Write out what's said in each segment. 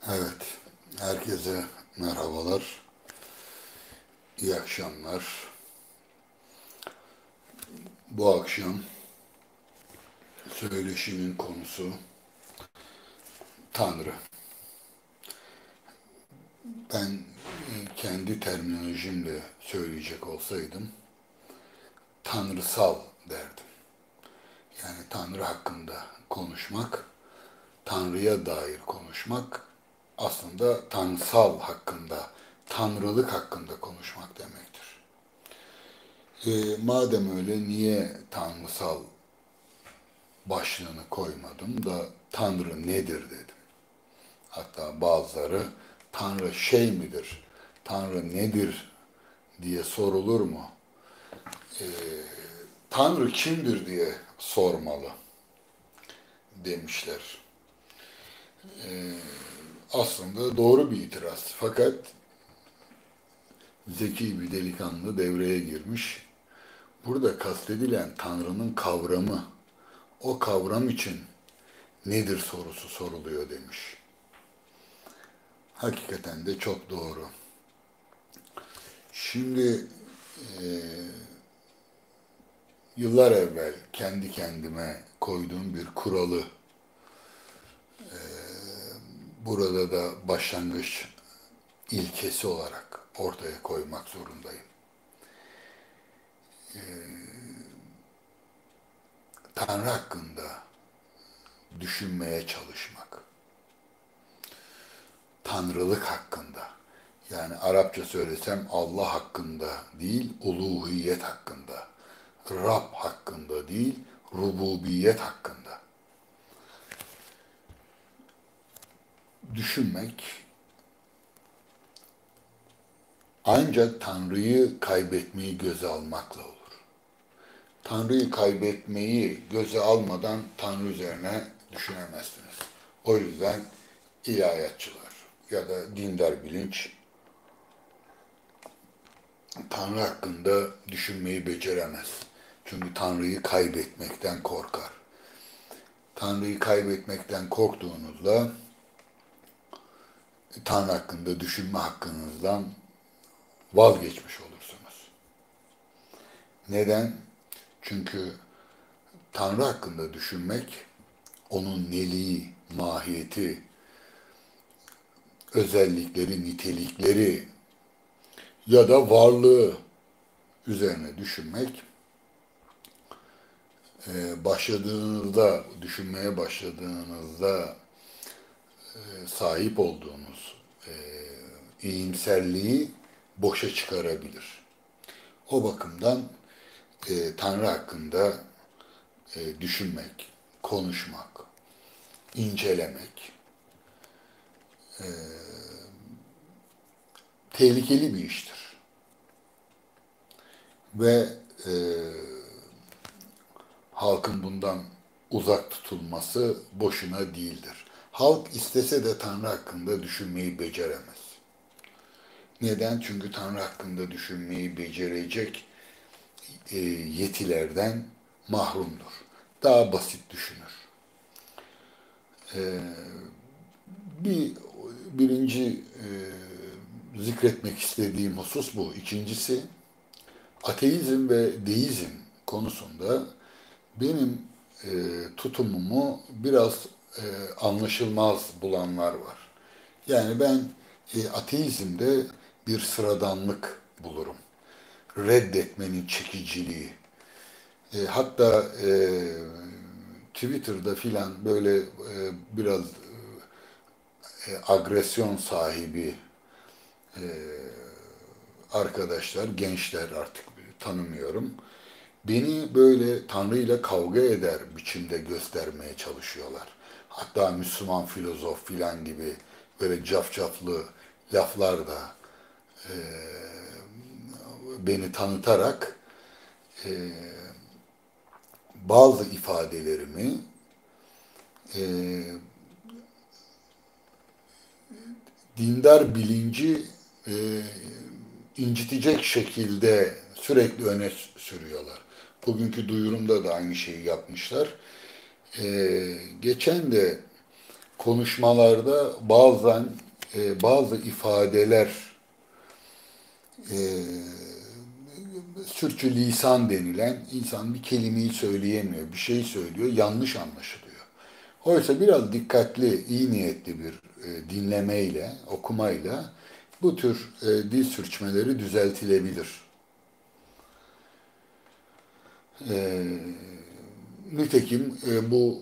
Evet, herkese merhabalar, iyi akşamlar. Bu akşam söyleşimin konusu Tanrı. Ben kendi terminolojimle söyleyecek olsaydım tanrısal derdim. Yani Tanrı hakkında konuşmak, Tanrı'ya dair konuşmak aslında tanrısal hakkında, tanrılık hakkında konuşmak demektir. Madem öyle niye tanrısal başlığını koymadım da Tanrı nedir dedim. Hatta bazıları Tanrı şey midir, Tanrı nedir diye sorulur mu? Ee, Tanrı kimdir diye sormalı demişler. Aslında doğru bir itiraz. Fakat zeki bir delikanlı devreye girmiş. Burada kastedilen Tanrı'nın kavramı, o kavram için nedir sorusu soruluyor demiş. Hakikaten de çok doğru. Şimdi e, yıllar evvel kendi kendime koyduğum bir kuralı burada da başlangıç ilkesi olarak ortaya koymak zorundayım. Tanrı hakkında düşünmeye çalışmak. Tanrılık hakkında. Yani Arapça söylesem Allah hakkında değil, uluhiyet hakkında. Rab hakkında değil, rububiyet hakkında. Düşünmek ancak Tanrı'yı kaybetmeyi göze almakla olur. Tanrı'yı kaybetmeyi göze almadan Tanrı üzerine düşünemezsiniz. O yüzden ilahiyatçılar ya da dindar bilinç Tanrı hakkında düşünmeyi beceremez. Çünkü Tanrı'yı kaybetmekten korkar. Tanrı'yı kaybetmekten korktuğunuzda Tanrı hakkında düşünme hakkınızdan vazgeçmiş olursunuz. Neden? Çünkü Tanrı hakkında düşünmek, onun neliği, mahiyeti, özellikleri, nitelikleri ya da varlığı üzerine düşünmek, başladığınızda, düşünmeye başladığınızda sahip olduğunuz iyimserliği boşa çıkarabilir. O bakımdan Tanrı hakkında düşünmek, konuşmak, incelemek tehlikeli bir iştir. Ve e, halkın bundan uzak tutulması boşuna değildir. Halk istese de Tanrı hakkında düşünmeyi beceremez. Neden? Çünkü Tanrı hakkında düşünmeyi becerecek yetilerden mahrumdur. Daha basit düşünür. E, bir birinci zikretmek istediğim husus bu. İkincisi, ateizm ve deizm konusunda benim tutumumu biraz anlaşılmaz bulanlar var. Yani ben ateizmde bir sıradanlık bulurum. Reddetmenin çekiciliği. Hatta Twitter'da filan böyle biraz agresyon sahibi arkadaşlar, gençler artık tanımıyorum. Beni böyle Tanrı ile kavga eder biçimde göstermeye çalışıyorlar. Hatta Müslüman filozof filan gibi böyle cafcaflı laflar da e, beni tanıtarak e, bazı ifadelerimi e, dindar bilinci e, incitecek şekilde sürekli öne sürüyorlar. Bugünkü duyurumda da aynı şeyi yapmışlar. Geçen de konuşmalarda bazen bazı ifadeler e, sürçülisan denilen insan bir kelimeyi söyleyemiyor, bir şey söylüyor, yanlış anlaşılıyor. Oysa biraz dikkatli, iyi niyetli bir dinlemeyle, okumayla bu tür dil sürçmeleri düzeltilebilir. E, Nitekim bu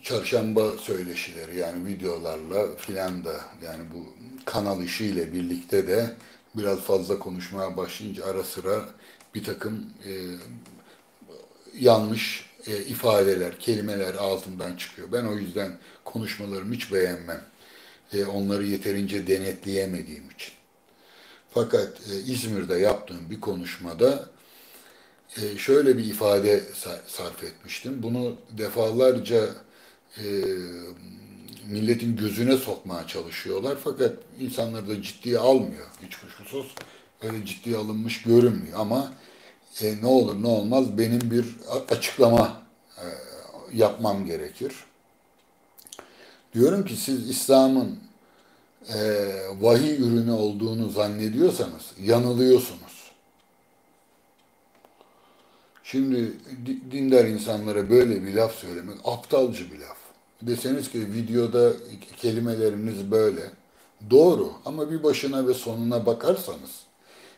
çarşamba söyleşileri yani videolarla filan da yani bu kanal işiyle birlikte de biraz fazla konuşmaya başlayınca ara sıra bir takım yanlış ifadeler, kelimeler ağzımdan çıkıyor. Ben o yüzden konuşmalarımı hiç beğenmem. Onları yeterince denetleyemediğim için. Fakat İzmir'de yaptığım bir konuşmada şöyle bir ifade sarf etmiştim. Bunu defalarca e, milletin gözüne sokmaya çalışıyorlar. Fakat insanlar da ciddiye almıyor. Hiç kuşkusuz öyle ciddiye alınmış görünmüyor. Ama ne olur ne olmaz benim bir açıklama yapmam gerekir. Diyorum ki siz İslam'ın vahiy ürünü olduğunu zannediyorsanız yanılıyorsunuz. Şimdi dindar insanlara böyle bir laf söylemek aptalca bir laf. Deseniz ki videoda kelimelerimiz böyle. Doğru ama bir başına ve sonuna bakarsanız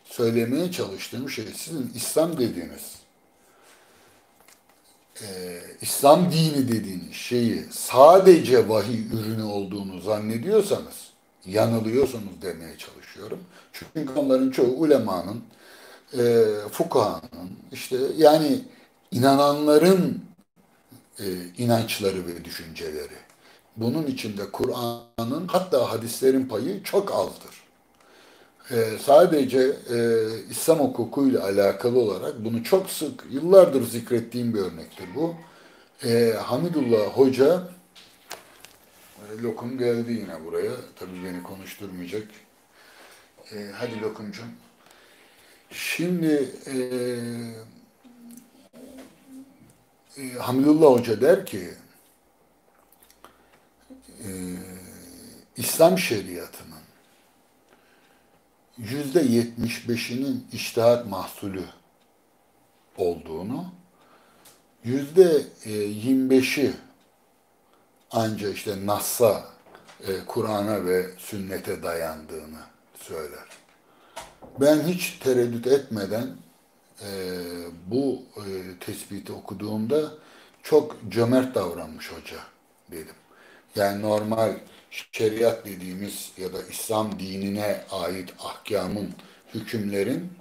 söylemeye çalıştığım şey sizin İslam dediğiniz, İslam dini dediğiniz şeyi sadece vahiy ürünü olduğunu zannediyorsanız yanılıyorsunuz demeye çalışıyorum. Çünkü onların çoğu ulemanın, fukahanın, işte yani inananların inançları ve düşünceleri. Bunun içinde Kur'an'ın hatta hadislerin payı çok azdır. Sadece İslam hukukuyla alakalı olarak bunu çok sık, yıllardır zikrettiğim bir örnektir bu. Hamidullah Hoca, Lokum geldi yine buraya. Tabii beni konuşturmayacak. Hadi Lokumcum. Şimdi Hamidullah Hoca der ki, e, İslam şeriatının %75'inin içtihat mahsulü olduğunu, %25'i ancak işte Nas'a, Kur'an'a ve sünnete dayandığını söyler. Ben hiç tereddüt etmeden e, bu tespiti okuduğumda çok cömert davranmış hoca dedim. Yani normal şeriat dediğimiz ya da İslam dinine ait ahkamın, hükümlerin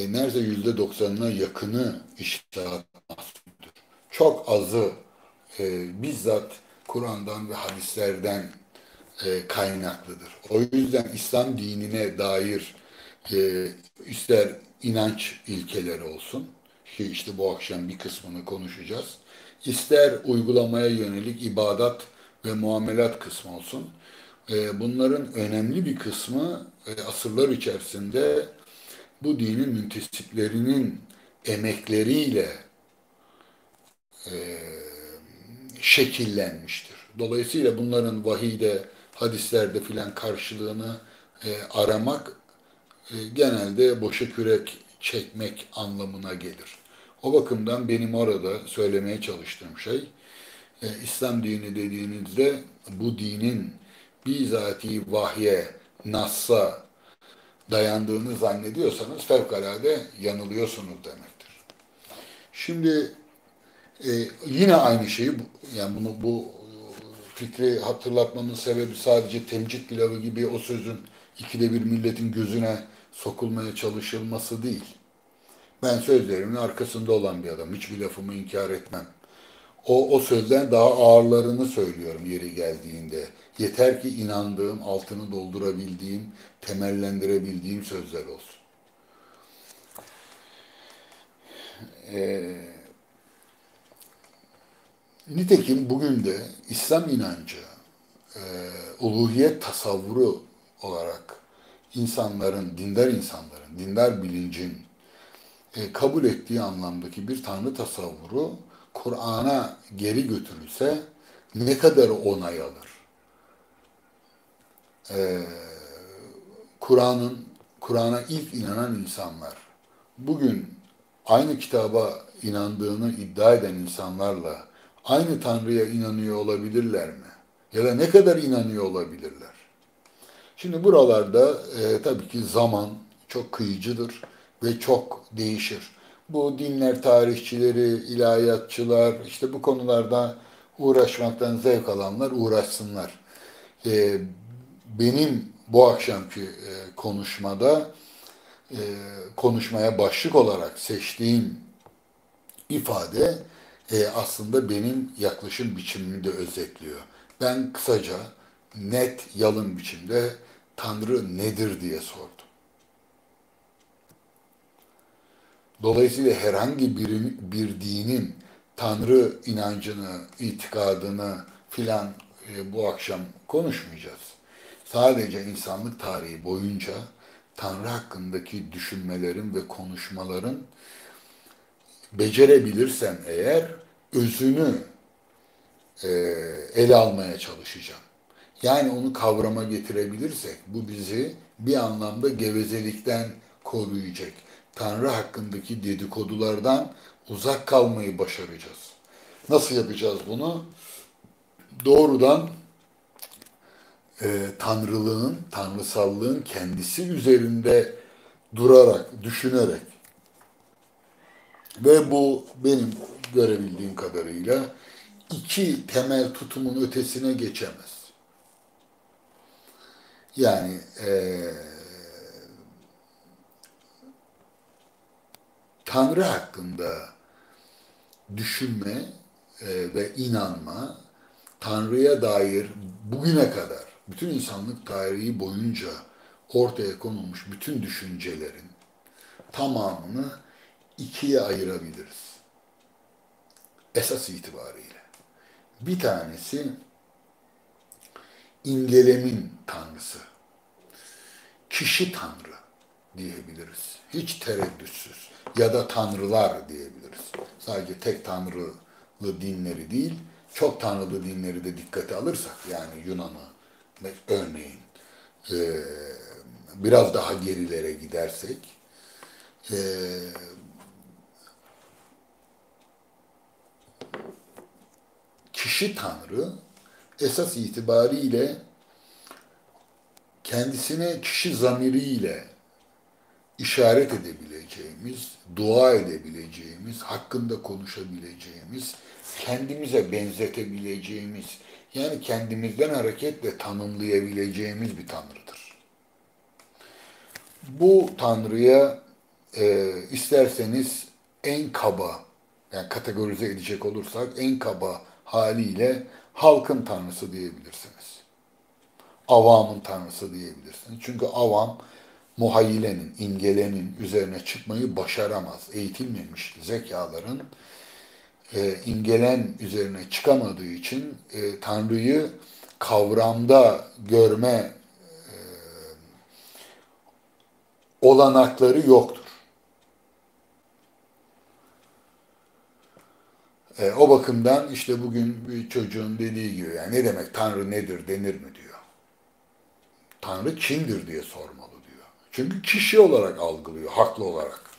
neredeyse %90'ına yakını içtihat mahsulüdür. Çok azı bizzat Kur'an'dan ve hadislerden kaynaklıdır. O yüzden İslam dinine dair ister inanç ilkeleri olsun, ki işte bu akşam bir kısmını konuşacağız, ister uygulamaya yönelik ibadat ve muamelat kısmı olsun, bunların önemli bir kısmı asırlar içerisinde bu dinin müntesiplerinin emekleriyle e, şekillenmiştir. Dolayısıyla bunların vahiyde, hadislerde filan karşılığını aramak genelde boşa kürek çekmek anlamına gelir. O bakımdan benim orada söylemeye çalıştığım şey, İslam dini dediğinizde bu dinin bizatihi vahye, nassa dayandığını zannediyorsanız fevkalade yanılıyorsunuz demektir. Şimdi yine aynı şeyi yani bu fikri hatırlatmanın sebebi sadece temcit pilavı gibi o sözün ikide bir milletin gözüne sokulmaya çalışılması değil. Ben sözlerimin arkasında olan bir adam. Hiçbir lafımı inkar etmem. O sözden daha ağırlarını söylüyorum yeri geldiğinde. Yeter ki inandığım, altını doldurabildiğim, temellendirebildiğim sözler olsun. Nitekim bugün de İslam inancı, e, uluhiyet tasavvuru olarak insanların, dindar insanların, dindar bilincin kabul ettiği anlamdaki bir tanrı tasavvuru Kur'an'a geri götürülse ne kadar onay alır? e, Kur'an'a ilk inanan insanlar bugün aynı kitaba inandığını iddia eden insanlarla aynı Tanrı'ya inanıyor olabilirler mi? Ya da ne kadar inanıyor olabilirler? Şimdi buralarda tabii ki zaman çok kıyıcıdır ve çok değişir. Bu dinler tarihçileri, ilahiyatçılar, işte bu konularda uğraşmaktan zevk alanlar uğraşsınlar. E, Benim bu akşamki konuşmada e, konuşmaya başlık olarak seçtiğim ifade aslında benim yaklaşım biçimimi de özetliyor. Ben kısaca, net, yalın biçimde Tanrı nedir diye sordum. Dolayısıyla herhangi bir dinin Tanrı inancını, itikadını filan bu akşam konuşmayacağız. Sadece insanlık tarihi boyunca Tanrı hakkındaki düşünmelerin ve konuşmaların becerebilirsem eğer özünü e, ele almaya çalışacağım. Yani onu kavrama getirebilirsek bu bizi bir anlamda gevezelikten koruyacak. Tanrı hakkındaki dedikodulardan uzak kalmayı başaracağız. Nasıl yapacağız bunu? Doğrudan tanrılığın, tanrısallığın kendisi üzerinde durarak, düşünerek ve bu benim görebildiğim kadarıyla iki temel tutumun ötesine geçemez. Yani Tanrı hakkında düşünme ve inanma, Tanrı'ya dair bugüne kadar, bütün insanlık tarihi boyunca ortaya konulmuş bütün düşüncelerin tamamını ikiye ayırabiliriz. Esas itibariyle. Bir tanesi imgelemin tanrısı. Kişi tanrı diyebiliriz. Hiç tereddütsüz. Ya da tanrılar diyebiliriz. Sadece tek tanrılı dinleri değil, çok tanrılı dinleri de dikkate alırsak, yani Yunan'ı örneğin, e, biraz daha gerilere gidersek, e, kişi tanrı esas itibariyle kendisine kişi zamiriyle işaret edebileceğimiz, dua edebileceğimiz, hakkında konuşabileceğimiz, kendimize benzetebileceğimiz, yani kendimizden hareketle tanımlayabileceğimiz bir tanrıdır. Bu tanrıya isterseniz en kaba, yani kategorize edecek olursak en kaba haliyle halkın tanrısı diyebilirsiniz. Avamın tanrısı diyebilirsiniz. Çünkü avam muhayyilenin, imgelenin üzerine çıkmayı başaramaz. Eğitilmemiş zekaların imgelen üzerine çıkamadığı için Tanrı'yı kavramda görme olanakları yoktur. O bakımdan işte bugün bir çocuğun dediği gibi, yani ne demek Tanrı nedir denir mi diyor. Tanrı kimdir diye sormalı diyor. Çünkü kişi olarak algılıyor, haklı olarak.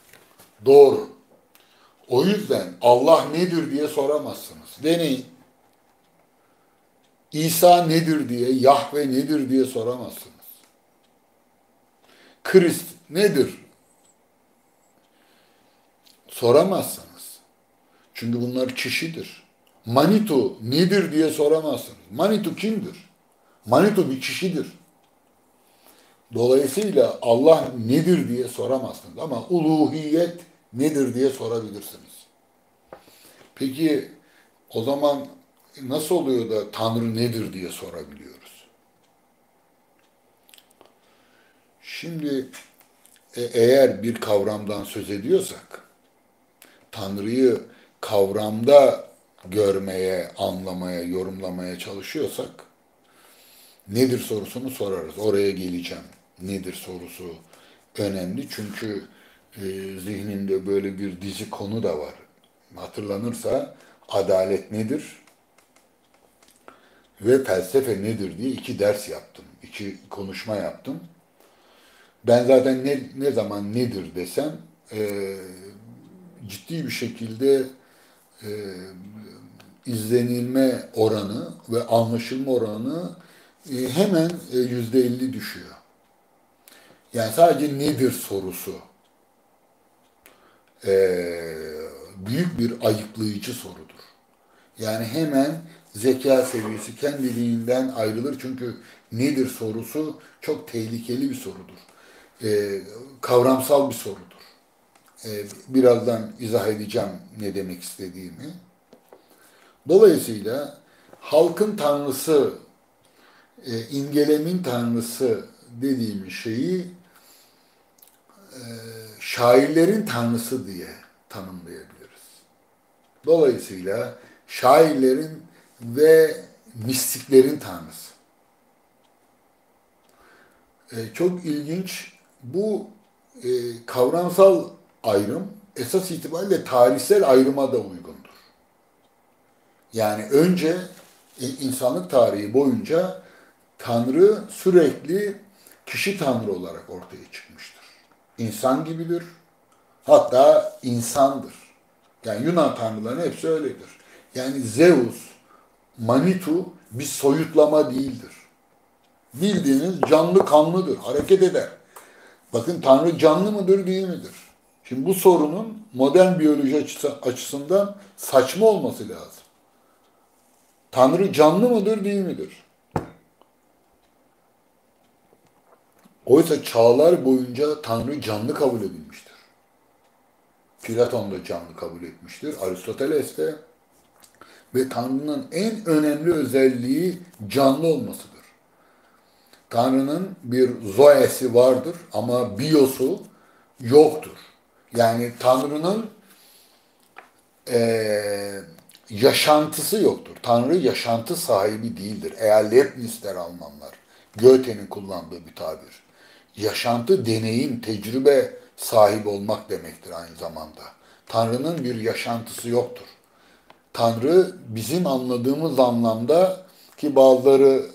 Doğru. O yüzden Allah nedir diye soramazsınız. Deneyin. İsa nedir diye, Yahve nedir diye soramazsınız. Krist nedir? Soramazsınız. Çünkü bunlar kişidir. Manitu nedir diye soramazsınız. Manitu kimdir? Manitu bir kişidir. Dolayısıyla Allah nedir diye soramazsınız. Ama uluhiyet nedir diye sorabilirsiniz. Peki o zaman nasıl oluyor da Tanrı nedir diye sorabiliyoruz? Şimdi eğer bir kavramdan söz ediyorsak, Tanrı'yı kavramda görmeye, anlamaya, yorumlamaya çalışıyorsak, nedir sorusunu sorarız. Oraya geleceğim. Nedir sorusu önemli. Çünkü zihnimde böyle bir dizi konu da var. Hatırlanırsa adalet nedir ve felsefe nedir diye iki ders yaptım. içi konuşma yaptım. Ben zaten ne zaman nedir desem ciddi bir şekilde e, izlenilme oranı ve anlaşılma oranı hemen %50 düşüyor. Yani sadece nedir sorusu e, büyük bir ayıklayıcı sorudur. Yani hemen zeka seviyesi kendiliğinden ayrılır. Çünkü nedir sorusu çok tehlikeli bir sorudur. Kavramsal bir sorudur. Birazdan izah edeceğim ne demek istediğimi. Dolayısıyla halkın tanrısı, imgelemin tanrısı dediğimiz şeyi şairlerin tanrısı diye tanımlayabiliriz. Dolayısıyla şairlerin ve mistiklerin tanrısı. Çok ilginç. Bu kavramsal ayrım esas itibariyle tarihsel ayrıma da uygundur. Yani önce insanlık tarihi boyunca Tanrı sürekli kişi Tanrı olarak ortaya çıkmıştır. İnsan gibidir. Hatta insandır. Yani Yunan tanrılarının hepsi öyledir. Yani Zeus, Manitu bir soyutlama değildir. Bildiğiniz canlı kanlıdır, hareket eder. Bakın Tanrı canlı mıdır değil midir? Şimdi bu sorunun modern biyoloji açısından saçma olması lazım. Tanrı canlı mıdır değil midir? Oysa çağlar boyunca Tanrı canlı kabul edilmiştir. Platon da canlı kabul etmiştir. Aristoteles de. Ve Tanrı'nın en önemli özelliği canlı olmasıdır. Tanrı'nın bir zoesi vardır ama biosu yoktur. Yani Tanrı'nın yaşantısı yoktur. Tanrı yaşantı sahibi değildir. Eğer Leibnizler Almanlar, Goethe'nin kullandığı bir tabir. Yaşantı, deneyim, tecrübe sahibi olmak demektir aynı zamanda. Tanrı'nın bir yaşantısı yoktur. Tanrı bizim anladığımız anlamda ki bazıları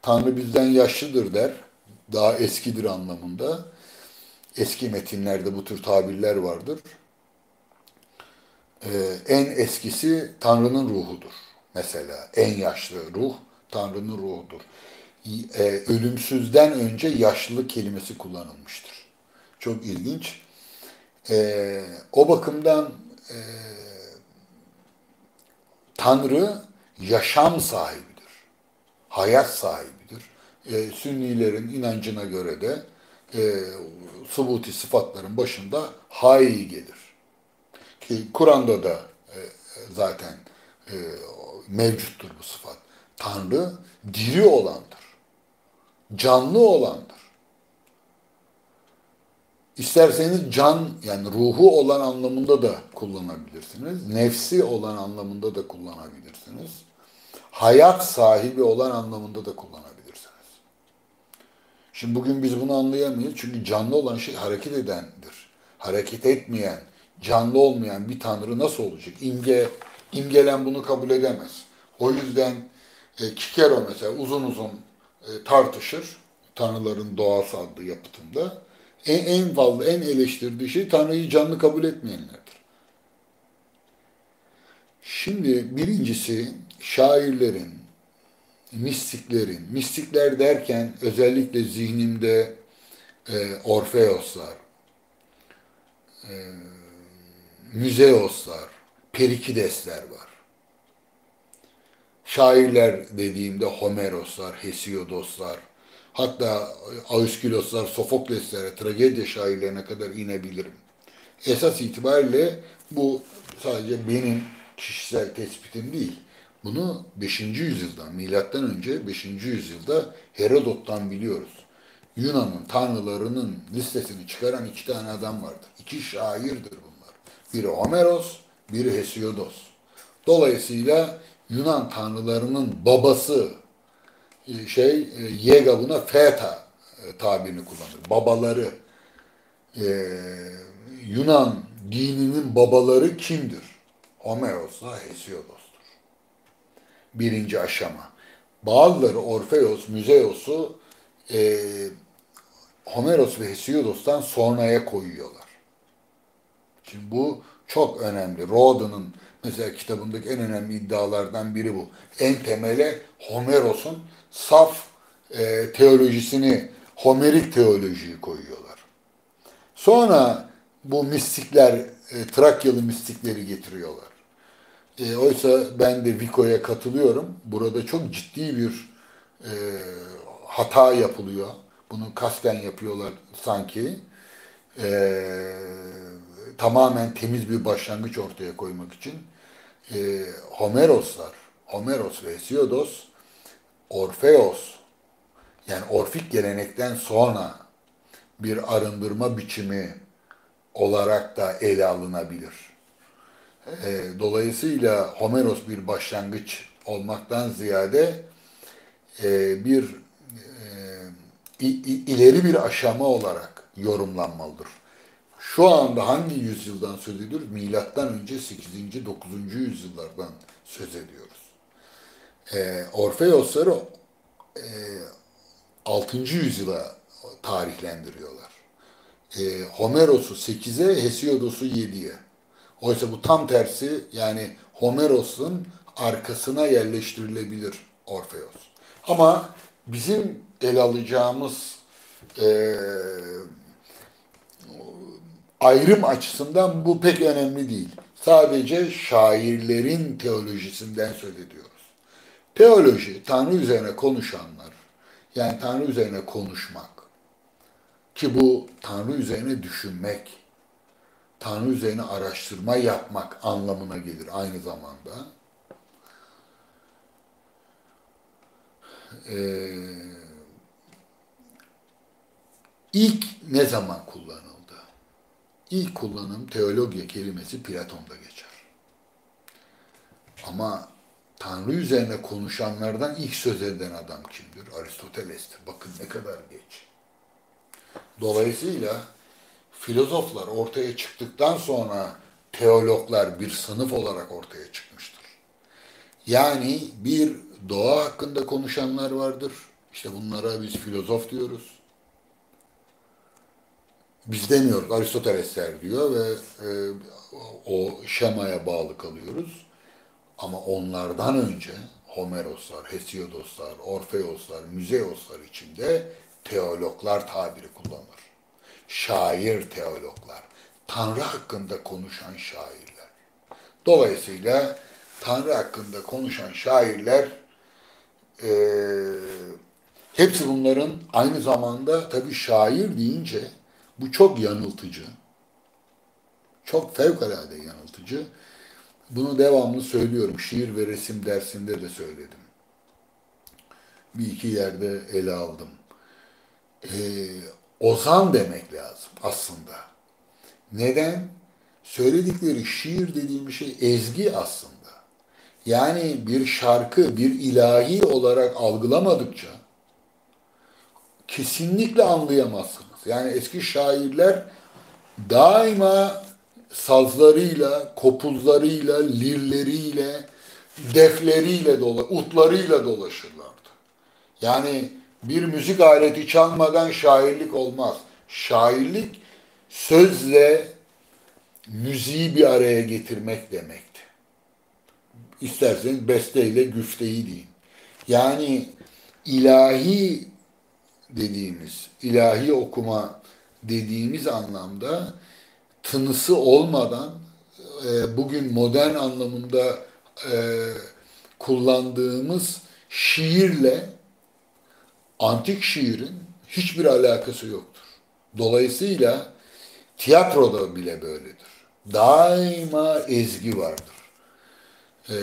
Tanrı bizden yaşlıdır der. Daha eskidir anlamında. Eski metinlerde bu tür tabirler vardır. En eskisi Tanrı'nın ruhudur. Mesela en yaşlı ruh Tanrı'nın ruhudur. Ölümsüzden önce yaşlılık kelimesi kullanılmıştır. Çok ilginç. O bakımdan Tanrı yaşam sahibidir. Hayat sahibidir. Sünnilerin inancına göre de subuti sıfatların başında hay gelir. Ki Kur'an'da da zaten e, mevcuttur bu sıfat. Tanrı diri olandır. Canlı olandır. İsterseniz can yani ruhu olan anlamında da kullanabilirsiniz. Nefsi olan anlamında da kullanabilirsiniz. Hayat sahibi olan anlamında da kullanabilirsiniz. Şimdi bugün biz bunu anlayamayız. Çünkü canlı olan şey hareket edendir. Hareket etmeyen, canlı olmayan bir tanrı nasıl olacak? İmgelen bunu kabul edemez. O yüzden Kikero mesela uzun uzun tartışır. Tanrıların doğası adlı yapıtında. En fazla, en eleştirdiği şey Tanrı'yı canlı kabul etmeyenlerdir. Şimdi birincisi şairlerin, mistikler derken özellikle zihnimde Orfeoslar, e, Müzeoslar, Perikidesler var. Şairler dediğimde Homeroslar, Hesiodoslar, hatta Aiskyloslar, Sofokleslere, tragedya şairlerine kadar inebilirim. Esas itibariyle bu sadece benim kişisel tespitim değil. Bunu 5. yüzyıldan, milattan önce 5. yüzyılda Herodot'tan biliyoruz. Yunan'ın tanrılarının listesini çıkaran 2 tane adam vardır. 2 şairdir bunlar. Biri Homeros, biri Hesiodos. Dolayısıyla Yunan tanrılarının babası Yega buna Feta tabirini kullanır. Babaları Yunan dininin babaları kimdir? Homeros'la Hesiodos'tur. Birinci aşama. Bazıları Orfeos, Müzeos'u e, Homeros ve Hesiodos'tan sonraya koyuyorlar. Şimdi bu çok önemli. Rodin'in mesela kitabındaki en önemli iddialardan biri bu. En temele Homeros'un saf teolojisini, Homerik teolojiyi koyuyorlar. Sonra bu mistikler, Trakyalı mistikleri getiriyorlar. Oysa ben de Vico'ya katılıyorum. Burada çok ciddi bir e, hata yapılıyor. Bunu kasten yapıyorlar sanki. E, Tamamen temiz bir başlangıç ortaya koymak için. Homeroslar, Homeros ve Hesiodos, Orfeos, yani Orfik gelenekten sonra bir arındırma biçimi olarak da ele alınabilir. Dolayısıyla Homeros bir başlangıç olmaktan ziyade bir ileri bir aşama olarak yorumlanmalıdır. Şu anda hangi yüzyıldan söz ediyoruz? Milattan önce 8. 9. yüzyıllardan söz ediyoruz. Orfeosları e, 6. yüzyıla tarihlendiriyorlar. Homeros'u 8'e, Hesiodos'u 7'ye. Oysa bu tam tersi, yani Homeros'un arkasına yerleştirilebilir Orfeos. Ama bizim ele alacağımız e, ayrım açısından bu pek önemli değil. Sadece şairlerin teolojisinden söz ediyoruz. Teoloji, Tanrı üzerine konuşanlar, yani Tanrı üzerine konuşmak, ki bu Tanrı üzerine düşünmek, Tanrı üzerine araştırma yapmak anlamına gelir aynı zamanda. Ee, ilk ne zaman kullanıldı? İlk kullanım teologiya kelimesi Platon'da geçer. Ama Tanrı üzerine konuşanlardan ilk söz eden adam kimdir? Aristoteles'tir. Bakın ne kadar geç. Dolayısıyla filozoflar ortaya çıktıktan sonra teologlar bir sınıf olarak ortaya çıkmıştır. Yani bir doğa hakkında konuşanlar vardır. İşte bunlara biz filozof diyoruz. Biz demiyoruz, Aristotelesler diyor ve o şemaya bağlı kalıyoruz. Ama onlardan önce Homeroslar, Hesiodoslar, Orfeoslar, Müzeoslar içinde teologlar tabiri kullanır. Şair teologlar. Tanrı hakkında konuşan şairler. Dolayısıyla Tanrı hakkında konuşan şairler e, hepsi bunların aynı zamanda, tabii şair deyince bu çok yanıltıcı. Çok fevkalade yanıltıcı. Bunu devamlı söylüyorum. Şiir ve resim dersinde de söyledim. Bir iki yerde ele aldım. Ee, Ozan demek lazım aslında. Neden? Söyledikleri şiir dediğim şey ezgi aslında. Yani bir şarkı, bir ilahi olarak algılamadıkça kesinlikle anlayamazsınız. Yani eski şairler daima sazlarıyla, kopuzlarıyla, lirleriyle, defleriyle, utlarıyla dolaşırlardı. Yani bir müzik aleti çalmadan şairlik olmaz. Şairlik sözle müziği bir araya getirmek demekti. İsterseniz besteyle güfteyi deyin. Yani ilahi dediğimiz, ilahi okuma dediğimiz anlamda tınısı olmadan bugün modern anlamında e, kullandığımız şiirle antik şiirin hiçbir alakası yoktur. Dolayısıyla tiyatroda bile böyledir. Daima ezgi vardır. E,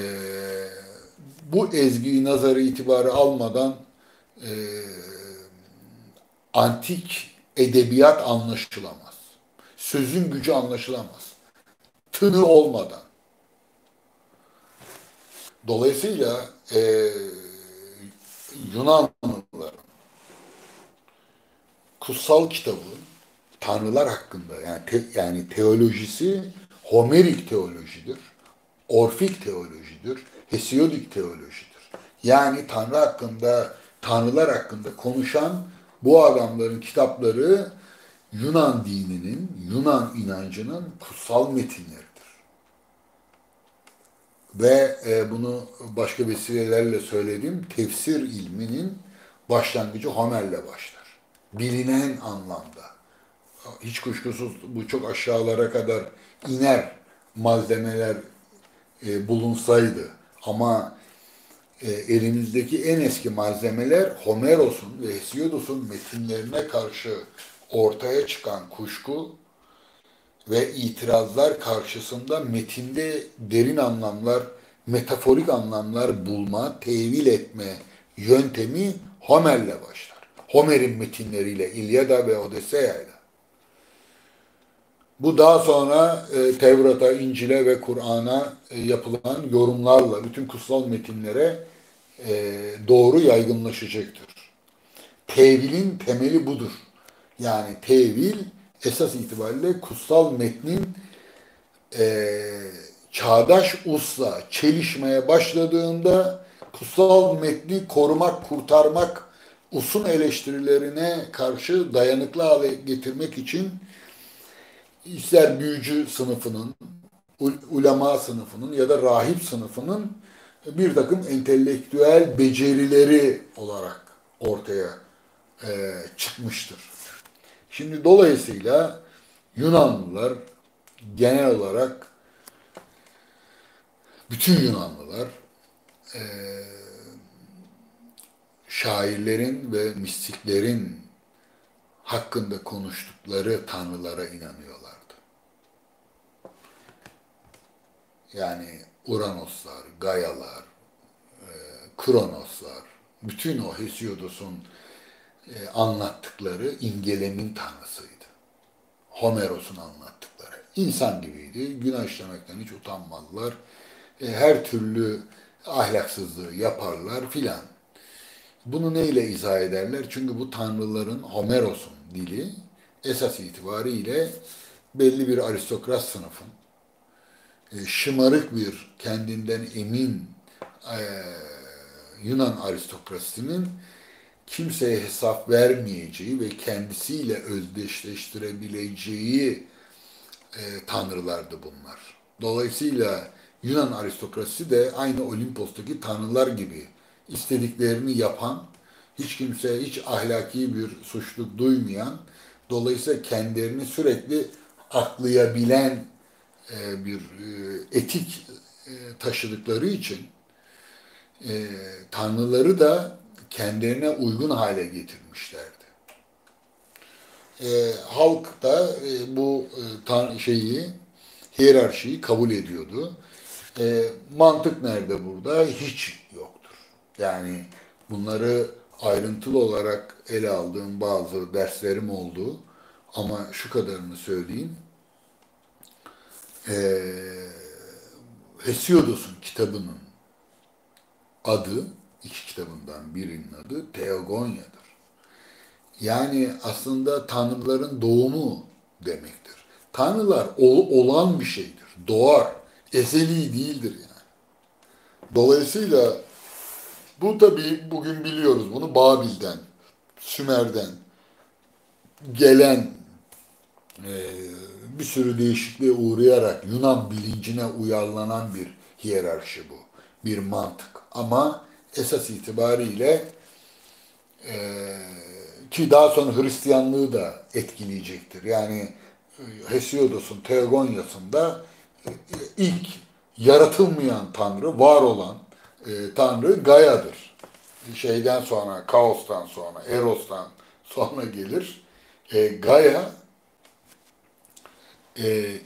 Bu ezgiyi nazara itibarı almadan e, antik edebiyat anlaşılamaz. Sözün gücü anlaşılamaz. Tını olmadan. Dolayısıyla Yunanlıların kutsal kitabı tanrılar hakkında, yani teolojisi Homerik teolojidir. Orfik teolojidir. Hesiodik teolojidir. Yani Tanrı hakkında, tanrılar hakkında konuşan bu adamların kitapları Yunan dininin, Yunan inancının kutsal metinleridir. Ve bunu başka vesilelerle söyledim. Tefsir ilminin başlangıcı Homer'le başlar. Bilinen anlamda. Hiç kuşkusuz bu çok aşağılara kadar iner malzemeler bulunsaydı. Ama elimizdeki en eski malzemeler Homeros'un ve Hesiodos'un metinlerine karşı ortaya çıkan kuşku ve itirazlar karşısında metinde derin anlamlar, metaforik anlamlar bulma, tevil etme yöntemi Homer'le başlar. Homer'in metinleriyle, İlyada ve Odyssea'yla. Bu daha sonra Tevrat'a, İncil'e ve Kur'an'a yapılan yorumlarla bütün kutsal metinlere doğru yaygınlaşacaktır. Tevilin temeli budur. Yani tevil esas itibariyle kutsal metnin çağdaş usla çelişmeye başladığında kutsal metni korumak, kurtarmak, usun eleştirilerine karşı dayanıklı hale getirmek için ister büyücü sınıfının, ulema sınıfının ya da rahip sınıfının bir takım entelektüel becerileri olarak ortaya çıkmıştır. Şimdi dolayısıyla Yunanlılar genel olarak bütün Yunanlılar şairlerin ve mistiklerin hakkında konuştukları tanrılara inanıyorlardı. Yani Uranoslar, Gayalar, Kronoslar, bütün o Hesiodos'un anlattıkları İngelemin tanrısıydı. Homeros'un anlattıkları. İnsan gibiydi. Günah işlemekten hiç utanmazlar. Her türlü ahlaksızlığı yaparlar filan. Bunu neyle izah ederler? Çünkü bu tanrıların Homeros'un dili esas itibariyle belli bir aristokrat sınıfın, şımarık bir kendinden emin Yunan aristokrasisinin kimseye hesap vermeyeceği ve kendisiyle özdeşleştirebileceği tanrılardı bunlar. Dolayısıyla Yunan aristokrasisi de aynı Olimpos'taki tanrılar gibi istediklerini yapan, hiç kimseye hiç ahlaki bir suçluluk duymayan, dolayısıyla kendilerini sürekli aklayabilen bir etik taşıdıkları için tanrıları da kendilerine uygun hale getirmişlerdi. Halk da bu hiyerarşiyi kabul ediyordu. Mantık nerede burada? Hiç yoktur. Yani bunları ayrıntılı olarak ele aldığım bazı derslerim oldu. Ama şu kadarını söyleyeyim. Hesiodos'un kitabının adı, iki kitabından birinin adı Theogonia'dır. Yani aslında tanrıların doğumu demektir. Tanrılar olan bir şeydir. Doğar. Ezeli değildir yani. Dolayısıyla bu tabii bugün biliyoruz bunu Babil'den, Sümer'den gelen bir sürü değişikliğe uğrayarak Yunan bilincine uyarlanan bir hiyerarşi bu. Bir mantık. Ama esas itibariyle ki daha sonra Hristiyanlığı da etkileyecektir. Yani Hesiodos'un Teogonyası'nda ilk yaratılmayan tanrı, var olan tanrı Gaia'dır. Şeyden sonra, Kaos'tan sonra, Eros'tan sonra gelir. Gaia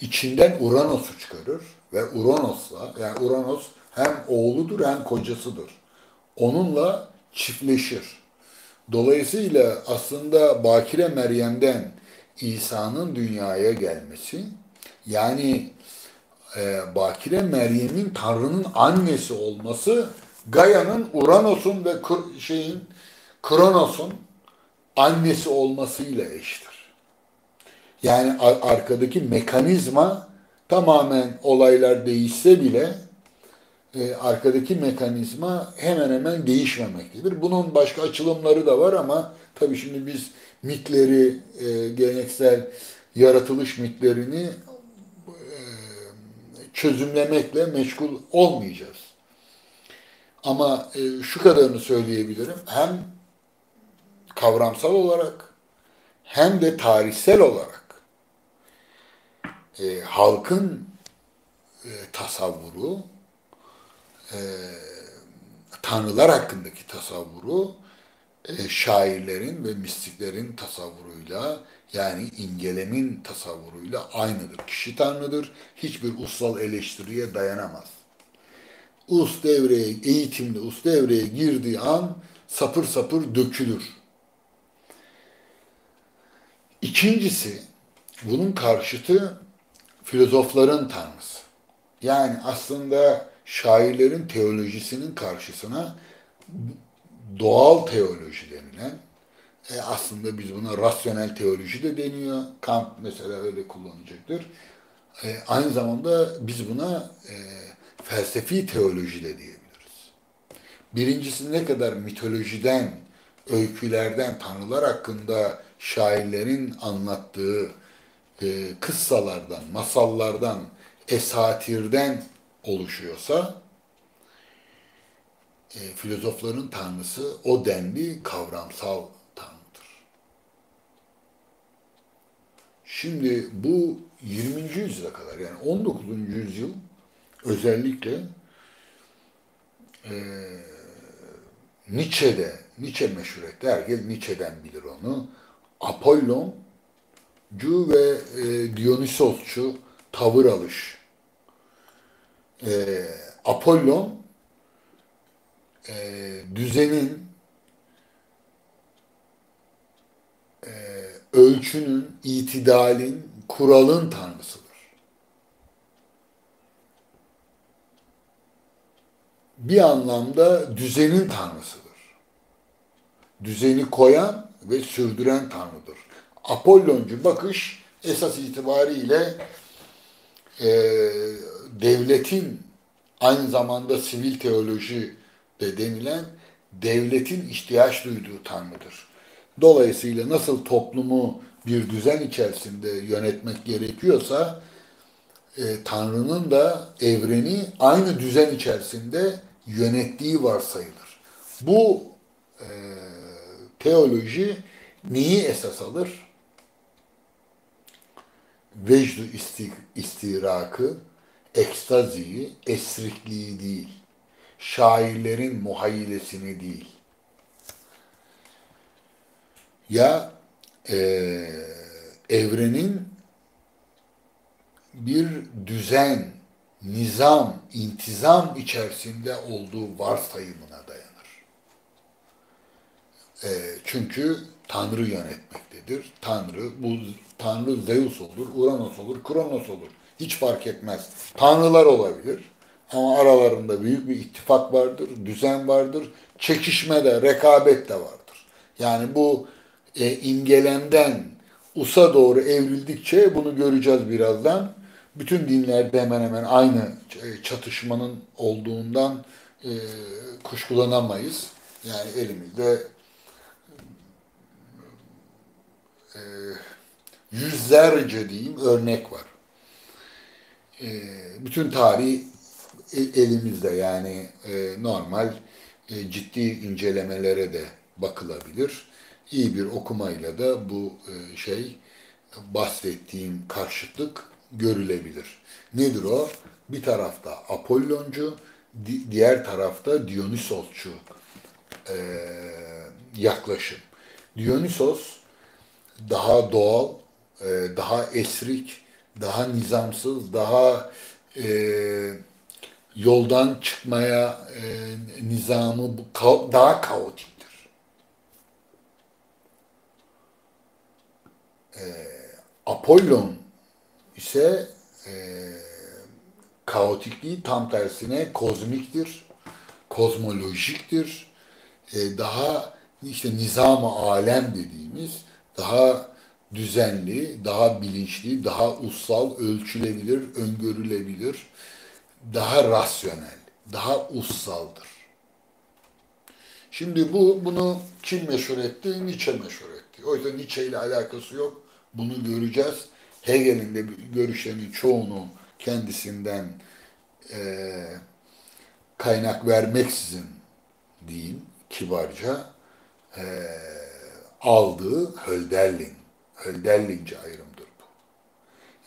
içinden Uranos'u çıkarır ve Uranos'la, yani Uranos hem oğludur hem kocasıdır. Onunla çiftleşir. Dolayısıyla aslında Bakire Meryem'den İsa'nın dünyaya gelmesi, yani Bakire Meryem'in Tanrı'nın annesi olması, Gaia'nın Uranos'un ve Kronos'un annesi olmasıyla eşittir. Yani arkadaki mekanizma tamamen olaylar değişse bile arkadaki mekanizma hemen hemen değişmemektedir. Bunun başka açılımları da var ama tabii şimdi biz mitleri, geleneksel yaratılış mitlerini çözümlemekle meşgul olmayacağız. Ama şu kadarını söyleyebilirim. Hem kavramsal olarak hem de tarihsel olarak halkın tasavvuru, e, tanrılar hakkındaki tasavvuru şairlerin ve mistiklerin tasavvuruyla, yani imgelemin tasavvuruyla aynıdır. Kişi tanrıdır. Hiçbir ussal eleştiriye dayanamaz. Us devreye, eğitimli us devreye girdiği an sapır sapır dökülür. İkincisi, bunun karşıtı filozofların tanrısı. Yani aslında şairlerin teolojisinin karşısına doğal teoloji denilen, aslında biz buna rasyonel teoloji de deniyor. Kant mesela öyle kullanacaktır. Aynı zamanda biz buna felsefi teoloji de diyebiliriz. Birincisi ne kadar mitolojiden, öykülerden, tanrılar hakkında şairlerin anlattığı kıssalardan, masallardan, esatirden oluşuyorsa, filozofların tanrısı o denli kavramsal tanrıdır. Şimdi bu 20. yüzyıla kadar, yani 19. yüzyıl özellikle e, Nietzsche meşhur etti. Herkes Nietzsche'den bilir onu. Apolloncu ve Dionysosçu tavır alış. Apollon düzenin, ölçünün, itidalin, kuralın tanrısıdır. Bir anlamda düzenin tanrısıdır. Düzeni koyan ve sürdüren tanrıdır. Apolloncu bakış esas itibariyle devletin, aynı zamanda sivil teoloji de denilen, devletin ihtiyaç duyduğu tanrıdır. Dolayısıyla nasıl toplumu bir düzen içerisinde yönetmek gerekiyorsa, Tanrı'nın da evreni aynı düzen içerisinde yönettiği varsayılır. Bu teoloji neyi esas alır? Vecd-ü istirakı, ekstaziyi, esrikliği değil, şairlerin muhayyilesini değil. Ya evrenin bir düzen, nizam, intizam içerisinde olduğu varsayımına dayanır. Çünkü Tanrı yönetmektedir. Tanrı Zeus olur, Uranos olur, Kronos olur. Hiç fark etmez. Tanrılar olabilir. Ama aralarında büyük bir ittifak vardır, düzen vardır. Çekişme de, rekabet de vardır. Yani bu imgelemden usa doğru evrildikçe bunu göreceğiz birazdan. Bütün dinlerde hemen hemen aynı çatışmanın olduğundan kuşkulanamayız. Yani elimizde yüzlerce diyeyim örnek var. Bütün tarih elimizde, yani normal ciddi incelemelere de bakılabilir. İyi bir okumayla da bu bahsettiğim karşıtlık görülebilir. Nedir o? Bir tarafta Apolloncu, diğer tarafta Dionysosçu yaklaşım. Dionysos daha doğal, daha esrik, daha nizamsız, daha yoldan çıkmaya nizamı daha kaotiktir. Apollon ise kaotikliği tam tersine kozmiktir, kozmolojiktir. Daha işte nizam-ı alem dediğimiz daha düzenli, daha bilinçli, daha ussal, ölçülebilir, öngörülebilir, daha rasyonel. daha ussaldır. Şimdi bunu kim meşhur etti? Nietzsche meşhur etti. O yüzden Nietzsche ile alakası yok. Bunu göreceğiz. Hegel'in de görüşlerinin çoğunu kendisinden kaynak vermeksizin diyeyim kibarca aldığı Hölderlince ayrımdır bu.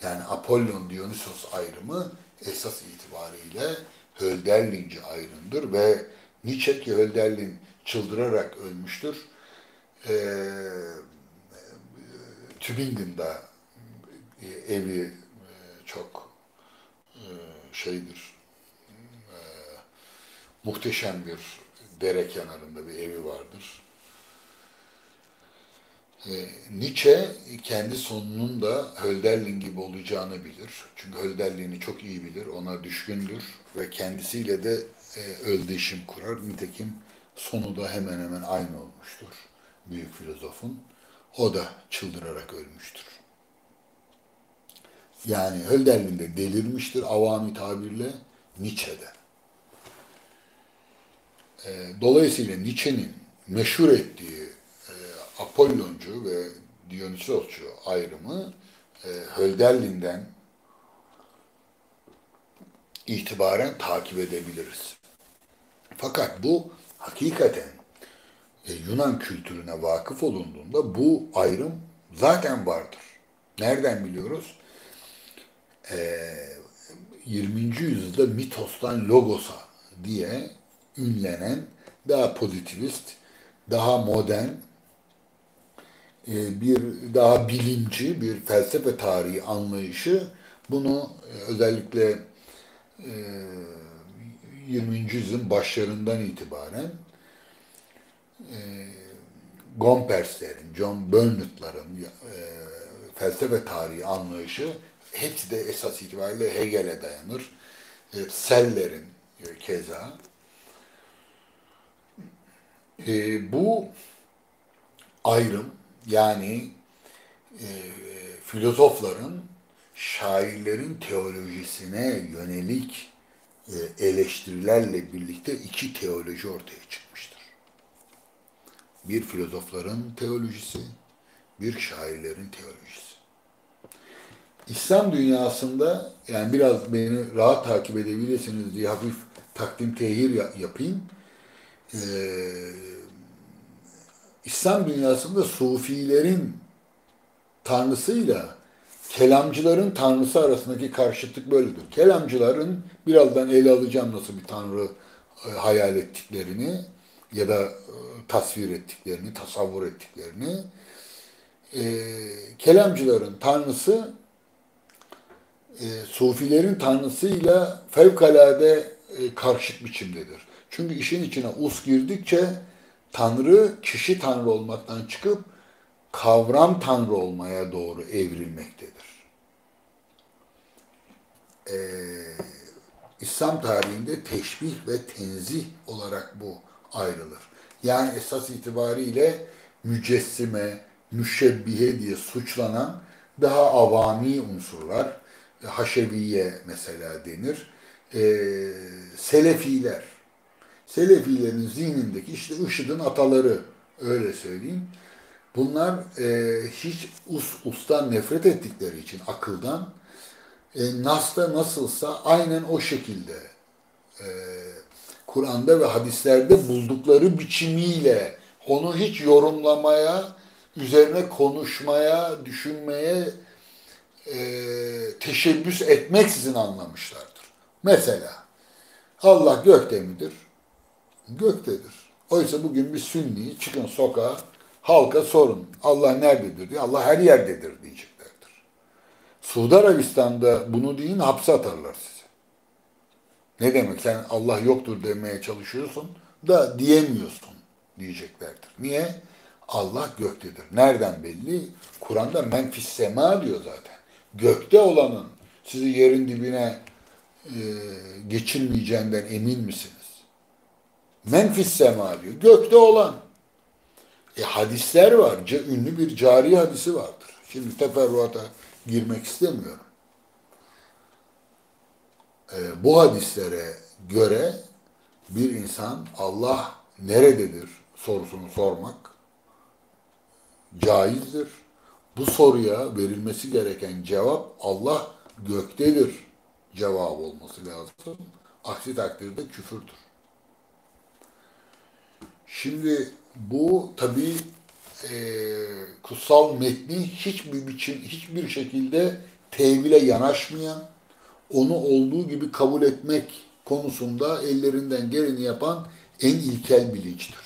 Yani Apollon Dionysos ayrımı esas itibariyle Hölderlince ayrımdır ve Nietzsche ki Hölderlin çıldırarak ölmüştür. Tübingen'da evi çok şeydir, muhteşem bir dere kenarında bir evi vardır. Nietzsche kendi sonunun da Hölderlin gibi olacağını bilir. Çünkü Hölderlin'i çok iyi bilir, ona düşkündür ve kendisiyle de özdeşim kurar. Nitekim sonu da hemen hemen aynı olmuştur büyük filozofun. O da çıldırarak ölmüştür. Yani Hölderlin de delirmiştir avami tabirle, Nietzsche de. Dolayısıyla Nietzsche'nin meşhur ettiği Apolloncu ve Dionysosçu ayrımı Hölderlin'den itibaren takip edebiliriz. Fakat bu hakikaten Yunan kültürüne vakıf olunduğunda bu ayrım zaten vardır. Nereden biliyoruz? 20. yüzyılda mitostan logosa diye ünlenen daha pozitivist, daha modern, bir daha bilimci bir felsefe tarihi anlayışı bunu özellikle 20. yüzyılın başlarından itibaren Gompers'lerin, John Burnet'ların felsefe tarihi anlayışı hepsi de esas itibariyle Hegel'e dayanır. Seller'in keza. Bu ayrım yani filozofların şairlerin teolojisine yönelik eleştirilerle birlikte iki teoloji ortaya çıkmıştır. Bir filozofların teolojisi, bir şairlerin teolojisi. İslam dünyasında yani biraz beni rahat takip edebilirsiniz diye hafif takdim tehir yapayım. İslam dünyasında Sufilerin tanrısıyla kelamcıların tanrısı arasındaki karşıtlık böyledir. Kelamcıların birazdan ele alacağım nasıl bir tanrı hayal ettiklerini ya da tasvir ettiklerini, tasavvur ettiklerini. Kelamcıların tanrısı Sufilerin tanrısıyla fevkalade karşıt biçimdedir. Çünkü işin içine us girdikçe tanrı kişi tanrı olmaktan çıkıp kavram tanrı olmaya doğru evrilmektedir. İslam tarihinde teşbih ve tenzih olarak bu ayrılır. Yani esas itibariyle mücessime, müşebbihe diye suçlanan daha avami unsurlar, Haşeviye mesela denir, Selefiler. Selefilerin zihnindeki işte IŞİD'in ataları öyle söyleyeyim. Bunlar hiç ustan nefret ettikleri için akıldan Nas'ta nasılsa aynen o şekilde Kur'an'da ve hadislerde buldukları biçimiyle onu hiç yorumlamaya, üzerine konuşmaya, düşünmeye teşebbüs etmeksizin anlamışlardır. Mesela Allah gökte midir? Göktedir. Oysa bugün bir Sünni çıkın sokağa halka sorun. Allah nerededir diye. Allah her yerdedir diyeceklerdir. Suudi Arabistan'da bunu deyin hapse atarlar sizi. Ne demek sen Allah yoktur demeye çalışıyorsun da diyemiyorsun diyeceklerdir. Niye? Allah göktedir. Nereden belli? Kur'an'da men fis sema diyor zaten. Gökte olanın sizi yerin dibine geçirmeyeceğinden emin misiniz? Men fis sema diyor. Gökte olan. Hadisler var. Ünlü bir cari hadisi vardır. Şimdi teferruata girmek istemiyorum. Bu hadislere göre bir insan Allah nerededir sorusunu sormak caizdir. Bu soruya verilmesi gereken cevap Allah göktedir cevabı olması lazım. Aksi takdirde küfürdür. Şimdi bu tabii kutsal metni hiçbir şekilde tevhile yanaşmayan, onu olduğu gibi kabul etmek konusunda ellerinden geleni yapan en ilkel bilinçtir.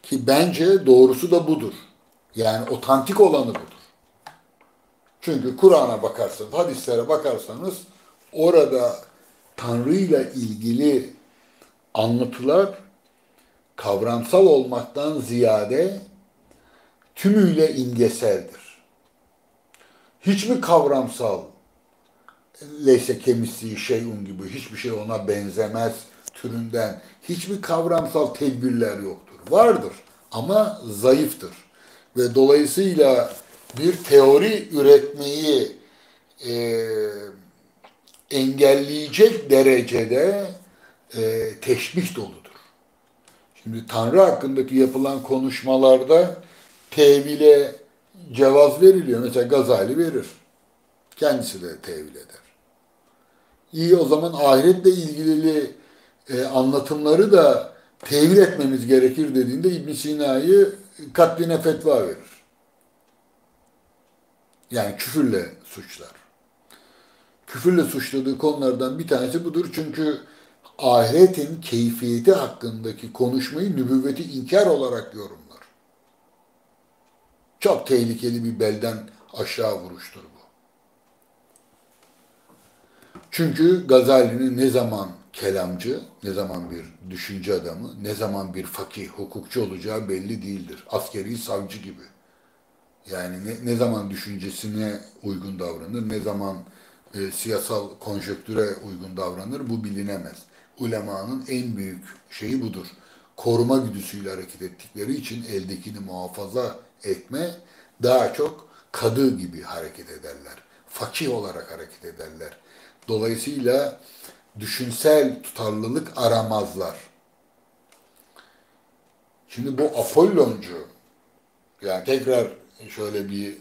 Ki bence doğrusu da budur. Yani otantik olanı budur. Çünkü Kur'an'a bakarsanız, hadislere bakarsanız orada Tanrı ile ilgili anlatılar kavramsal olmaktan ziyade tümüyle imgeseldir. Hiç mi kavramsal, leyse kemisliği şeyun gibi hiçbir şey ona benzemez türünden hiçbir kavramsal tedbirler yoktur. Vardır ama zayıftır. Ve dolayısıyla bir teori üretmeyi e, engelleyecek derecede teşbih doludur. Şimdi Tanrı hakkındaki yapılan konuşmalarda tevhile cevaz veriliyor. Mesela Gazali verir. Kendisi de tevil eder. İyi o zaman ahiretle ilgili anlatımları da tevil etmemiz gerekir dediğinde İbn Sina'yı katline fetva verir. Yani küfürle suçlar. Küfürle suçladığı konulardan bir tanesi budur. Çünkü ahiretin keyfiyeti hakkındaki konuşmayı nübüvveti inkar olarak yorumlar. Çok tehlikeli bir belden aşağı vuruştur bu. Çünkü Gazali'nin ne zaman kelamcı, ne zaman bir düşünce adamı, ne zaman bir fakih, hukukçu olacağı belli değildir. Askeri savcı gibi. Yani ne zaman düşüncesine uygun davranır, ne zaman siyasal konjonktüre uygun davranır bu bilinemez. Ulemanın en büyük şeyi budur. Koruma güdüsüyle hareket ettikleri için eldekini muhafaza etme daha çok kadı gibi hareket ederler. Fakih olarak hareket ederler. Dolayısıyla düşünsel tutarlılık aramazlar. Şimdi bu Apolloncu, yani tekrar şöyle bir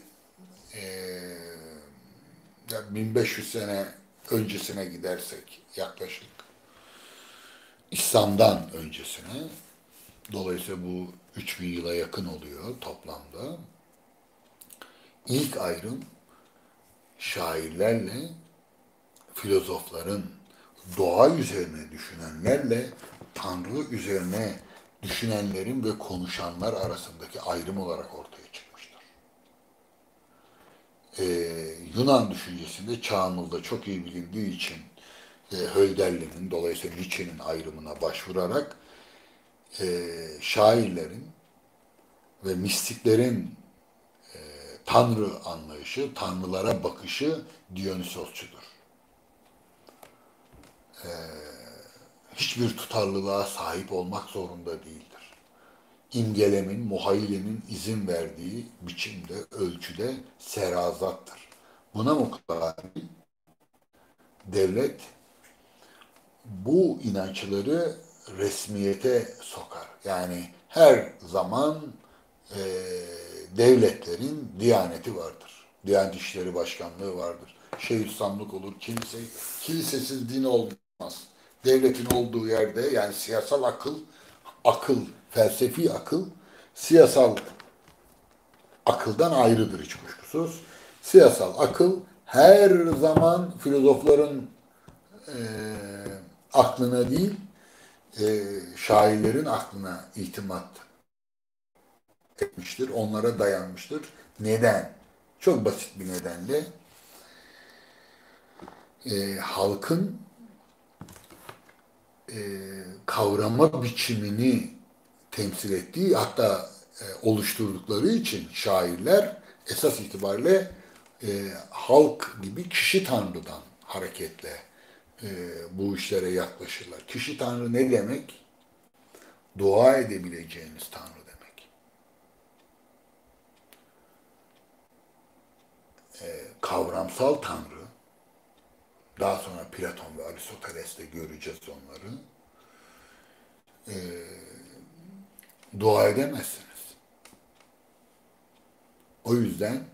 1500 sene öncesine gidersek yaklaşık İslam'dan öncesine, dolayısıyla bu 3000 yıla yakın oluyor toplamda. İlk ayrım şairlerle filozofların, doğa üzerine düşünenlerle Tanrı üzerine düşünenlerin ve konuşanlar arasındaki ayrım olarak ortaya çıkmıştır. Yunan düşüncesinde çağımızda çok iyi bilindiği için Hölderlin'in, dolayısıyla Nietzsche'nin ayrımına başvurarak şairlerin ve mistiklerin Tanrı anlayışı, tanrılara bakışı Dionysosçudur. Hiçbir tutarlılığa sahip olmak zorunda değildir. İmgelemin, muhayyilenin izin verdiği biçimde, ölçüde serazattır. Buna mukabil devlet bu inançları resmiyete sokar. Yani her zaman e, devletlerin diyaneti vardır. Diyanet İşleri Başkanlığı vardır. Şeyhülislamlık olur, kilisesiz din olmaz. Devletin olduğu yerde yani siyasal akıl, felsefi akıl, siyasal akıldan ayrıdır hiç kuşkusuz. Siyasal akıl her zaman filozofların e, aklına değil, şairlerin aklına itimat etmiştir, onlara dayanmıştır. Neden? Çok basit bir nedenle halkın kavrama biçimini temsil ettiği hatta oluşturdukları için şairler esas itibariyle halk gibi kişi tanrıdan hareketle bu işlere yaklaşırlar. Kişi tanrı ne demek? Dua edebileceğiniz tanrı demek. Kavramsal tanrı, daha sonra Platon ve Aristoteles'te göreceğiz onları. e, dua edemezsiniz. O yüzden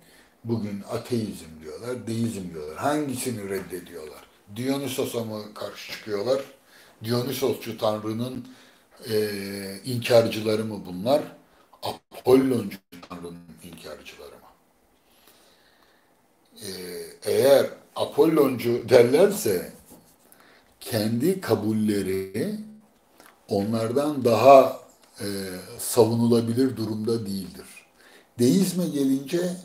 bugün ateizm diyorlar, deizm diyorlar. Hangisini reddediyorlar? Dionysos'a mı karşı çıkıyorlar? Dionysosçu Tanrı'nın inkarcıları mı bunlar? Apolloncu Tanrı'nın inkarcıları mı? E, Eğer Apolloncu derlerse kendi kabulleri onlardan daha e, savunulabilir durumda değildir. Deizme gelince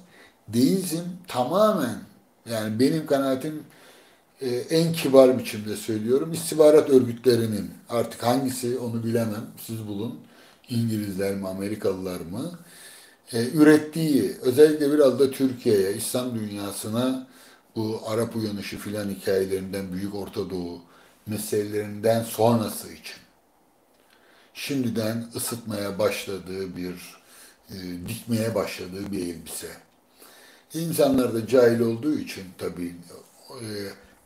deizm tamamen, yani benim kanaatim, en kibar biçimde söylüyorum, istihbarat örgütlerinin, artık hangisi onu bilemem, siz bulun, İngilizler mi Amerikalılar mı, ürettiği, özellikle biraz da Türkiye'ye, İslam dünyasına, bu Arap uyanışı filan hikayelerinden, Büyük Orta Doğu meselelerinden sonrası için şimdiden ısıtmaya başladığı bir, dikmeye başladığı bir elbise. İnsanlar da cahil olduğu için tabii e,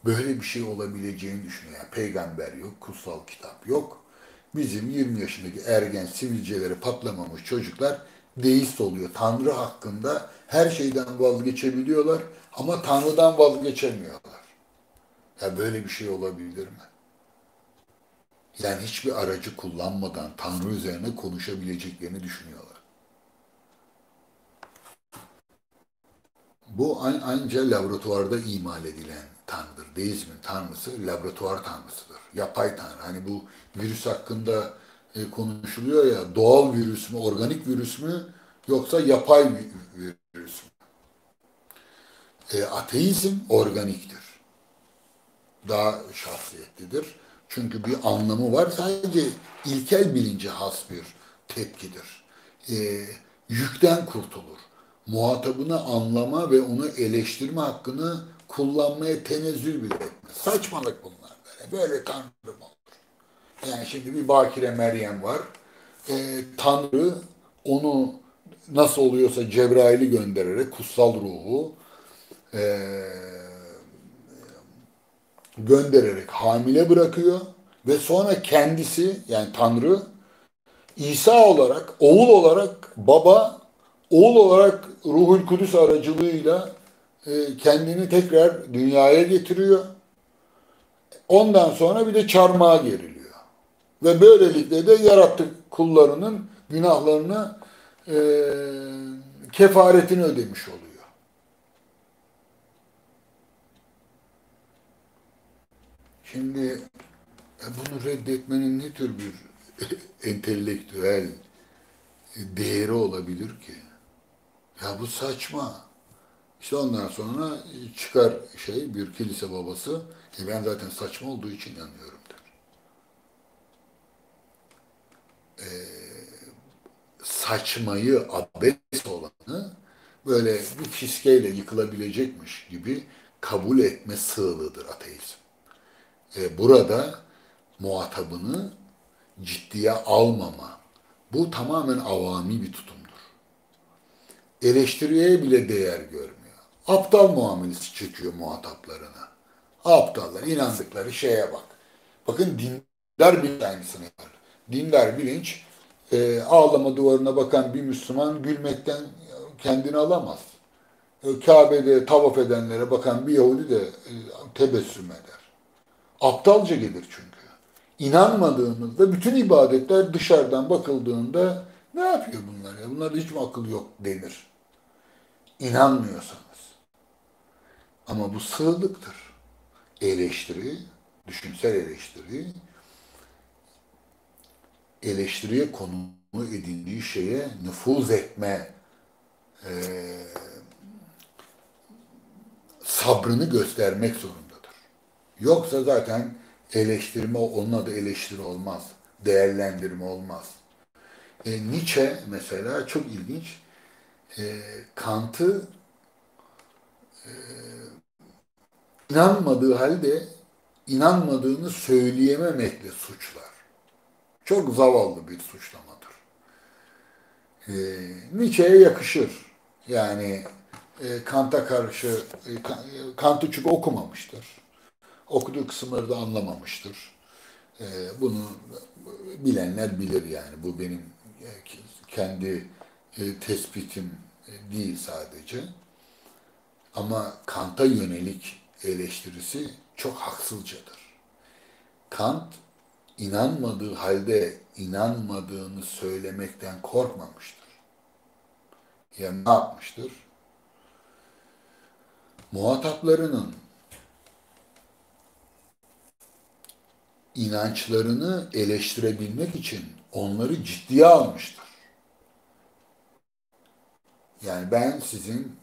böyle bir şey olabileceğini düşünüyor. Yani peygamber yok, kutsal kitap yok. Bizim 20 yaşındaki ergen sivilceleri patlamamış çocuklar deist oluyor. Tanrı hakkında her şeyden vazgeçebiliyorlar ama Tanrı'dan vazgeçemiyorlar. Ya böyle bir şey olabilir mi? Yani hiçbir aracı kullanmadan Tanrı üzerine konuşabileceklerini düşünüyorlar. Bu anca laboratuvarda imal edilen tanrıdır. Deizmin tanrısı laboratuvar tanrısıdır. Yapay tanrı. Hani bu virüs hakkında konuşuluyor ya, doğal virüs mü, organik virüs mü, yoksa yapay virüs mü? Ateizm organiktir. Daha şahsiyetlidir. Çünkü bir anlamı var. Sadece ilkel bilince has bir tepkidir. E, Yükten kurtulur. Muhatabını anlama ve onu eleştirme hakkını kullanmaya tenezzül bile etmez. Saçmalık bunlar böyle. Böyle Tanrı mı olur? Yani şimdi bir Bakire Meryem var. Tanrı onu nasıl oluyorsa Cebrail'i göndererek kutsal ruhu e, göndererek hamile bırakıyor ve sonra kendisi, yani Tanrı, İsa olarak, oğul olarak, baba, oğul olarak Ruhul Kudüs aracılığıyla kendini tekrar dünyaya getiriyor. Ondan sonra bir de çarmıha geriliyor. Ve böylelikle de yarattık kullarının günahlarını, e, kefaretini ödemiş oluyor. Şimdi bunu reddetmenin ne tür bir entelektüel değeri olabilir ki? Ya bu saçma. İşte ondan sonra çıkar bir kilise babası, ben zaten saçma olduğu için inanıyorum der. Saçmayı, abes olanı böyle bir fiskeyle yıkılabilecekmiş gibi kabul etme sığlığıdır ateizm. Burada muhatabını ciddiye almama, bu tamamen avami bir tutumdur. Eleştiriye bile değer görmüyor. Aptal muamelesi çekiyor muhataplarına. Aptallar, inandıkları şeye bak. Bakın dindar bilinç aynısını yapar. Dindar bilinç, ağlama duvarına bakan bir Müslüman gülmekten kendini alamaz. Kabe'de tavaf edenlere bakan bir Yahudi de tebessüm eder. Aptalca gelir çünkü. İnanmadığımızda bütün ibadetler dışarıdan bakıldığında ne yapıyor bunlar ya? Bunlarda hiç mi akıl yok denir. İnanmıyorsanız. Ama bu sığlıktır. Eleştiri, düşünsel eleştiri, eleştiriye konu edindiği şeye nüfuz etme e, sabrını göstermek zorundadır. Yoksa zaten eleştirme, onun adı eleştiri olmaz. Değerlendirme olmaz. Nietzsche mesela çok ilginç. Kant'ı inanmadığı halde inanmadığını söyleyememekle suçlar. Çok zavallı bir suçlamadır. Nietzsche'ye yakışır. Yani Kant'a karşı, Kant'ı çünkü okumamıştır. Okuduğu kısımları da anlamamıştır. Bunu bilenler bilir yani. Bu benim kendi tespitim değil sadece. Ama Kant'a yönelik eleştirisi çok haksızcadır. Kant inanmadığı halde inanmadığını söylemekten korkmamıştır. Yani ne yapmıştır? Muhataplarının inançlarını eleştirebilmek için onları ciddiye almıştır. Yani ben sizin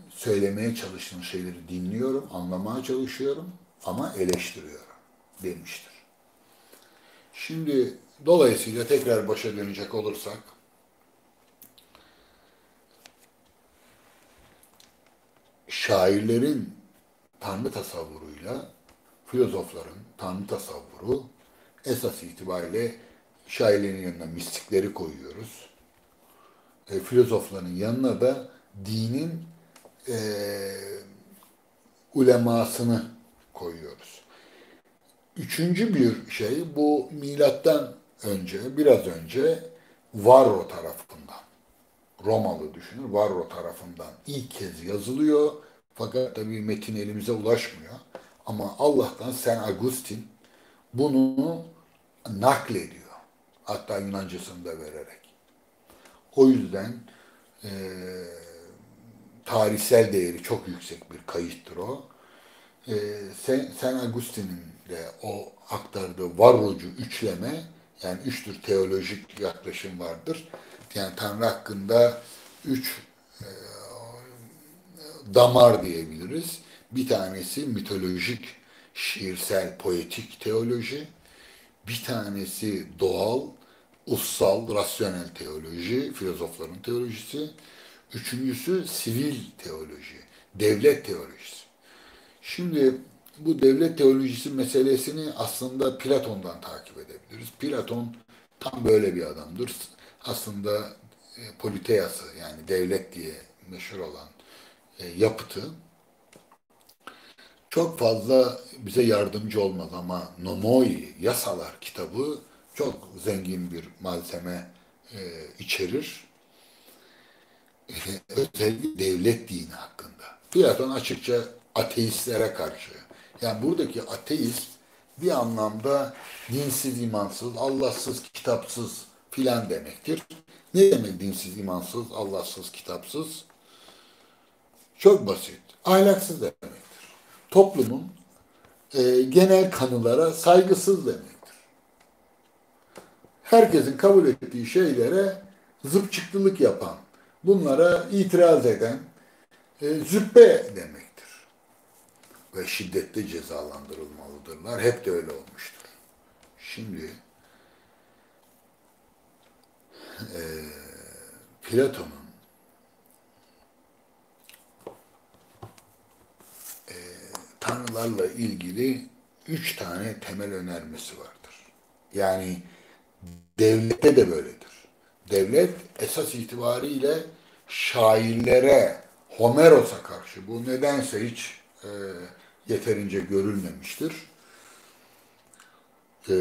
söylemeye çalıştığınız şeyleri dinliyorum, anlamaya çalışıyorum ama eleştiriyorum demiştir. Şimdi dolayısıyla tekrar başa dönecek olursak, şairlerin Tanrı tasavvuruyla filozofların Tanrı tasavvuru esas itibariyle şairlerin yanına mistikleri koyuyoruz. Filozofların yanına da dinin e, ulemasını koyuyoruz. Üçüncü bir şey bu milattan önce, biraz önce Varro tarafından, Romalı düşünür, Varro tarafından ilk kez yazılıyor. Fakat tabii metin elimize ulaşmıyor. Ama Allah'tan Saint Augustin bunu naklediyor. Hatta Yunancasını da vererek. O yüzden e, tarihsel değeri çok yüksek bir kayıttır o. Saint Augustin'in de o aktardığı varrocu üçleme, yani üç tür teolojik yaklaşım vardır. Yani Tanrı hakkında üç damar diyebiliriz. Bir tanesi mitolojik, şiirsel, poetik teoloji. Bir tanesi doğal, ussal, rasyonel teoloji, filozofların teolojisi. Üçüncüsü sivil teoloji, devlet teolojisi. Şimdi bu devlet teolojisi meselesini aslında Platon'dan takip edebiliriz. Platon tam böyle bir adamdır. Aslında politeyası, yani devlet diye meşhur olan yapıtı çok fazla bize yardımcı olmaz ama Nomoi, Yasalar kitabı çok zengin bir malzeme içerir. Özellikle devlet dini hakkında. Platon açıkça ateistlere karşı. Yani buradaki ateist bir anlamda dinsiz, imansız, Allahsız, kitapsız filan demektir. Ne demek dinsiz, imansız, Allahsız, kitapsız? Çok basit. Ahlaksız demektir. Toplumun genel kanılara saygısız demektir. Herkesin kabul ettiği şeylere zıpçıklılık yapan, bunlara itiraz eden züppe demektir. Ve şiddetle cezalandırılmalıdırlar. Hep de öyle olmuştur. Şimdi e, Platon'un tanrılarla ilgili üç tane temel önermesi vardır. Yani devlette de böyledir. Devlet esas itibariyle şairlere, Homeros'a karşı, bu nedense hiç yeterince görülmemiştir. E,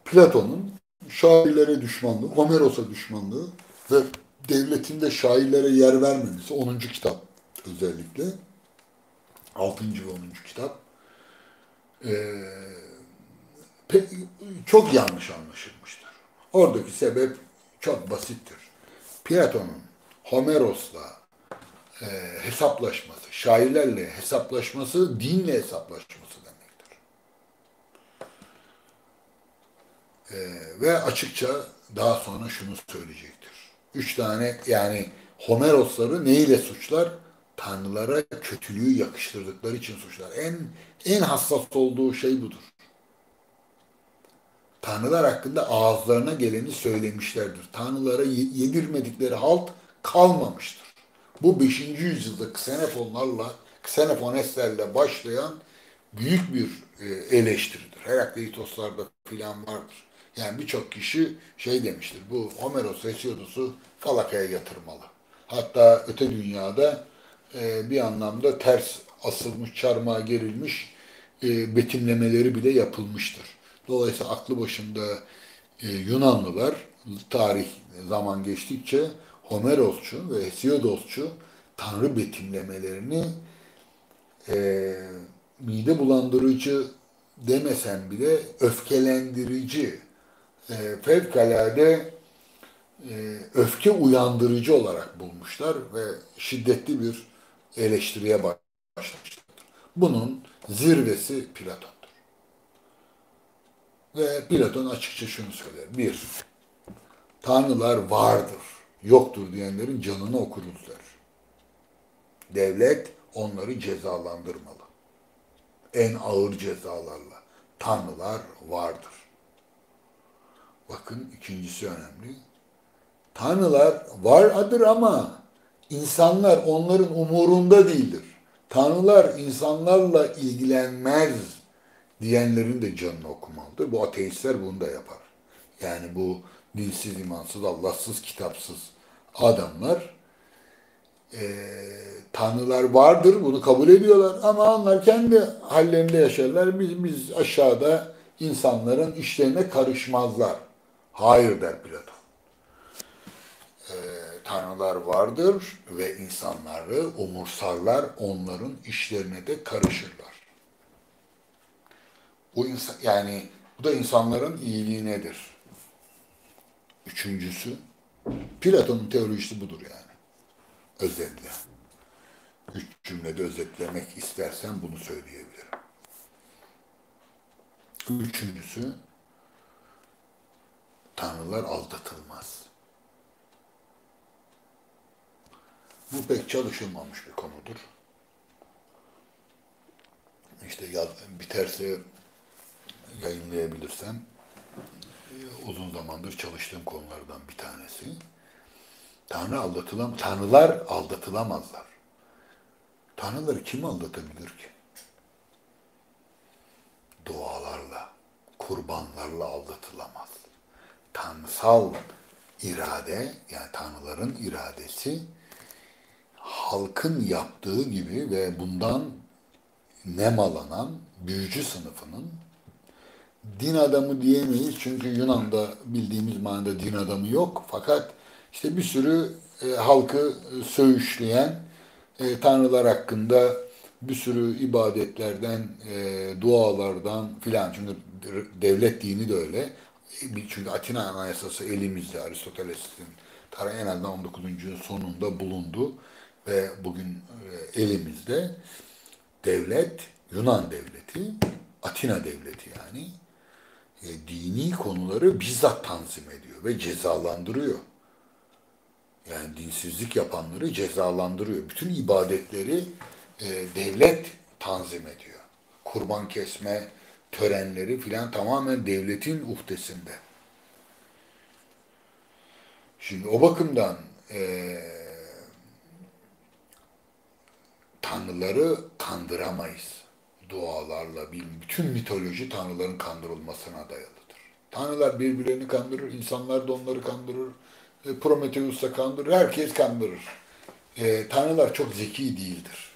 Platon'un şairlere düşmanlığı, Homeros'a düşmanlığı ve devletinde şairlere yer vermemesi, 10. kitap özellikle, 6. ve 10. kitap, çok yanlış anlaşılmıştır. Oradaki sebep çok basittir. Platon'un Homeros'la hesaplaşması, şairlerle hesaplaşması, dinle hesaplaşması demektir. Ve açıkça daha sonra şunu söyleyecektir. Üç tane, yani Homerosları neyle suçlar? Tanrılara kötülüğü yakıştırdıkları için suçlar. En hassas olduğu şey budur. Tanrılar hakkında ağızlarına geleni söylemişlerdir. Tanrılara yedirmedikleri halt kalmamıştır. Bu 5. yüzyılda Xenofoneslerle başlayan büyük bir eleştiridir. Herakleitoslarda filan vardır. Yani birçok kişi şey demiştir, bu Homeros Hesiodos'u falakaya yatırmalı. Hatta öte dünyada bir anlamda ters asılmış, çarmıha gerilmiş betimlemeleri bile yapılmıştır. Dolayısıyla aklı başında Yunanlılar tarih zaman geçtikçe Homerosçu ve Hesiodosçu tanrı betimlemelerini e, mide bulandırıcı demesen bile öfkelendirici, fevkalade öfke uyandırıcı olarak bulmuşlar ve şiddetli bir eleştiriye başlamışlar. Bunun zirvesi Platon'dur. Ve Platon açıkça şunu söyler. Bir, tanrılar vardır, yoktur diyenlerin canını okuruz der. Devlet onları cezalandırmalı. En ağır cezalarla. Tanrılar vardır. Bakın ikincisi önemli. Tanrılar vardır ama insanlar onların umurunda değildir. Tanrılar insanlarla ilgilenmez diyenlerin de canını okumalıdır. Bu ateistler bunu da yapar. Yani bu dilsiz, imansız, Allahsız, kitapsız adamlar tanrılar vardır, bunu kabul ediyorlar ama onlar kendi hallerinde yaşarlar. Biz aşağıda insanların işlerine karışmazlar. Hayır der Platon. Tanrılar vardır ve insanları umursarlar, onların işlerine de karışırlar. Bu insan, yani bu da insanların iyiliğinedir. Üçüncüsü, Platon'un teolojisi budur yani. Özetle. Üç cümlede özetlemek istersen bunu söyleyebilirim. Üçüncüsü, tanrılar aldatılmaz. Bu pek çalışılmamış bir konudur. İşte biterse yayınlayabilirsem uzun zamandır çalıştığım konulardan bir tanesi. Tanrılar aldatılamazlar. Tanrıları kim aldatabilir ki? Dualarla, kurbanlarla aldatılamaz. Tanrısal irade, yani tanrıların iradesi halkın yaptığı gibi ve bundan nemalanan büyücü sınıfının, din adamı diyemeyiz çünkü Yunan'da bildiğimiz manada din adamı yok. Fakat işte bir sürü halkı söğüşleyen tanrılar hakkında bir sürü ibadetlerden, dualardan filan. Çünkü devlet dini de öyle. Çünkü Atina Anayasası elimizde, Aristoteles'in en azından 19. yüzyılın sonunda bulundu ve bugün elimizde. Devlet, Yunan devleti, Atina devleti yani dini konuları bizzat tanzim ediyor ve cezalandırıyor. Yani dinsizlik yapanları cezalandırıyor. Bütün ibadetleri devlet tanzim ediyor. Kurban kesme törenleri filan tamamen devletin uhdesinde. Şimdi o bakımdan tanrıları kandıramayız. Dualarla, bütün mitoloji tanrıların kandırılmasına dayalıdır. Tanrılar birbirlerini kandırır, insanlar da onları kandırır, Prometheus da kandırır, herkes kandırır. Tanrılar çok zeki değildir.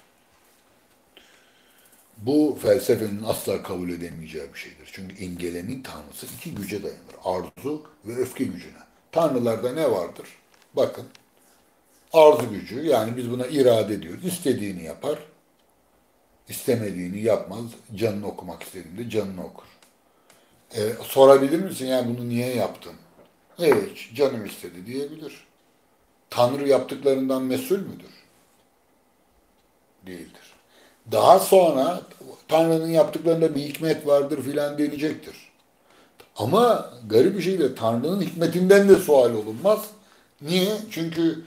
Bu felsefenin asla kabul edemeyeceği bir şeydir. Çünkü imgelenin tanrısı iki güce dayanır. Arzu ve öfke gücüne. Tanrılarda ne vardır? Bakın, arzu gücü, yani biz buna irade diyoruz. İstediğini yapar, istemediğini yapmaz. Canını okumak istediğinde canını okur. Sorabilir misin ya bunu niye yaptın? Evet, canım istedi diyebilir. Tanrı yaptıklarından mesul müdür? Değildir. Daha sonra Tanrı'nın yaptıklarında bir hikmet vardır filan denecektir. Ama garip bir şey de Tanrı'nın hikmetinden de sual olunmaz. Niye? Çünkü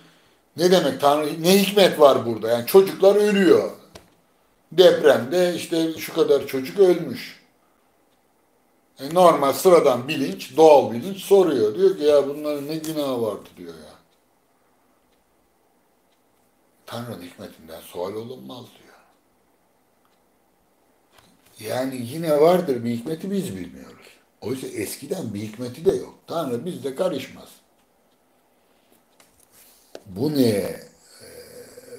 ne demek Tanrı, ne hikmet var burada? Yani çocuklar ölüyor. Depremde işte şu kadar çocuk ölmüş. Normal sıradan bilinç, doğal bilinç soruyor. Diyor ki ya bunların ne günahı vardı diyor ya. Tanrı'nın hikmetinden sual olunmaz diyor. Yani yine vardır bir hikmeti biz bilmiyoruz. Oysa eskiden bir hikmeti de yok. Tanrı bizde karışmaz. Bu neye e,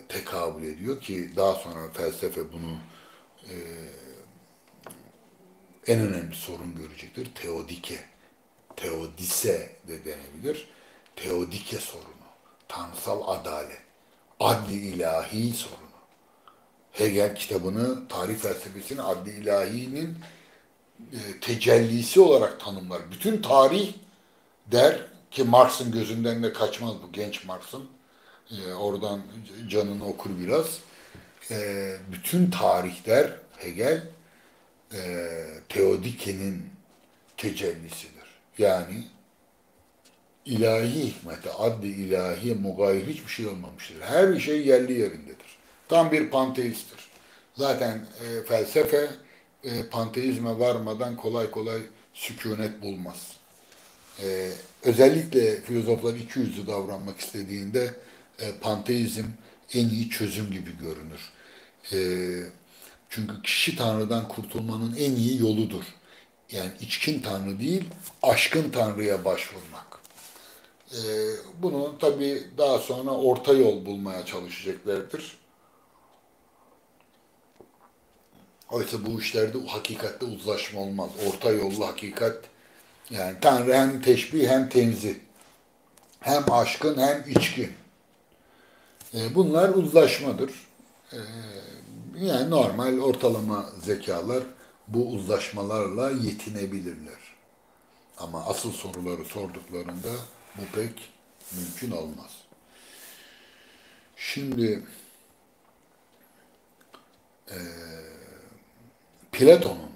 tekabül ediyor ki daha sonra felsefe bunu en önemli sorun görecektir. Teodike. Teodise de denebilir. Teodike sorunu. Tanrısal adalet. Adli ilahi sorunu. Hegel kitabını, tarih felsefesini adli ilahinin tecellisi olarak tanımlar. Bütün tarih der ki Marx'ın gözünden de kaçmaz bu genç Marx'ın. Oradan canını okur biraz. Bütün tarih der Hegel Teodike'nin tecellisidir. Yani ilahi hikmete, adli ilahiye mugayir hiçbir şey olmamıştır. Her şey yerli yerindedir. Tam bir panteisttir. Zaten felsefe panteizme varmadan kolay kolay sükunet bulmaz. Özellikle filozoflar ikiyüzlü davranmak istediğinde panteizm en iyi çözüm gibi görünür. E, Çünkü kişi Tanrı'dan kurtulmanın en iyi yoludur. Yani içkin Tanrı değil, aşkın Tanrı'ya başvurmak. Bunu tabii daha sonra orta yol bulmaya çalışacaklardır. Oysa bu işlerde hakikatte uzlaşma olmaz. Orta yollu hakikat, yani Tanrı hem teşbih hem tenzih, hem aşkın hem içkin. Bunlar uzlaşmadır. Yani normal ortalama zekalar bu uzlaşmalarla yetinebilirler. Ama asıl soruları sorduklarında bu pek mümkün olmaz. Şimdi Platon'un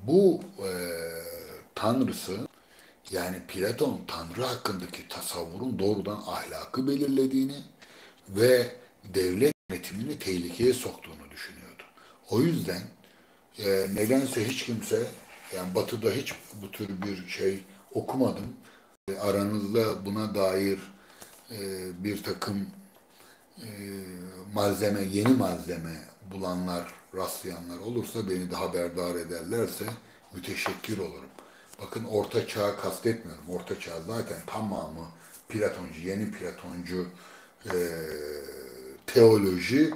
bu tanrısı, yani Platon Tanrı hakkındaki tasavvurun doğrudan ahlakı belirlediğini ve devlet yönetimini tehlikeye soktuğunu düşünüyordu. O yüzden nedense hiç kimse, yani Batı'da hiç bu tür bir şey okumadım. Aranızda buna dair bir takım malzeme, yeni malzeme bulanlar, rastlayanlar olursa beni de haberdar ederlerse müteşekkir olurum. Bakın Orta Çağ'ı kastetmiyorum. Orta Çağ zaten tamamı Platoncu, yeni Platoncu teoloji,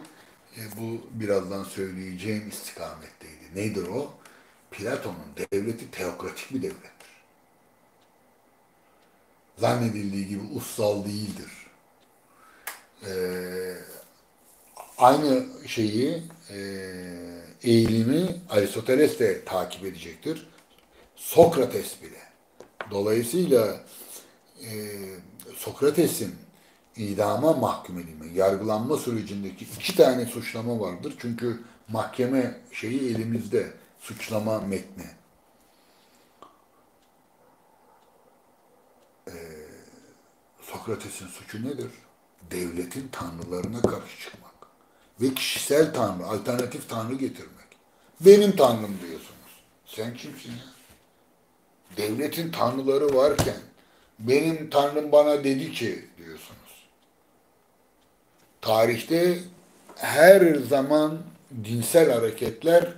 bu birazdan söyleyeceğim istikametteydi. Nedir o? Platon'un devleti teokratik bir devlettir. Zannedildiği gibi ussal değildir. Aynı şeyi, eğilimi Aristoteles de takip edecektir. Sokrates bile. Dolayısıyla Sokrates'in idama mahkum edilme, yargılanma sürecindeki iki tane suçlama vardır. Çünkü mahkeme şeyi elimizde, suçlama metni. Sokrates'in suçu nedir? Devletin tanrılarına karşı çıkmak. Ve kişisel tanrı, alternatif tanrı getirmek. Benim tanrım diyorsunuz. Sen kimsin ya? Devletin tanrıları varken benim tanrım bana dedi ki diyorsunuz. Tarihte her zaman dinsel hareketler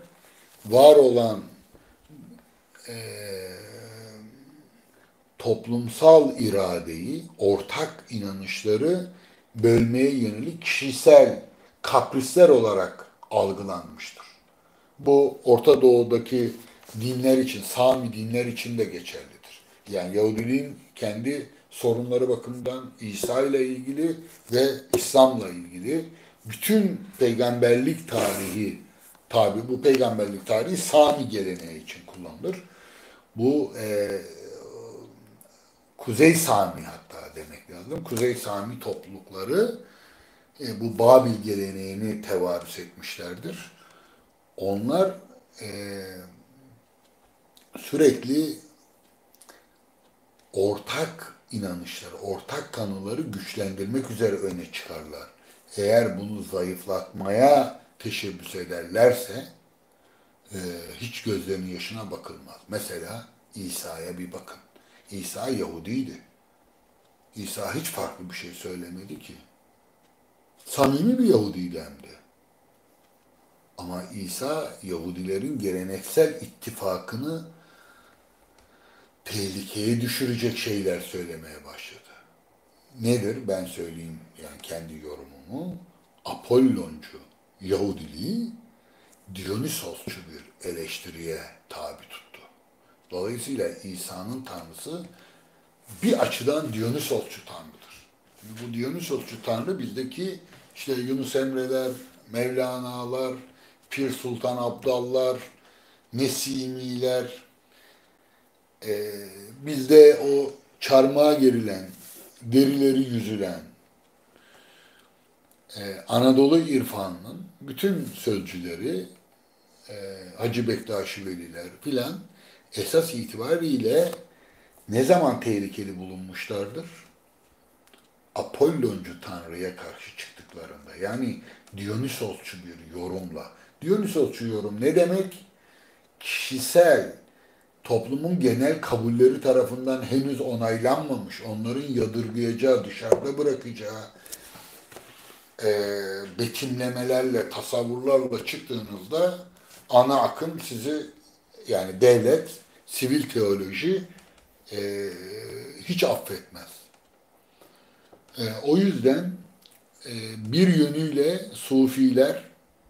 var olan toplumsal iradeyi, ortak inanışları bölmeye yönelik kişisel kaprisler olarak algılanmıştır. Bu Orta Doğu'daki dinler için, Sami dinler için de geçerlidir. Yani Yahudiliğin kendi sorunları bakımından İsa ile ilgili ve İslam'la ilgili bütün peygamberlik tarihi, tabi bu peygamberlik tarihi Sami geleneği için kullanılır. Bu Kuzey Sami hatta demek lazım. Kuzey Sami toplulukları bu Babil geleneğini tevarüs etmişlerdir. Onlar sürekli ortak inanışları, ortak tanıları güçlendirmek üzere öne çıkarlar. Eğer bunu zayıflatmaya teşebbüs ederlerse hiç gözlerinin yaşına bakılmaz. Mesela İsa'ya bir bakın. İsa Yahudiydi. İsa hiç farklı bir şey söylemedi ki. Samimi bir Yahudiydi hem de. Ama İsa Yahudilerin geleneksel ittifakını tehlikeye düşürecek şeyler söylemeye başladı. Nedir? Ben söyleyeyim yani kendi yorumumu. Apolloncu Yahudiliği Dionysosçu bir eleştiriye tabi tuttu. Dolayısıyla İsa'nın tanrısı bir açıdan Dionysosçu tanrıdır. Şimdi bu Dionysosçu tanrı bizdeki işte Yunus Emre'ler, Mevlana'lar, Pir Sultan Abdallar, Nesimiler, bizde o çarmıha gerilen, derileri yüzülen Anadolu irfanının bütün sözcüleri, Hacı Bektaşi Veliler filan esas itibariyle ne zaman tehlikeli bulunmuşlardır? Apolloncu Tanrı'ya karşı çıktıklarında. Yani Dionysosçu bir yorumla. Dionysosçu yorum ne demek? Kişisel, toplumun genel kabulleri tarafından henüz onaylanmamış, onların yadırgayacağı, dışarıda bırakacağı betimlemelerle, tasavvurlarla çıktığınızda ana akım sizi, yani devlet, sivil teoloji hiç affetmez. O yüzden bir yönüyle Sufiler,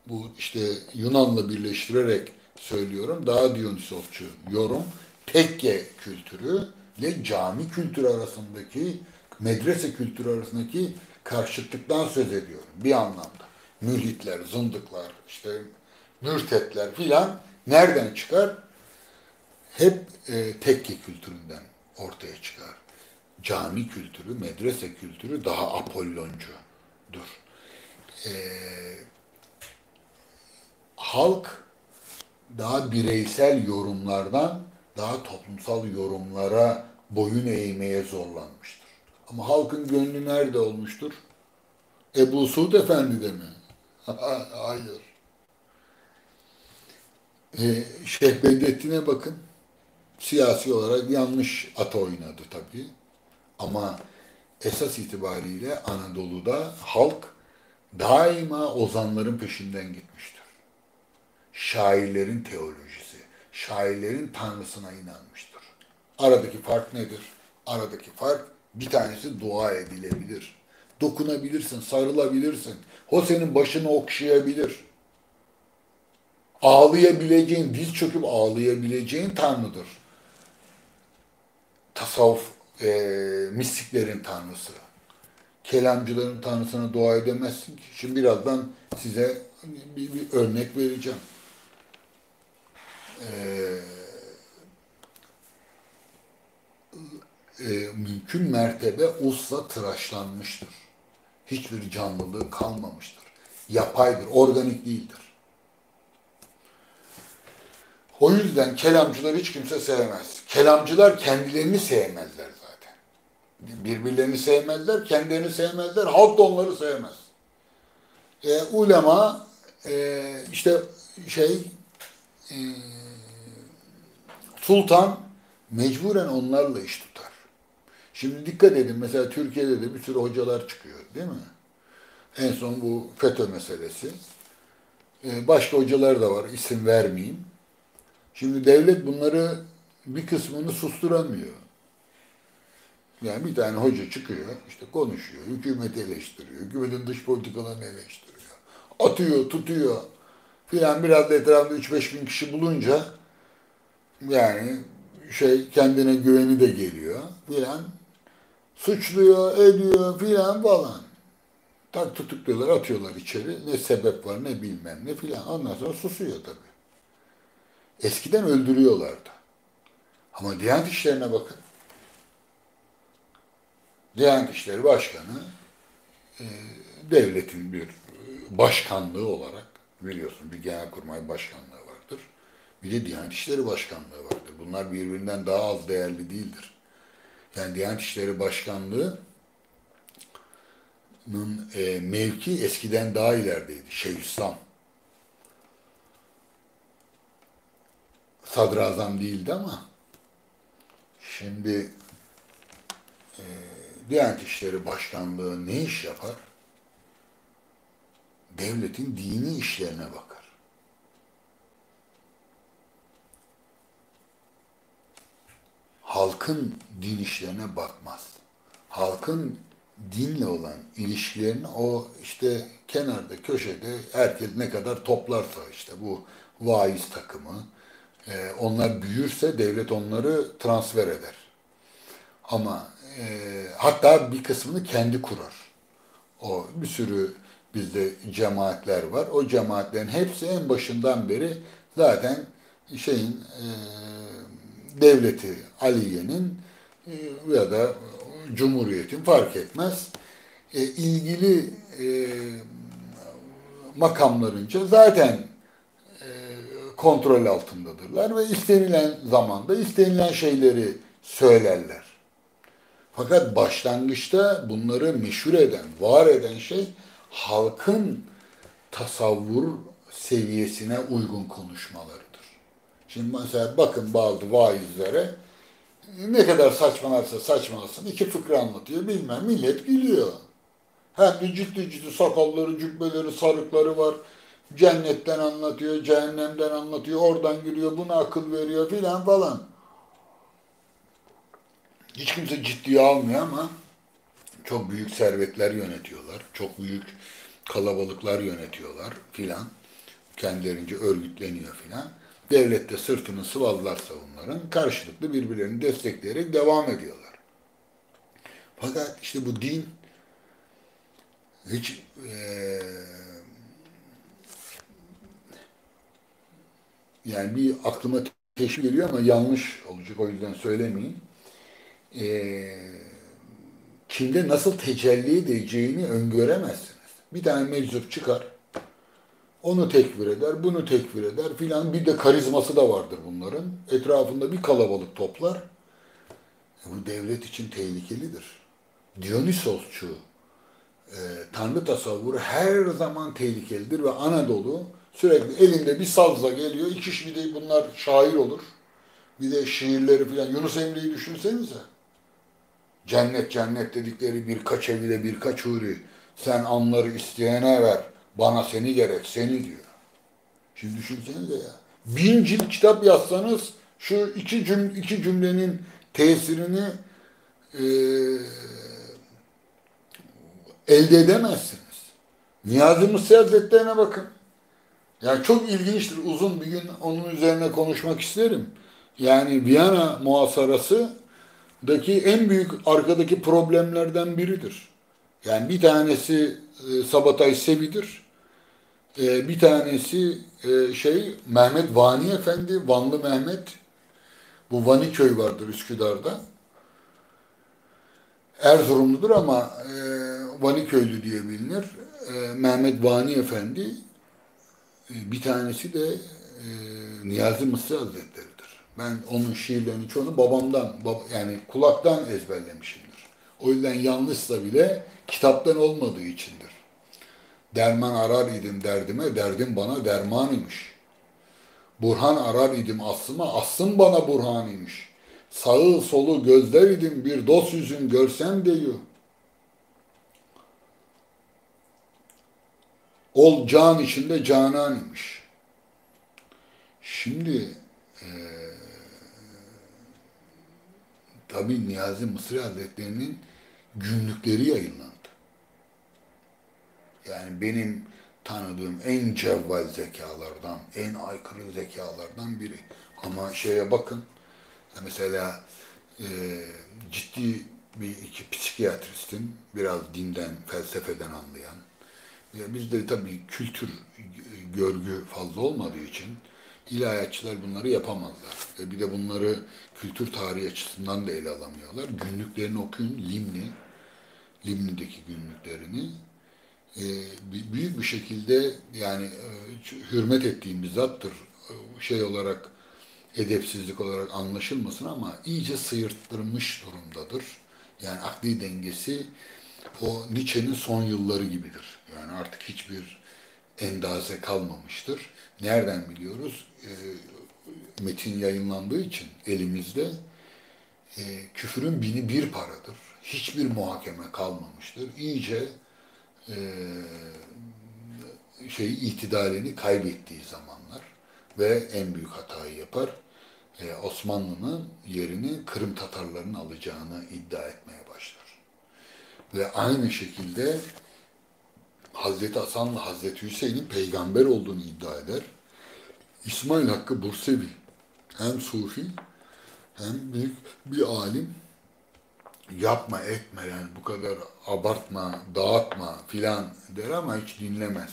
bu işte Yunan'la birleştirerek söylüyorum, daha Dionysosçu yorum, tekke kültürü ile cami kültürü arasındaki, medrese kültürü arasındaki karşıtlıktan söz ediyorum bir anlamda. Mülhitler, zındıklar, işte mürtetler filan nereden çıkar? Hep tekke kültüründen ortaya çıkar. Cami kültürü, medrese kültürü daha Apolloncudur. E, halk daha bireysel yorumlardan daha toplumsal yorumlara boyun eğmeye zorlanmıştır. Ama halkın gönlü nerede olmuştur? Ebu Suud Efendi'de mi? Hayır. Şeyh Bedrettin'e bakın. Siyasi olarak yanlış at oynadı tabii. Ama esas itibariyle Anadolu'da halk daima ozanların peşinden gitmiştir. Şairlerin teolojisi, şairlerin tanrısına inanmıştır. Aradaki fark nedir? Aradaki fark, bir tanesi dua edilebilir. Dokunabilirsin, sarılabilirsin. O senin başını okşayabilir. Ağlayabileceğin, diz çöküp ağlayabileceğin tanrıdır. Tasavvuf, mistiklerin tanrısı. Kelamcıların tanrısına dua edemezsin ki. Şimdi birazdan size bir örnek vereceğim. Mümkün mertebe usla tıraşlanmıştır. Hiçbir canlılığı kalmamıştır. Yapaydır, organik değildir. O yüzden kelamcıları hiç kimse sevmez. Kelamcılar kendilerini sevmezler zaten. Birbirlerini sevmezler, kendilerini sevmezler, halk da onları sevmez. Ulema işte e, sultan mecburen onlarla iş tutar. Şimdi dikkat edin, mesela Türkiye'de de bir sürü hocalar çıkıyor, değil mi? En son bu FETÖ meselesi. Başka hocalar da var, isim vermeyeyim. Şimdi devlet bunları, bir kısmını susturamıyor. Yani bir tane hoca çıkıyor, işte konuşuyor, hükümeti eleştiriyor, hükümetin dış politikalarını eleştiriyor. Atıyor, tutuyor filan, biraz da etrafında 3-5 bin kişi bulunca yani kendine güveni de geliyor filan. Suçluyor, ediyor filan falan. Tak tutukluyorlar, atıyorlar içeri. Ne sebep var ne bilmem ne filan. Ondan sonra susuyor tabii. Eskiden öldürüyorlardı. Ama Diyanet İşleri'ne bakın. Diyanet İşleri Başkanı devletin bir başkanlığı olarak, biliyorsun bir genelkurmay başkanlığı vardır. Bir de Diyanet İşleri Başkanlığı vardır. Bunlar birbirinden daha az değerli değildir. Yani Diyanet İşleri Başkanlığı'nın mevki eskiden daha ilerideydi. Şeyhülislam. Sadrazam değildi ama şimdi Diyanet İşleri Başkanlığı ne iş yapar? Devletin dini işlerine bakar. Halkın din işlerine bakmaz. Halkın dinle olan ilişkilerini o işte kenarda, köşede herkes ne kadar toplarsa işte bu vaiz takımı, onlar büyürse devlet onları transfer eder. Ama hatta bir kısmını kendi kurar. O bir sürü bizde cemaatler var. O cemaatlerin hepsi en başından beri zaten şeyin devleti Aliye'nin ya da Cumhuriyet'in fark etmez. İlgili makamlarınca zaten e, kontrol altındadırlar ve istenilen zamanda istenilen şeyleri söylerler. Fakat başlangıçta bunları meşhur eden, var eden şey halkın tasavvur seviyesine uygun konuşmalarıdır. Şimdi mesela bakın bazı vaizlere ne kadar saçmalarsa saçmalasın iki fıkra anlatıyor bilmem millet gülüyor. Hem de ciddi ciddi sakalları, cübbeleri, sarıkları var. Cennetten anlatıyor, cehennemden anlatıyor, oradan gülüyor, buna akıl veriyor filan falan. Hiç kimse ciddiye almıyor ama çok büyük servetler yönetiyorlar. Çok büyük kalabalıklar yönetiyorlar filan. Kendilerince örgütleniyor filan. Devlet de sırtını sıvazlarsa onların karşılıklı birbirlerini destekleyerek devam ediyorlar. Fakat işte bu din hiç yani bir aklıma teşvik geliyor ama yanlış olacak o yüzden söylemeyeyim. Eee kimde nasıl tecelli edeceğini öngöremezsiniz. Bir tane meczup çıkar, onu tekfir eder, bunu tekfir eder filan. Bir de karizması da vardır bunların. Etrafında bir kalabalık toplar. Bu devlet için tehlikelidir. Dionysosçu, Tanrı tasavvuru her zaman tehlikelidir ve Anadolu sürekli elinde bir sazla geliyor. İki kişi de bunlar şair olur. Bir de şiirleri filan. Yunus Emre'yi düşünsenize. Cennet cennet dedikleri birkaç evide birkaç huri. Sen anları isteyene ver. Bana seni gerek, seni diyor. Şimdi düşünsenize ya. 1000 cilt kitap yazsanız şu iki cümlenin tesirini e, elde edemezsiniz. Niyazi Mısri Hazretlerine bakın. Yani çok ilginçtir. Uzun bir gün onun üzerine konuşmak isterim. Yani Viyana muhasarasıdaki en büyük arkadaki problemlerden biridir. Yani bir tanesi Sabatay Sevi'dir. Bir tanesi Mehmet Vani Efendi, Vanlı Mehmet. Bu Vaniköy vardır Üsküdar'da. Erzurumludur ama Vaniköylü diye bilinir. Mehmet Vani Efendi. Bir tanesi de Niyazi Mısri Hazretleri'dir. Ben onun şiirlerinin çoğunu babamdan, yani kulaktan ezberlemişimdir. O yüzden yanlışsa bile kitaptan olmadığı içindir. Derman arar idim derdime, derdim bana derman imiş. Burhan arar idim aslıma, aslım bana burhan imiş. Sağı solu gözler idim bir dost yüzün görsem diyor. Ol can içinde canan imiş. Şimdi tabii Niyazi Mısri Hazretleri'nin günlükleri yayınlandı. Yani benim tanıdığım en cevval zekalardan, en aykırı zekalardan biri. Ama şeye bakın, mesela e, ciddi bir iki psikiyatristin, biraz dinden, felsefeden anlayan, bizde tabii kültür, görgü fazla olmadığı için ilahiyatçılar bunları yapamazlar. Bir de bunları kültür tarihi açısından da ele alamıyorlar. Günlüklerini okuyun, Limni'deki günlüklerini. Büyük bir şekilde yani hürmet ettiğim bir zattır. Şey olarak, edepsizlik olarak anlaşılmasın ama iyice sıyırttırmış durumdadır. Yani akli dengesi o Nietzsche'nin son yılları gibidir. Yani artık hiçbir endaze kalmamıştır. Nereden biliyoruz? Metin yayınlandığı için elimizde küfürün bini bir paradır. Hiçbir muhakeme kalmamıştır. İyice e, itidalini kaybettiği zamanlar ve en büyük hatayı yapar. Osmanlı'nın yerini Kırım Tatarlarının alacağını iddia etmeye başlar. Ve aynı şekilde Hazreti Hasan'la Hazreti Hüseyin'in peygamber olduğunu iddia eder. İsmail Hakkı Bursevi hem sufi hem büyük bir alim, yapma etme yani bu kadar abartma, dağıtma filan der ama hiç dinlemez.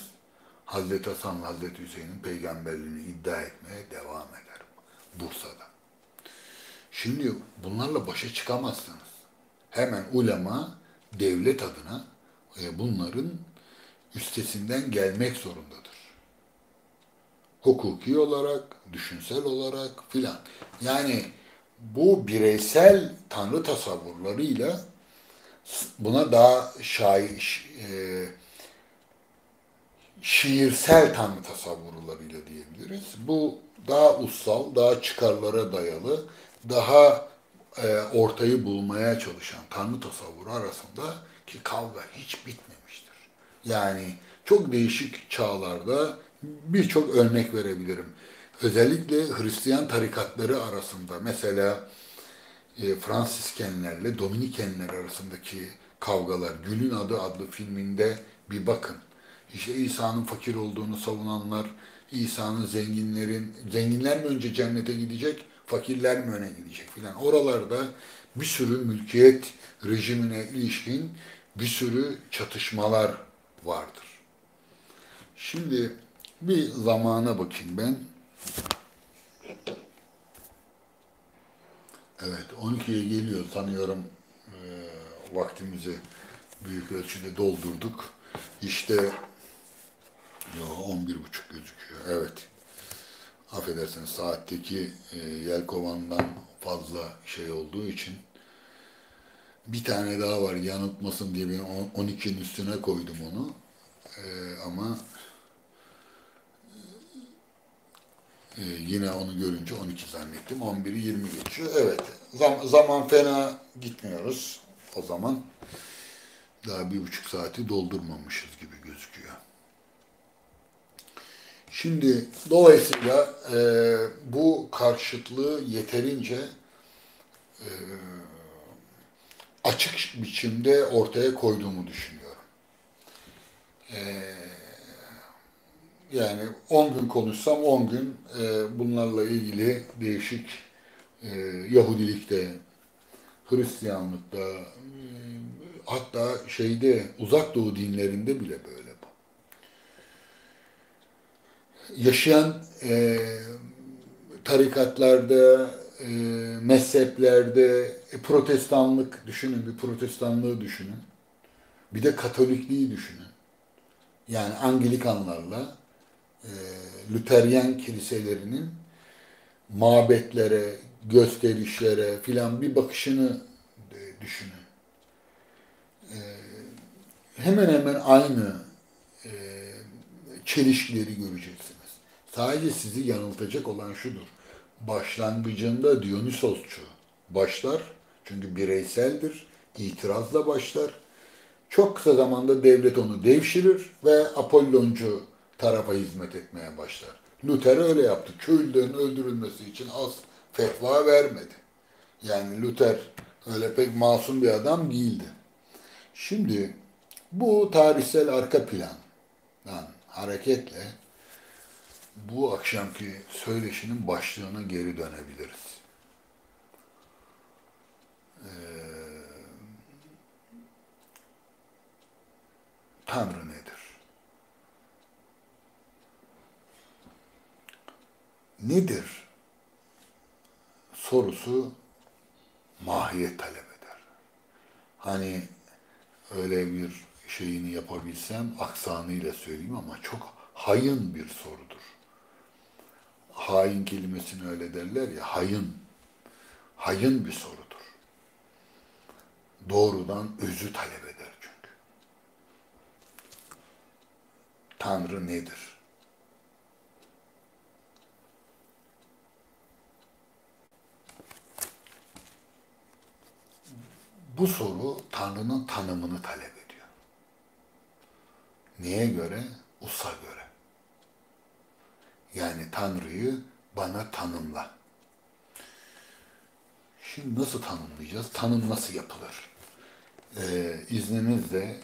Hazreti Hasan'la Hazreti Hüseyin'in peygamberliğini iddia etmeye devam eder Bursa'da. Şimdi bunlarla başa çıkamazsınız. Hemen ulema devlet adına bunların üstesinden gelmek zorundadır. Hukuki olarak, düşünsel olarak filan. Yani bu bireysel tanrı tasavvurlarıyla buna daha şiirsel tanrı tasavvurlarıyla diyebiliriz. Bu daha ussal, daha çıkarlara dayalı, daha ortayı bulmaya çalışan tanrı tasavvuru arasında ki kavga hiç bitmemiştir. Yani çok değişik çağlarda birçok örnek verebilirim. Özellikle Hristiyan tarikatları arasında mesela Fransiskenlerle Dominikenler arasındaki kavgalar, Gül'ün Adı adlı filminde bir bakın. İşte İsa'nın fakir olduğunu savunanlar, İsa'nın zenginler mi önce cennete gidecek, fakirler mi öne gidecek filan. Oralarda bir sürü mülkiyet rejimine ilişkin bir sürü çatışmalar vardır. Şimdi bir zamana bakayım ben. Evet, 12'ye geliyor sanıyorum. Vaktimizi büyük ölçüde doldurduk. İşte 11.30 gözüküyor. Evet. Affedersiniz saatteki yelkovandan fazla şey olduğu için. Bir tane daha var yanıltmasın diye ben 12'nin üstüne koydum onu. Ama yine onu görünce 12 zannettim. 11'i 20 geçiyor. Evet. Zaman fena gitmiyoruz o zaman. Daha 1,5 saati doldurmamışız gibi gözüküyor. Şimdi dolayısıyla bu karşıtlığı yeterince açık biçimde ortaya koyduğumu düşünüyorum. Yani 10 gün konuşsam 10 gün bunlarla ilgili değişik Yahudilikte, Hristiyanlıkta, hatta Uzak Doğu dinlerinde bile böyle bu. Yaşayan tarikatlarda, mezheplerde, protestanlık düşünün, bir protestanlığı düşünün. Bir de Katolikliği düşünün. Yani Anglikanlarla Lüteryen kiliselerinin mabetlere, gösterişlere filan bir bakışını düşünün. Hemen hemen aynı e, çelişkileri göreceksiniz. Sadece sizi yanıltacak olan şudur. Başlangıcında Dionysosçu başlar. Çünkü bireyseldir. İtirazla başlar. Çok kısa zamanda devlet onu devşirir ve Apolloncu tarafa hizmet etmeye başlar. Luther öyle yaptı. Köylülerin öldürülmesi için az fetva vermedi. Yani Luther öyle pek masum bir adam değildi. Şimdi bu tarihsel arka plandan hareketle bu akşamki söyleşinin başlığına geri dönebiliriz. Tanrı nedir? Nedir sorusu mahiyet talep eder. Hani öyle bir şeyini yapabilsem aksanıyla söyleyeyim ama çok hayın bir sorudur. Hain kelimesini öyle derler ya, hayın. Hayın bir sorudur. Doğrudan özü talep eder çünkü. Tanrı nedir? Bu soru Tanrı'nın tanımını talep ediyor. Neye göre? Usa göre. Yani Tanrı'yı bana tanımla. Şimdi nasıl tanımlayacağız? Tanım nasıl yapılır? İzninizle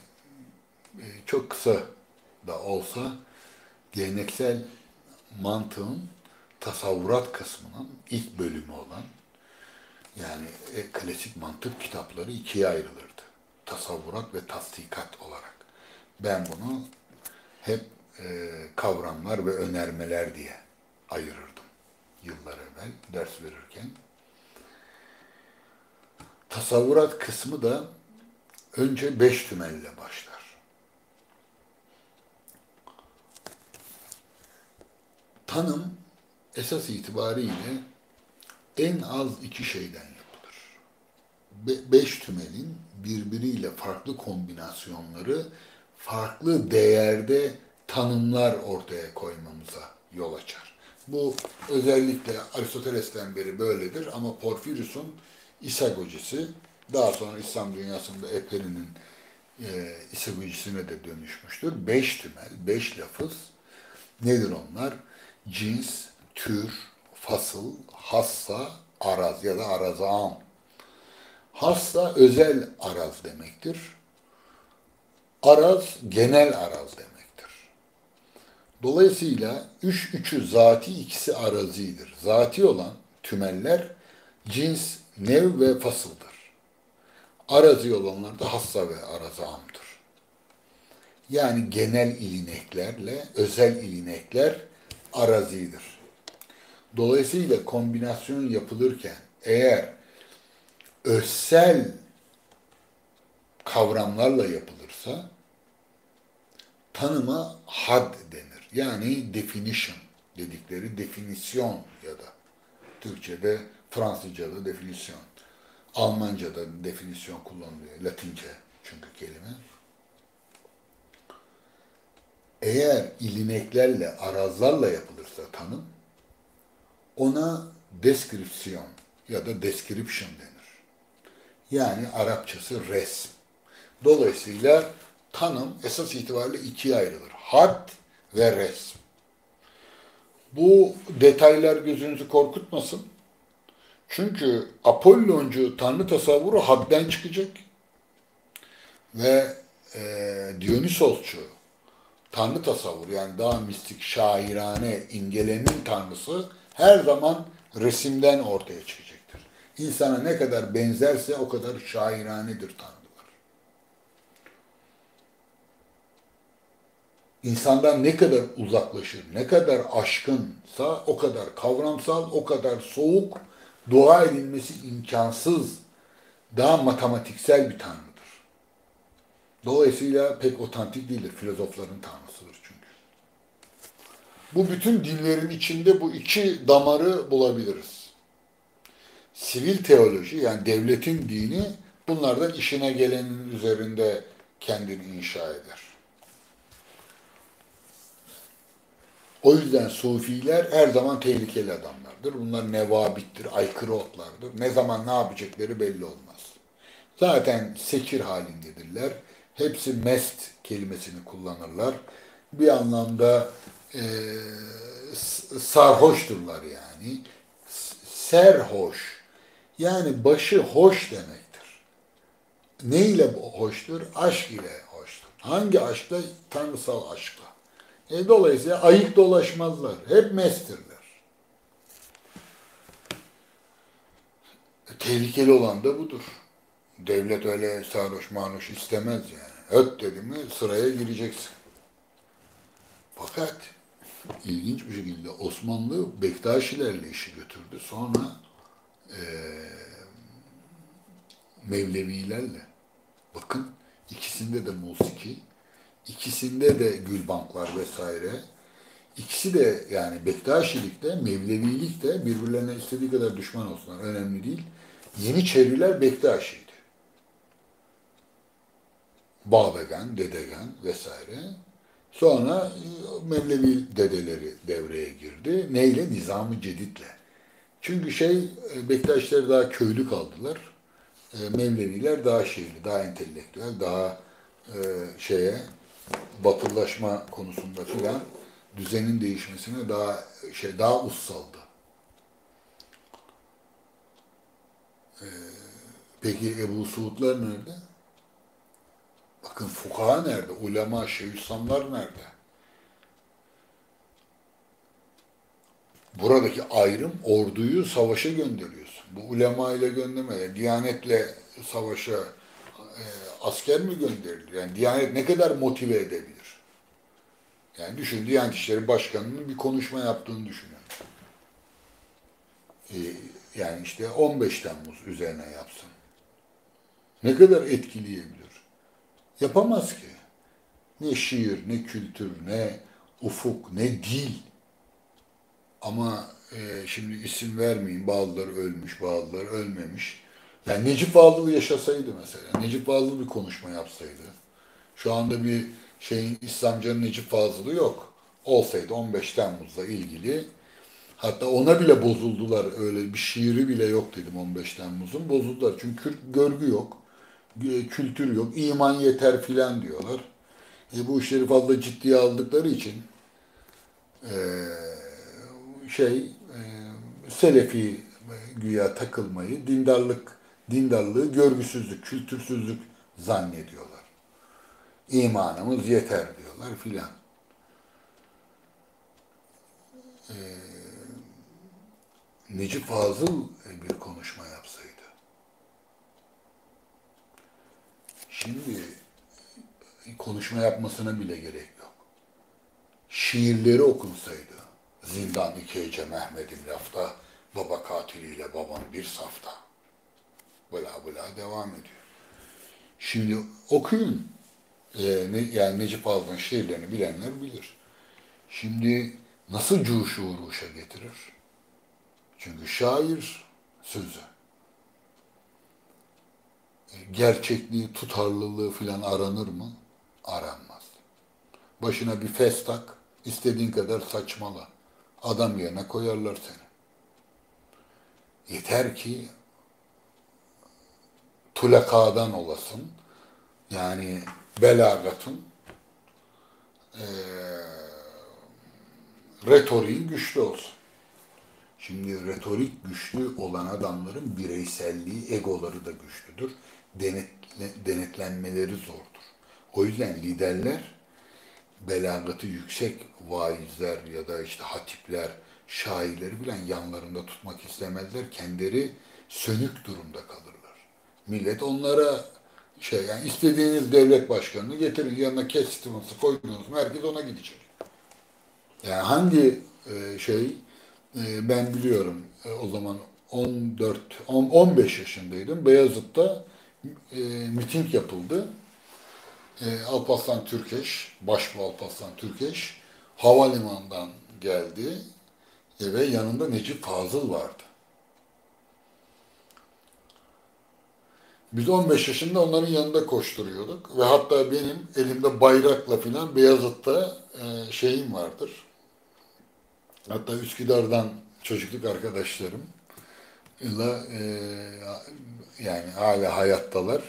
çok kısa da olsa geleneksel mantığın tasavvurat kısmının ilk bölümü olan, yani klasik mantık kitapları ikiye ayrılırdı. Tasavvurat ve tasdikat olarak. Ben bunu hep kavramlar ve önermeler diye ayırırdım yıllar evvel ders verirken. Tasavvurat kısmı da önce beş tümelle başlar. Tanım esas itibariyle en az iki şeyden yapılır. Beş tümelin birbiriyle farklı kombinasyonları farklı değerde tanımlar ortaya koymamıza yol açar. Bu özellikle Aristoteles'ten beri böyledir ama Porfirius'un İsagogisi, daha sonra İslam dünyasında Eperi'nin İsagojisine de dönüşmüştür. Beş tümel, beş lafız. Nedir onlar? Cins, tür, fasıl, hassa, araz ya da arazam. Hassa özel araz demektir. Araz genel araz demektir. Dolayısıyla üçü zati, ikisi arazidir. Zati olan tümeller cins, nev ve fasıldır. Arazi olanlar da hassa ve arazamdır. Yani genel ilineklerle özel ilinekler arazidir. Dolayısıyla kombinasyon yapılırken eğer özsel kavramlarla yapılırsa tanıma had denir. Yani definition dedikleri definisyon ya da Türkçe'de, Fransızca'da definisyon, Almanca'da definisyon kullanılıyor. Latince çünkü kelime. Eğer ilineklerle, arazlarla yapılırsa tanım, ona deskripsiyon ya da description denir. Yani Arapçası resm. Dolayısıyla tanım esas itibariyle ikiye ayrılır. Had ve resm. Bu detaylar gözünüzü korkutmasın. Çünkü Apolloncu tanrı tasavvuru hadden çıkacak. Ve Dionysosçu tanrı tasavvuru, yani daha mistik, şairane, imgelenin tanrısı her zaman resimden ortaya çıkacaktır. İnsana ne kadar benzerse o kadar şairanedir tanrılar. İnsandan ne kadar uzaklaşır, ne kadar aşkınsa o kadar kavramsal, o kadar soğuk, dua edilmesi imkansız, daha matematiksel bir tanrıdır. Dolayısıyla pek otantik değildir. Filozofların tanrısıdır çünkü. Bu bütün dinlerin içinde bu iki damarı bulabiliriz. Sivil teoloji, yani devletin dini, bunlardan işine gelenin üzerinde kendini inşa eder. O yüzden Sufiler her zaman tehlikeli adamlardır. Bunlar nevabittir, aykırı otlardır. Ne zaman ne yapacakları belli olmaz. Zaten sekir halindedirler. Hepsi mest kelimesini kullanırlar. Bir anlamda sarhoşturlar yani. Serhoş. Yani başı hoş demektir. Ne ile hoştur? Aşk ile hoştur. Hangi aşkla? Tanrısal aşkla. Dolayısıyla ayık dolaşmazlar. Hep mestirler. Tehlikeli olan da budur. Devlet öyle sarhoş manuş istemez yani. Öt dedi mi sıraya gireceksin. Fakat ilginç bir şekilde Osmanlı Bektaşilerle işi götürdü. Sonra Mevlevilerle. Bakın ikisinde de musiki, ikisinde de gülbanklar vesaire. İkisi de yani Bektaşilik de Mevlevilik de birbirlerine istediği kadar düşman olsunlar. Önemli değil. Yeniçeriler Bektaşiydi. Babegen, Dedegen vesaire. Sonra Mevlevi dedeleri devreye girdi. Neyle? Nizam-ı Cedid'le. Çünkü Bektaşiler daha köylü kaldılar. Mevleviler daha şehirli, daha entelektüel, daha batılılaşma konusunda filan düzenin değişmesine daha ussaldı. Peki Ebu Suudlar nerede? Bakın fukaha nerede? Ulema, şeyhülislamlar nerede? Buradaki ayrım orduyu savaşa gönderiyorsun. Bu ulema ile gönderme. Diyanetle savaşa asker mi gönderilir? Yani Diyanet ne kadar motive edebilir? Yani düşün, Diyanet İşleri Başkanı'nın bir konuşma yaptığını düşünün. E, Yani işte 15 Temmuz üzerine yapsın. Ne kadar etkileyebilir? Yapamaz ki. Ne şiir, ne kültür, ne ufuk, ne dil. Ama şimdi isim vermeyeyim. Bazıları ölmüş, bazıları ölmemiş. Yani Necip Fazıl yaşasaydı mesela. Necip Fazıl bir konuşma yapsaydı. Şu anda bir şeyin İslamcının Necip Fazıl'ı yok. Olsaydı 15 Temmuz'la ilgili. Hatta ona bile bozuldular. Öyle bir şiiri bile yok dedim 15 Temmuz'un. Bozuldular. Çünkü görgü yok. Kültür yok. İman yeter filan diyorlar. Bu işleri fazla ciddiye aldıkları için Selefi güya takılmayı, dindarlığı görgüsüzlük, kültürsüzlük zannediyorlar. İmanımız yeter diyorlar filan. Necip Fazıl bir konuşma yapsaydı. Şimdi konuşma yapmasına bile gerek yok. Şiirleri okunsaydı. Zindan iki hece Mehmet'im lafta, baba katiliyle babam bir safta. Bla bla devam ediyor. Şimdi okuyun. Yani Necip Fazıl'ın şiirlerini bilenler bilir. Şimdi nasıl cuşu uruşa getirir? Çünkü şair sözü. Gerçekliği, tutarlılığı filan aranır mı? Aranmaz. Başına bir fes tak, istediğin kadar saçmala. Adam yerine koyarlar seni. Yeter ki tulakadan olasın. Yani belagatın, retoriğin güçlü olsun. Şimdi retorik güçlü olan adamların bireyselliği, egoları da güçlüdür. Denetlenmeleri zordur. O yüzden liderler belagatı yüksek vaizler ya da işte hatipler, şairleri bilen yanlarında tutmak istemezler. Kendileri sönük durumda kalırlar. Millet onlara yani istediğiniz devlet başkanını getirin yanına Cat Stevens'ı koydunuz mu herkes ona gidecek. Yani hangi ben biliyorum o zaman 15 yaşındaydım. Beyazıt'ta miting yapıldı. Alparslan Türkeş, Başbuğ Alparslan Türkeş havalimanından geldi ve yanında Necip Fazıl vardı. Biz 15 yaşında onların yanında koşturuyorduk ve hatta benim elimde bayrakla filan Beyazıt'ta şeyim vardır. Hatta Üsküdar'dan çocukluk arkadaşlarımla yani hala hayattalar.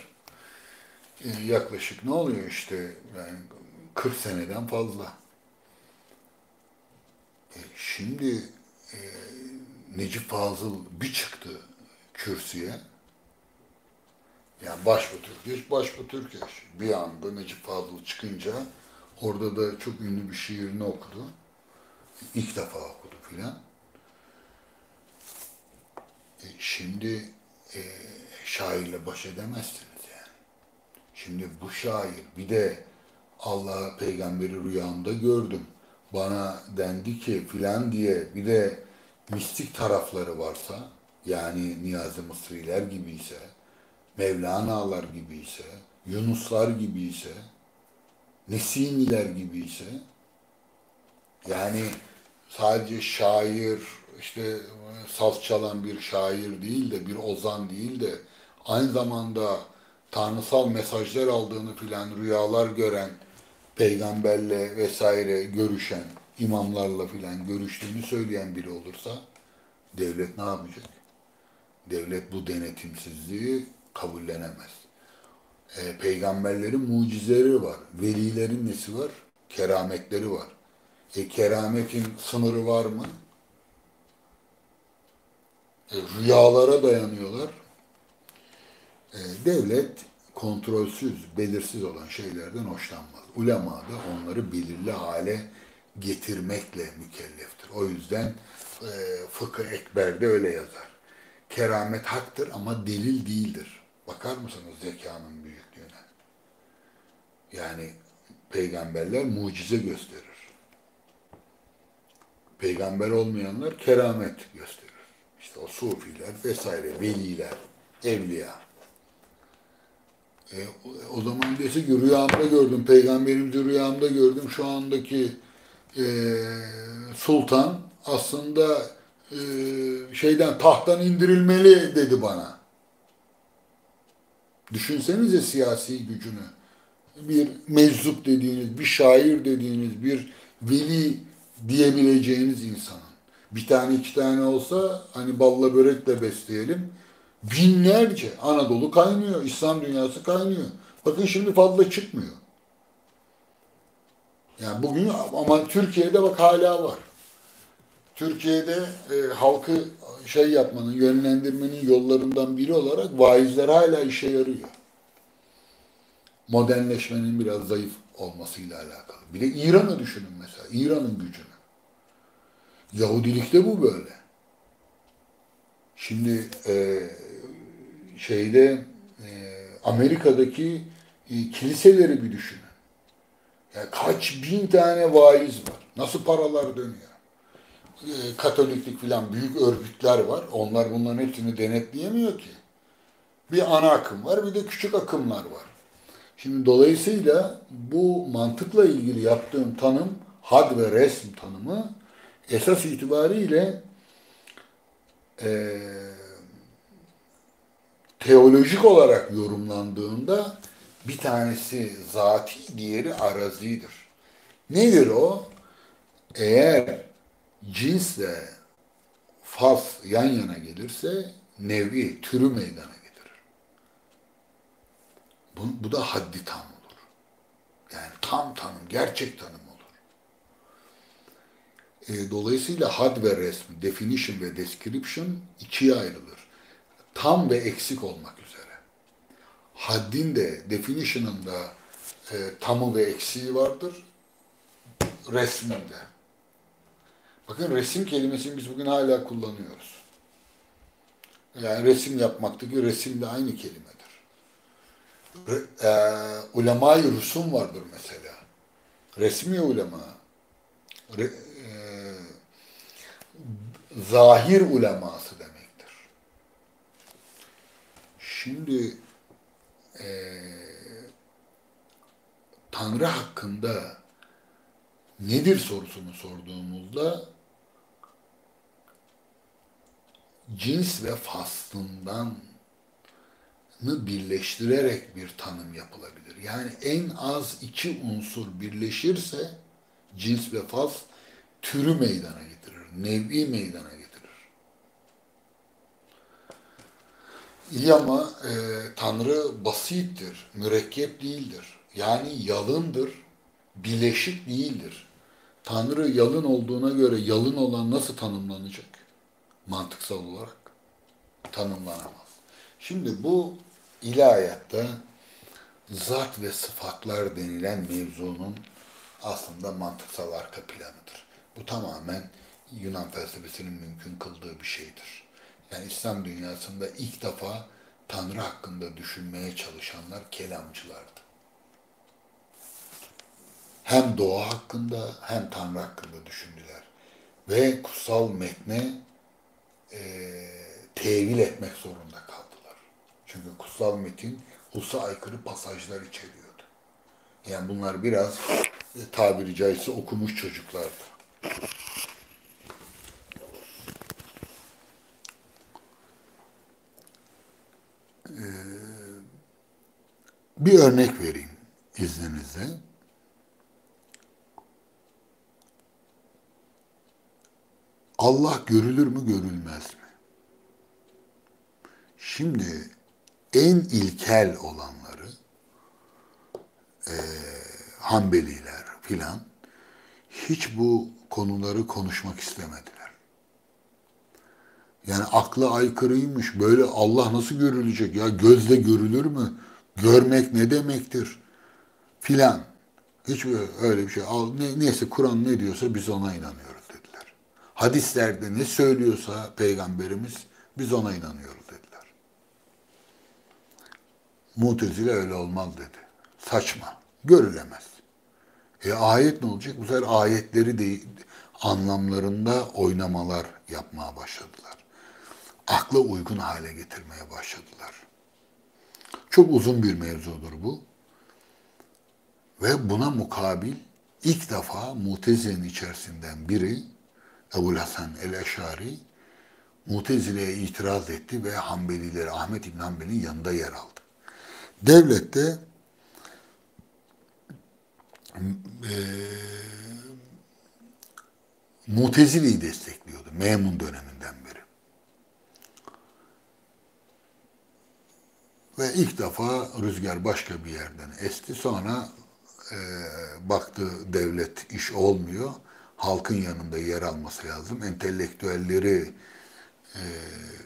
Yaklaşık ne oluyor işte yani 40 seneden fazla. Şimdi e, Necip Fazıl bir çıktı kürsüye. Yani Başbuğ Türkeş. Bir anda Necip Fazıl çıkınca orada da çok ünlü bir şiirini okudu. İlk defa okudu filan. Şimdi şairle baş edemezsiniz yani. Şimdi bu şair bir de Allah peygamberi rüyamda gördüm. Bana dendi ki filan diye bir de mistik tarafları varsa yani Niyazi Mısriler gibiyse, Mevlana'lar gibiyse, Yunuslar gibiyse, Nesimiler gibiyse yani sadece şair işte saz çalan bir şair değil de bir ozan değil de aynı zamanda tanrısal mesajlar aldığını filan rüyalar gören peygamberle vesaire görüşen imamlarla filan görüştüğünü söyleyen biri olursa devlet ne yapacak? Devlet bu denetimsizliği kabullenemez. Peygamberlerin mucizeleri var. Velilerin nesi var? Kerametleri var. Kerametin sınırı var mı? Rüyalara dayanıyorlar. Devlet kontrolsüz, belirsiz olan şeylerden hoşlanmaz. Ulema da onları belirli hale getirmekle mükelleftir. O yüzden Fıkıh Ekber'de öyle yazar. Keramet haktır ama delil değildir. Bakar mısınız zekanın büyüklüğüne? Yani peygamberler mucize gösterir. Peygamber olmayanlar keramet gösterir. İşte o sufiler vesaire, veliler, evliya. O zaman dese ki rüyamda gördüm, peygamberimizi rüyamda gördüm. Şu andaki sultan aslında tahttan indirilmeli dedi bana. Düşünsenize siyasi gücünü. Bir meczup dediğiniz, bir şair dediğiniz, bir veli diyebileceğiniz insanın. Bir tane iki tane olsa hani balla börekle besleyelim. Binlerce. Anadolu kaynıyor. İslam dünyası kaynıyor. Bakın şimdi fazla çıkmıyor. Yani bugün ama Türkiye'de bak hala var. Türkiye'de halkı yapmanın, yönlendirmenin yollarından biri olarak vaizler hala işe yarıyor. Modernleşmenin biraz zayıf olmasıyla alakalı. Bir de İran'ı düşünün mesela. İran'ın gücünü. Yahudilikte bu böyle. Şimdi Amerika'daki kiliseleri bir düşünün. Yani kaç bin tane vaiz var. Nasıl paralar dönüyor? Katoliklik filan büyük örgütler var. Onlar bunların hepsini denetleyemiyor ki. Bir ana akım var, bir de küçük akımlar var. Şimdi dolayısıyla bu mantıkla ilgili yaptığım tanım, had ve resm tanımı esas itibariyle teolojik olarak yorumlandığında bir tanesi zati, diğeri arazidir. Nedir o? Eğer cinsle faz yan yana gelirse nevi, türü meydana getirir. Bu da haddi tam olur. Yani tam tanım, gerçek tanım olur. Dolayısıyla had ve resm, definition ve description ikiye ayrılır. Tam ve eksik olmak üzere. Haddin de, definition'ın da tamı ve eksiği vardır. Resmin de. Bakın resim kelimesini biz bugün hala kullanıyoruz. Yani resim yapmaktaki resim de aynı kelimedir. Ulema-i Rusum vardır mesela. Resmi ulema. Zahir uleması demektir. Şimdi Tanrı hakkında nedir sorusunu sorduğumuzda cins ve faslından birleştirerek bir tanım yapılabilir. Yani en az iki unsur birleşirse cins ve fasl türü meydana getirir, nev'i meydana getirir. İyi ama Tanrı basittir, mürekkep değildir. Yani yalındır, bileşik değildir. Tanrı yalın olduğuna göre yalın olan nasıl tanımlanacak? Mantıksal olarak tanımlanamaz. Şimdi bu ilahiyatta zat ve sıfatlar denilen mevzunun aslında mantıksal arka planıdır. Bu tamamen Yunan felsefesinin mümkün kıldığı bir şeydir. Yani İslam dünyasında ilk defa Tanrı hakkında düşünmeye çalışanlar kelamcılardı. Hem doğa hakkında hem Tanrı hakkında düşündüler. Ve kutsal metne tevil etmek zorunda kaldılar. Çünkü kutsal metin Hus'a aykırı pasajlar içeriyordu. Yani bunlar biraz tabiri caizse okumuş çocuklardı. Bir örnek vereyim izninizle. Allah görülür mü, görülmez mi? Şimdi en ilkel olanları Hanbeliler filan hiç bu konuları konuşmak istemediler. Yani akla aykırıymış. Böyle Allah nasıl görülecek ya? Gözle görülür mü? Görmek ne demektir? Filan. Hiç öyle bir şey. Neyse Kur'an ne diyorsa biz ona inanıyoruz dediler. Hadislerde ne söylüyorsa Peygamberimiz biz ona inanıyoruz dediler. Mutezile öyle olmaz dedi. Saçma. Görülemez. Ayet ne olacak? Bu sefer ayetleri de anlamlarında oynamalar yapmaya başladılar. Akla uygun hale getirmeye başladılar. Çok uzun bir mevzudur bu. Ve buna mukabil ilk defa Mutezile'nin içerisinden biri Ebu'l-Hasan el-Eşari Mutezile'ye itiraz etti ve Hanbelileri Ahmet İbn Hanbel'in yanında yer aldı. Devlet de Mutezile'yi destekliyordu Memun döneminden beri. Ve ilk defa rüzgar başka bir yerden esti. Sonra baktı devlet iş olmuyor. Halkın yanında yer alması lazım. Entelektüelleri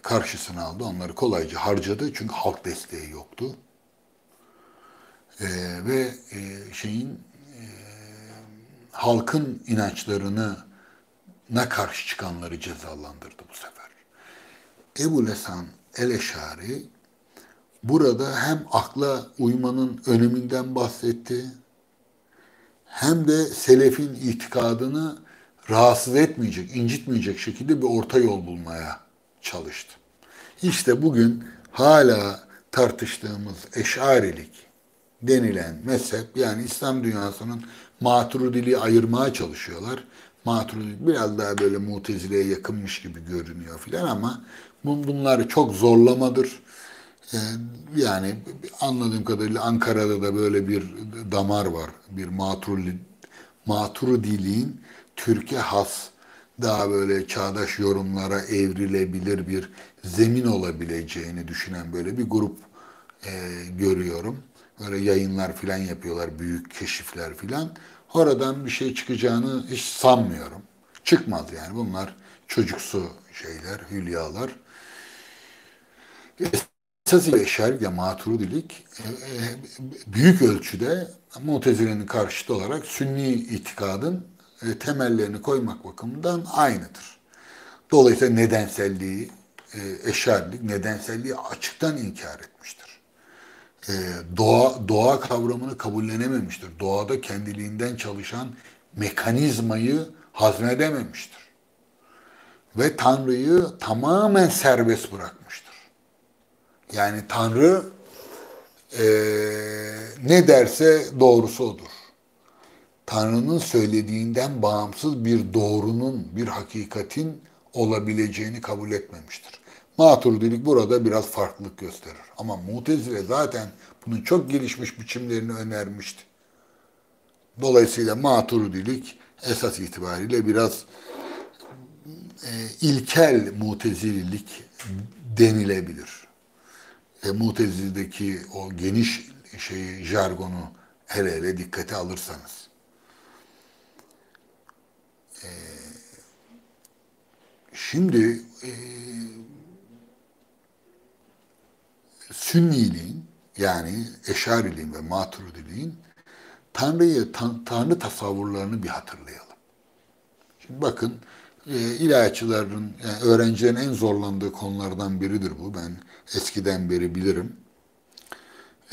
karşısına aldı. Onları kolayca harcadı. Çünkü halk desteği yoktu. Ve halkın inançlarına karşı çıkanları cezalandırdı bu sefer. Ebu'l-Hasan el-Eşari burada hem akla uymanın öneminden bahsetti, hem de selefin itikadını rahatsız etmeyecek, incitmeyecek şekilde bir orta yol bulmaya çalıştı. İşte bugün hala tartıştığımız Eş'arilik denilen mezhep, yani İslam dünyasının Maturidiliği ayırmaya çalışıyorlar. Maturidi biraz daha böyle Mutezile'ye yakınmış gibi görünüyor filan ama bunlar çok zorlamadır. Yani anladığım kadarıyla Ankara'da da böyle bir damar var. Bir Maturidiliğin Türkiye has, daha böyle çağdaş yorumlara evrilebilir bir zemin olabileceğini düşünen böyle bir grup görüyorum. Böyle yayınlar filan yapıyorlar, büyük keşifler filan. Oradan bir şey çıkacağını hiç sanmıyorum. Çıkmaz yani, bunlar çocuksu şeyler, hülyalar. Esas Eş'ari ve Maturidilik büyük ölçüde Mutezile'nin karşıtı olarak Sünni itikadın temellerini koymak bakımından aynıdır. Dolayısıyla nedenselliği, Eş'arilik nedenselliği açıktan inkar etmiştir. Doğa kavramını kabullenememiştir. Doğada kendiliğinden çalışan mekanizmayı hazmedememiştir. Ve Tanrı'yı tamamen serbest bırakmıştır. Yani Tanrı ne derse doğrusu odur. Tanrı'nın söylediğinden bağımsız bir doğrunun, bir hakikatin olabileceğini kabul etmemiştir. Maturidilik burada biraz farklılık gösterir. Ama Mutezile zaten bunun çok gelişmiş biçimlerini önermişti. Dolayısıyla Maturidilik esas itibariyle biraz ilkel Mutezililik denilebilir. Mutezile'deki o geniş jargonu hele hele dikkate alırsanız. Şimdi Sünniliğin, yani Eş'ariliğin ve Maturidiliğin Tanrı tasavvurlarını bir hatırlayalım. Şimdi bakın, ilahiyatçıların, yani öğrencilerin en zorlandığı konulardan biridir bu. Ben eskiden beri bilirim.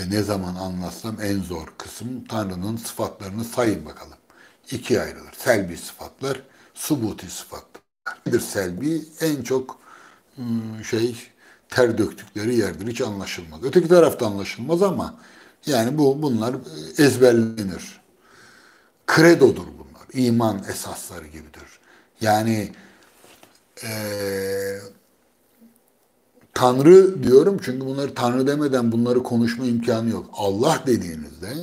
Ne zaman anlatsam en zor kısım Tanrı'nın sıfatlarını sayın bakalım. İkiye ayrılır. Selbi sıfatlar, subuti sıfatlar. Nedir selbi? En çok ter döktükleri yerdir. Hiç anlaşılmaz. Öteki tarafta anlaşılmaz ama yani bunlar ezberlenir. Kredodur bunlar. İman esasları gibidir. Yani Tanrı diyorum çünkü bunları Tanrı demeden bunları konuşma imkanı yok. Allah dediğinizde,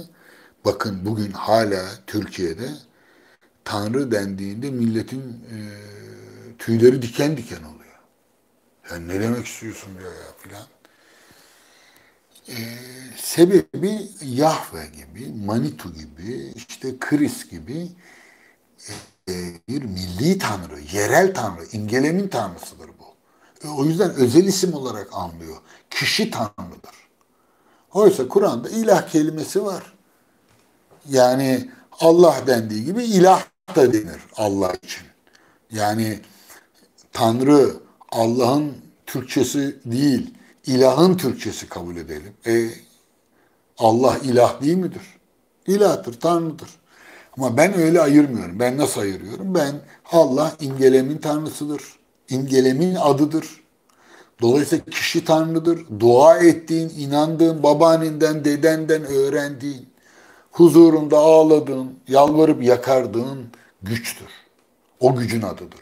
bakın bugün hala Türkiye'de Tanrı dendiğinde milletin tüyleri diken diken oluyor. Yani ne demek istiyorsun diyor ya filan. Sebebi Yahve gibi, Manitu gibi, işte Kris gibi bir milli tanrı, yerel tanrı, imgelemin tanrısıdır bu. O yüzden özel isim olarak anlıyor. Kişi tanrıdır. Oysa Kur'an'da ilah kelimesi var. Yani Allah dendiği gibi ilah da denir Allah için. Yani Tanrı Allah'ın Türkçesi değil, ilahın Türkçesi kabul edelim. Allah ilah değil midir? İlahtır, Tanrı'dır. Ama ben öyle ayırmıyorum. Ben nasıl ayırıyorum? Ben Allah imgelemin Tanrısıdır. İmgelemin adıdır. Dolayısıyla kişi Tanrı'dır. Dua ettiğin, inandığın, babaannenden, dedenden öğrendiğin, huzurunda ağladığın, yalvarıp yakardığın güçtür. O gücün adıdır.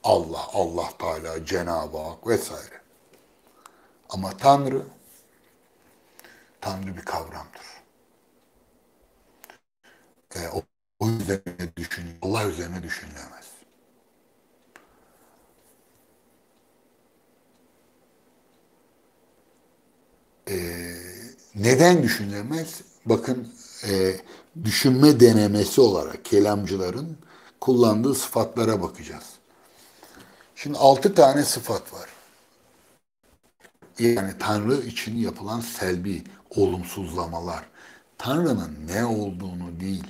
Allah, Allah Teala, Cenab-ı Hak vesaire. Ama Tanrı, Tanrı bir kavramdır. O üzerine düşün, Allah üzerine düşünülemez. E, Neden düşünülemez? Bakın düşünme denemesi olarak kelamcıların kullandığı sıfatlara bakacağız. Şimdi 6 tane sıfat var. Yani Tanrı için yapılan selbi olumsuzlamalar. Tanrı'nın ne olduğunu değil,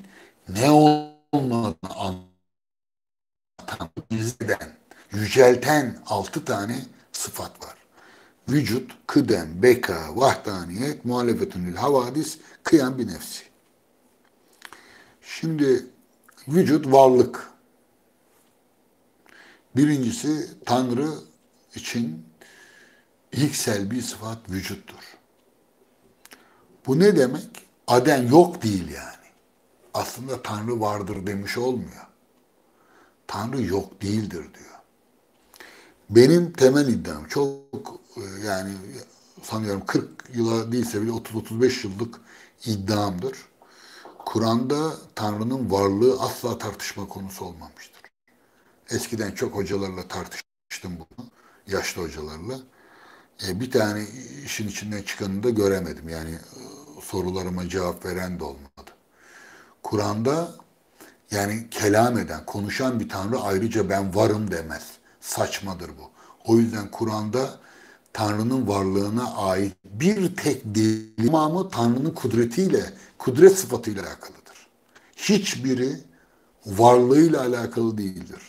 ne olmadığını anlatan, izleden, yücelten 6 tane sıfat var. Vücut, kıdem, beka, vahdaniyet, muhalefetünül havadis, kıyam bir nefsi. Şimdi vücut varlık. Birincisi Tanrı için ilk selbi sıfat vücuttur. Bu ne demek? Aden yok değil yani. Aslında Tanrı vardır demiş olmuyor. Tanrı yok değildir diyor. Benim temel iddiam çok yani sanıyorum 40 yıla değilse bile 30-35 yıllık iddiamdır. Kur'an'da Tanrı'nın varlığı asla tartışma konusu olmamıştır. Eskiden çok hocalarla tartıştım bunu, yaşlı hocalarla. Bir tane işin içinden çıkanını da göremedim. Yani sorularıma cevap veren de olmadı. Kur'an'da yani kelam eden, konuşan bir Tanrı ayrıca ben varım demez. Saçmadır bu. O yüzden Kur'an'da Tanrı'nın varlığına ait bir tek delil tamamı Tanrı'nın kudretiyle, kudret sıfatıyla alakalıdır. Hiçbiri varlığıyla alakalı değildir.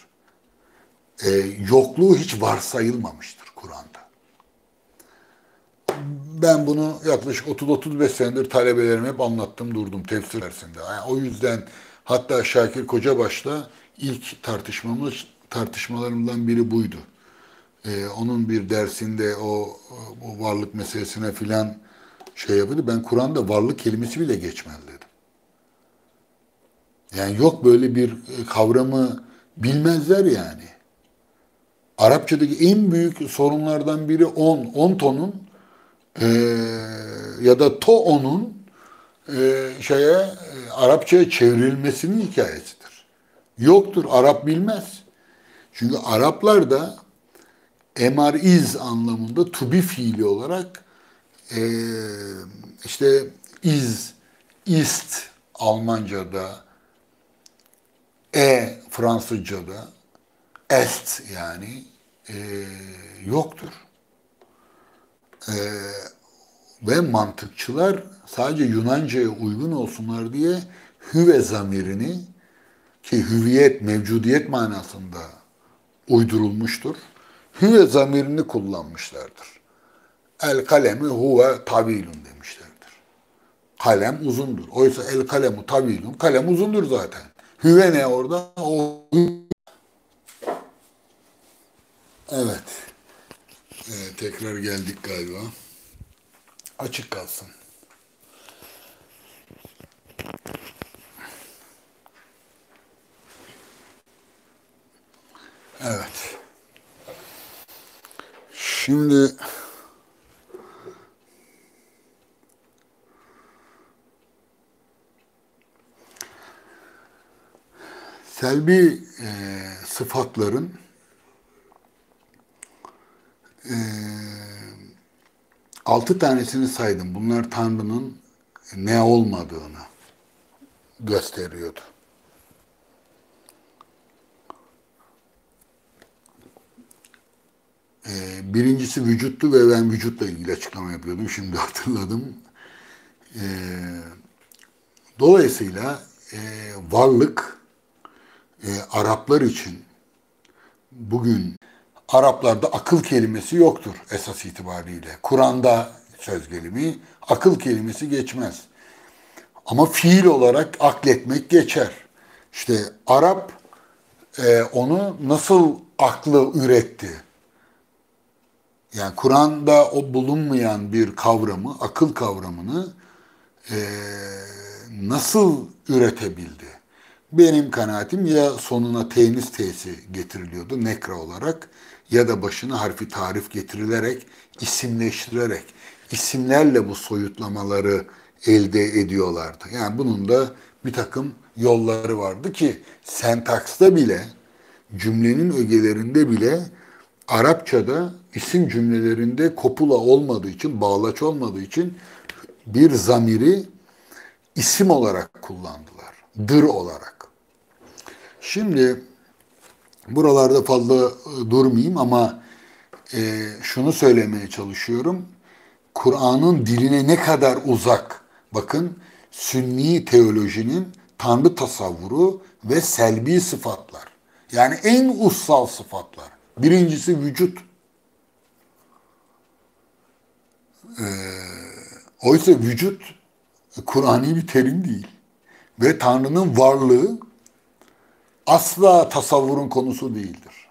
Yokluğu hiç varsayılmamıştır Kur'an'da. Ben bunu yaklaşık 30-35 senedir talebelerime hep anlattım durdum tefsir dersinde. Yani o yüzden hatta Şakir Kocabaş'la ilk tartışmalarımdan biri buydu. Onun bir dersinde o varlık meselesine filan şey yapıyordu. Ben Kur'an'da varlık kelimesi bile geçmez dedim. Yani yok böyle bir kavramı bilmezler yani. Arapçadaki en büyük sorunlardan biri on tonun e, ya da to'onun Arapçaya çevrilmesinin hikayesidir. Yoktur. Arap bilmez. Çünkü Araplar da emar iz anlamında to be fiili olarak e, işte iz, ist Almanca'da, Fransızca'da, est yani yoktur. E, Ve mantıkçılar sadece Yunanca'ya uygun olsunlar diye hüve zamirini ki hüviyet, mevcudiyet manasında uydurulmuştur. Hüve zamirini kullanmışlardır. El kalemi huve tavilun demişlerdir. Kalem uzundur. Oysa el kalemu tavilun. Kalem uzundur zaten. Hüve ne orada? Evet. Tekrar geldik galiba. Açık kalsın. Evet. Şimdi selbi sıfatların e, 6 tanesini saydım. Bunlar Tanrı'nın ne olmadığını gösteriyordu. Birincisi vücuttu ve ben vücutla ilgili açıklama yapıyordum. Şimdi hatırladım. E, Dolayısıyla varlık Araplar için bugün Araplarda akıl kelimesi yoktur esas itibariyle. Kur'an'da söz gelimi akıl kelimesi geçmez. Ama fiil olarak akletmek geçer. İşte Arap onu nasıl aklı üretti? Yani Kur'an'da o bulunmayan bir kavramı, akıl kavramını e, nasıl üretebildi? Benim kanaatim ya sonuna tenis t'si getiriliyordu nekra olarak ya da başına harfi tarif getirilerek, isimleştirerek, isimlerle bu soyutlamaları elde ediyorlardı. Yani bunun da bir takım yolları vardı ki sentaksta bile, cümlenin ögelerinde bile Arapçada isim cümlelerinde kopula olmadığı için, bağlaç olmadığı için bir zamiri isim olarak kullandılar. Dır olarak. Şimdi buralarda fazla durmayayım ama şunu söylemeye çalışıyorum. Kur'an'ın diline ne kadar uzak. Bakın Sünni teolojinin Tanrı tasavvuru ve selbi sıfatlar. Yani en ussal sıfatlar. Birincisi vücut. Oysa vücut Kur'ani bir terim değil. Ve Tanrı'nın varlığı asla tasavvurun konusu değildir.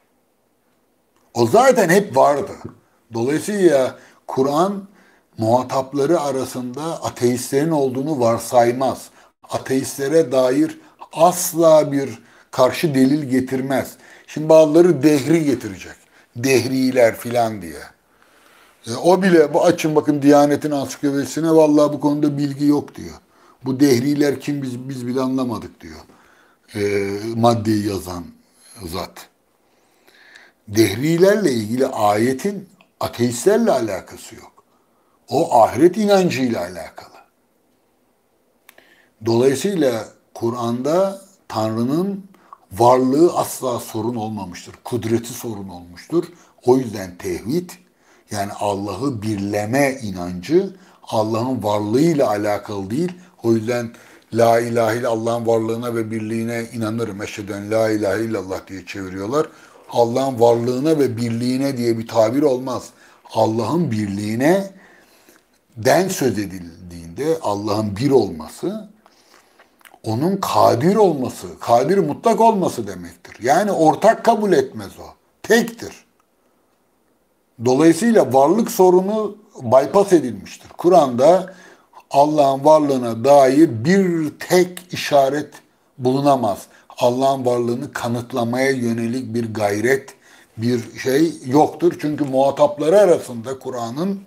O zaten hep vardı. Dolayısıyla Kur'an muhatapları arasında ateistlerin olduğunu varsaymaz. Ateistlere dair asla bir karşı delil getirmez. Şimdi bazıları dehri getirecek. Dehriler filan diye. O bile bu açın bakın Diyanet'in ansiklopedisine vallahi bu konuda bilgi yok diyor. Bu dehriler kim biz bile anlamadık diyor. Maddeyi yazan zat. Dehrilerle ilgili ayetin ateistlerle alakası yok. O ahiret inancıyla alakalı. Dolayısıyla Kur'an'da Tanrı'nın varlığı asla sorun olmamıştır. Kudreti sorun olmuştur. O yüzden tevhid yani Allah'ı birleme inancı Allah'ın varlığıyla alakalı değil. O yüzden la ilahe illallah Allah'ın varlığına ve birliğine inanırım. Eşheden la ilahe illallah diye çeviriyorlar. Allah'ın varlığına ve birliğine diye bir tabir olmaz. Allah'ın birliğine den söz edildiğinde Allah'ın bir olması, onun kadir olması, kadir mutlak olması demektir. Yani ortak kabul etmez o. Tektir. Dolayısıyla varlık sorunu bypass edilmiştir. Kur'an'da Allah'ın varlığına dair bir tek işaret bulunamaz. Allah'ın varlığını kanıtlamaya yönelik bir gayret, bir şey yoktur. Çünkü muhatapları arasında Kur'an'ın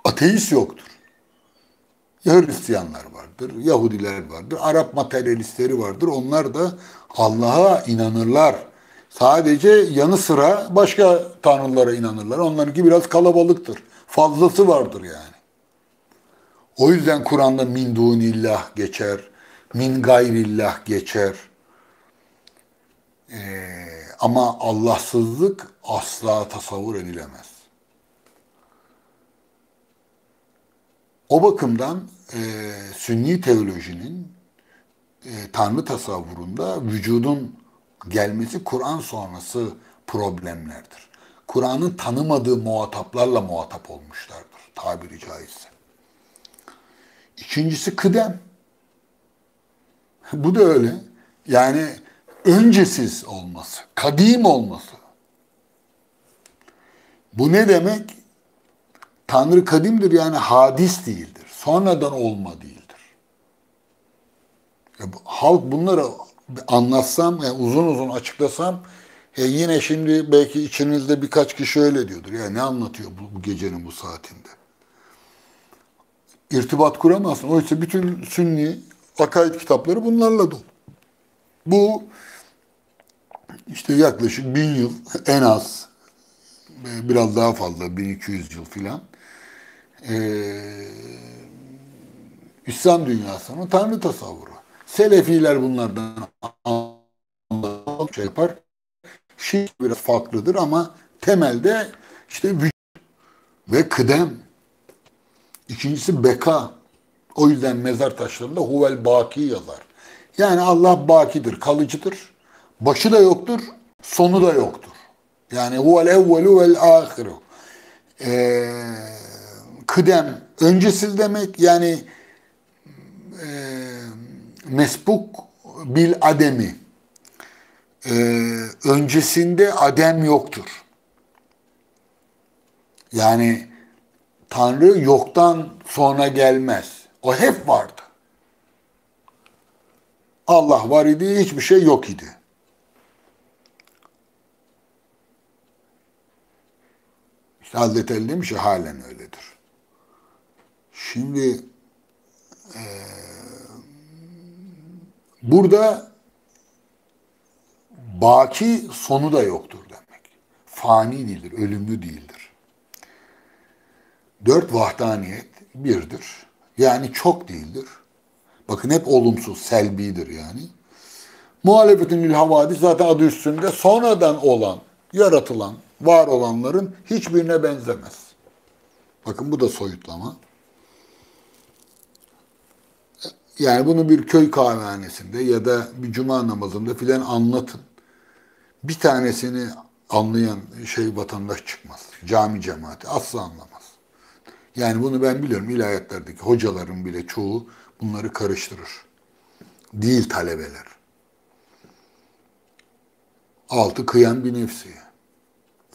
ateist yoktur. Hristiyanlar vardır, Yahudiler vardır, Arap materyalistleri vardır. Onlar da Allah'a inanırlar. Sadece yanı sıra başka tanrılara inanırlar. Onlarınki biraz kalabalıktır. Fazlası vardır yani. O yüzden Kur'an'da min dunillah geçer, min gayrillah geçer. Ama Allahsızlık asla tasavvur edilemez. O bakımdan Sünni teolojinin Tanrı tasavvurunda vücudun gelmesi Kur'an sonrası problemlerdir. Kur'an'ın tanımadığı muhataplarla muhatap olmuşlardır tabiri caizse. İkincisi kıdem. Bu da öyle. Yani öncesiz olması, kadim olması. Bu ne demek? Tanrı kadimdir yani hadis değildir. Sonradan olma değildir. Halk bunları anlatsam, yani uzun uzun açıklasam yine şimdi belki içinizde birkaç kişi öyle diyordur. Ya ne anlatıyor bu gecenin bu saatinde? İrtibat kuramazsın. Oysa bütün Sünni akaid kitapları bunlarla dolu. Bu işte yaklaşık 1000 yıl en az, biraz daha fazla 1200 yıl filan İslam dünyasının Tanrı tasavvuru. Selefiler bunlardan şey yapar. Şiir biraz farklıdır ama temelde işte vücut ve kıdem. İkincisi beka. O yüzden mezar taşlarında huvel baki yazar. Yani Allah bakidir, kalıcıdır. Başı da yoktur, sonu da yoktur. Yani huvel evvelu vel ahiru. Kıdem, öncesiz demek. Yani mesbuk bil ademi. Öncesinde adem yoktur. Yani Tanrı yoktan sonra gelmez. O hep vardı. Allah var idi, hiçbir şey yok idi. İşte Hazreti Ali demiş ya, halen öyledir. Şimdi burada baki sonu da yoktur demek. Fani değildir, ölümlü değildir. Dört, vahdaniyet birdir. Yani çok değildir. Bakın hep olumsuz, selbidir yani. Muhalefetin lil havadis zaten adı üstünde, sonradan olan, yaratılan, var olanların hiçbirine benzemez. Bakın bu da soyutlama. Yani bunu bir köy kahvehanesinde ya da bir cuma namazında filan anlatın. Bir tanesini anlayan vatandaş çıkmaz. Cami cemaati asla anlamaz. Yani bunu ben biliyorum, ilahiyatlerdeki hocaların bile çoğu bunları karıştırır. Değil talebeler. Altı kıyan bir nefsi.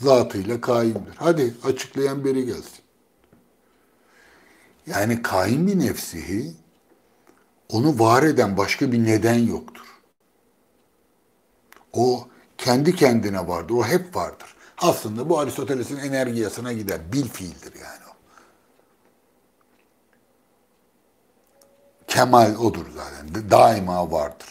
Zatıyla kaimdir. Hadi açıklayan biri gelsin. Yani kaim bir nefsihi, onu var eden başka bir neden yoktur. O kendi kendine vardır. O hep vardır. Aslında bu Aristoteles'in enerji yasına gider. Bil fiildir yani o. Kemal odur zaten. Daima vardır.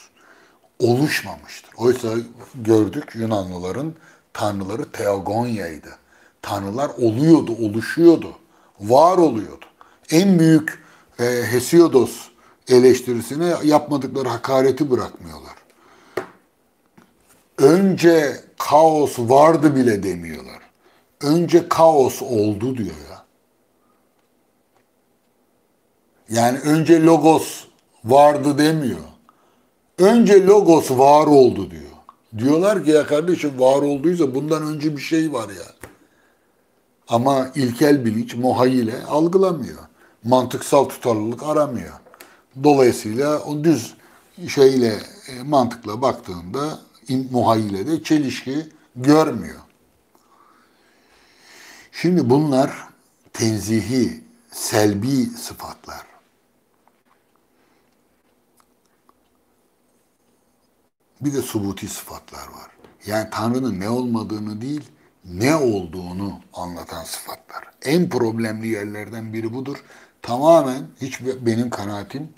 Oluşmamıştır. Oysa gördük Yunanlıların tanrıları Theogonia'ydı. Tanrılar oluyordu, oluşuyordu. Var oluyordu. En büyük Hesiodos eleştirisine yapmadıkları hakareti bırakmıyorlar. Önce kaos vardı bile demiyorlar. Önce kaos oldu diyor ya. Yani önce logos vardı demiyor. Önce logos var oldu diyor. Diyorlar ki ya kardeşim, var olduysa bundan önce bir şey var ya. Ama ilkel bilinç muhayyile algılamıyor. Mantıksal tutarlılık aramıyor. Dolayısıyla o düz mantıkla baktığında muhayyilede çelişki görmüyor. Şimdi bunlar tenzihi, selbi sıfatlar. Bir de subuti sıfatlar var. Yani Tanrı'nın ne olmadığını değil, ne olduğunu anlatan sıfatlar. En problemli yerlerden biri budur. Tamamen benim kanaatim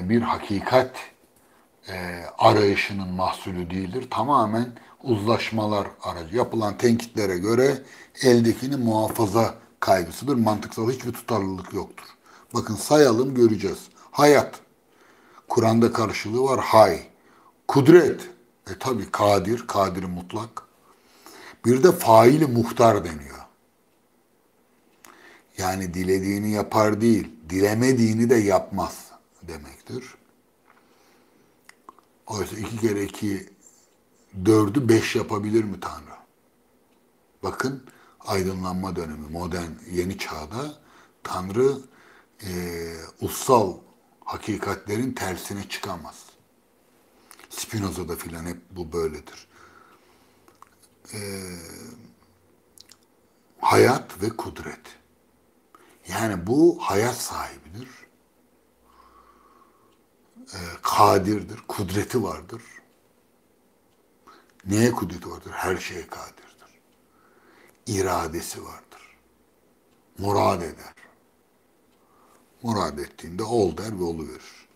bir hakikat arayışının mahsulü değildir. Tamamen uzlaşmalar aracı. Yapılan tenkitlere göre eldekini muhafaza kaygısıdır. Mantıksal hiçbir tutarlılık yoktur. Bakın sayalım, göreceğiz. Hayat. Kur'an'da karşılığı var. Hay. Kudret. Tabi kadir. Kadir mutlak. Bir de faili muhtar deniyor. Yani dilediğini yapar değil, dilemediğini de yapmaz demektir. Oysa 2 kere 2 4'ü 5 yapabilir mi Tanrı? Bakın aydınlanma dönemi, modern yeni çağda Tanrı ussal hakikatlerin tersine çıkamaz. Spinoza'da filan hep bu böyledir. Hayat ve kudret. Yani bu hayat sahibidir. Kadirdir, kudreti vardır. Neye kudreti vardır? Her şeye kadirdir. İradesi vardır. Murad eder. Murad ettiğinde ol der ve oluverir.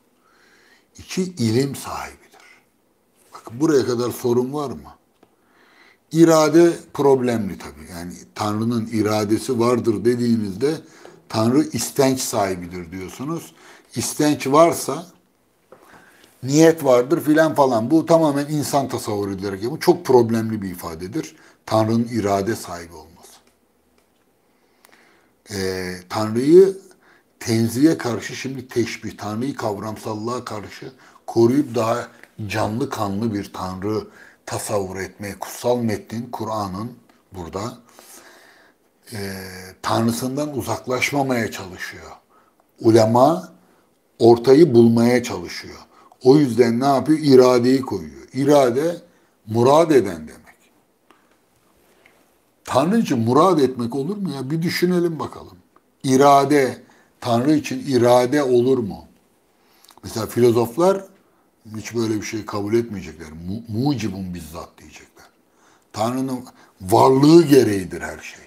2, ilim sahibidir. Bakın buraya kadar sorun var mı? İrade problemli tabii. Yani Tanrı'nın iradesi vardır dediğinizde Tanrı istenç sahibidir diyorsunuz. İstenç varsa niyet vardır filan falan. Bu tamamen insan tasavvur edilerek yapılmış. Çok problemli bir ifadedir. Tanrı'nın irade sahibi olması. Tanrı'yı Tenzihe karşı şimdi teşbih, Tanrı'yı kavramsallığa karşı koruyup daha canlı kanlı bir Tanrı tasavvur etmeye, kutsal metnin, Kur'an'ın burada Tanrısından uzaklaşmamaya çalışıyor. Ulema ortayı bulmaya çalışıyor. O yüzden ne yapıyor? İradeyi koyuyor. İrade, murad eden demek. Tanrı için murad etmek olur mu ya? Bir düşünelim bakalım. İrade, Tanrı için irade olur mu? Mesela filozoflar hiç böyle bir şey kabul etmeyecekler. Mucibun bizzat diyecekler. Tanrı'nın varlığı gereğidir her şey.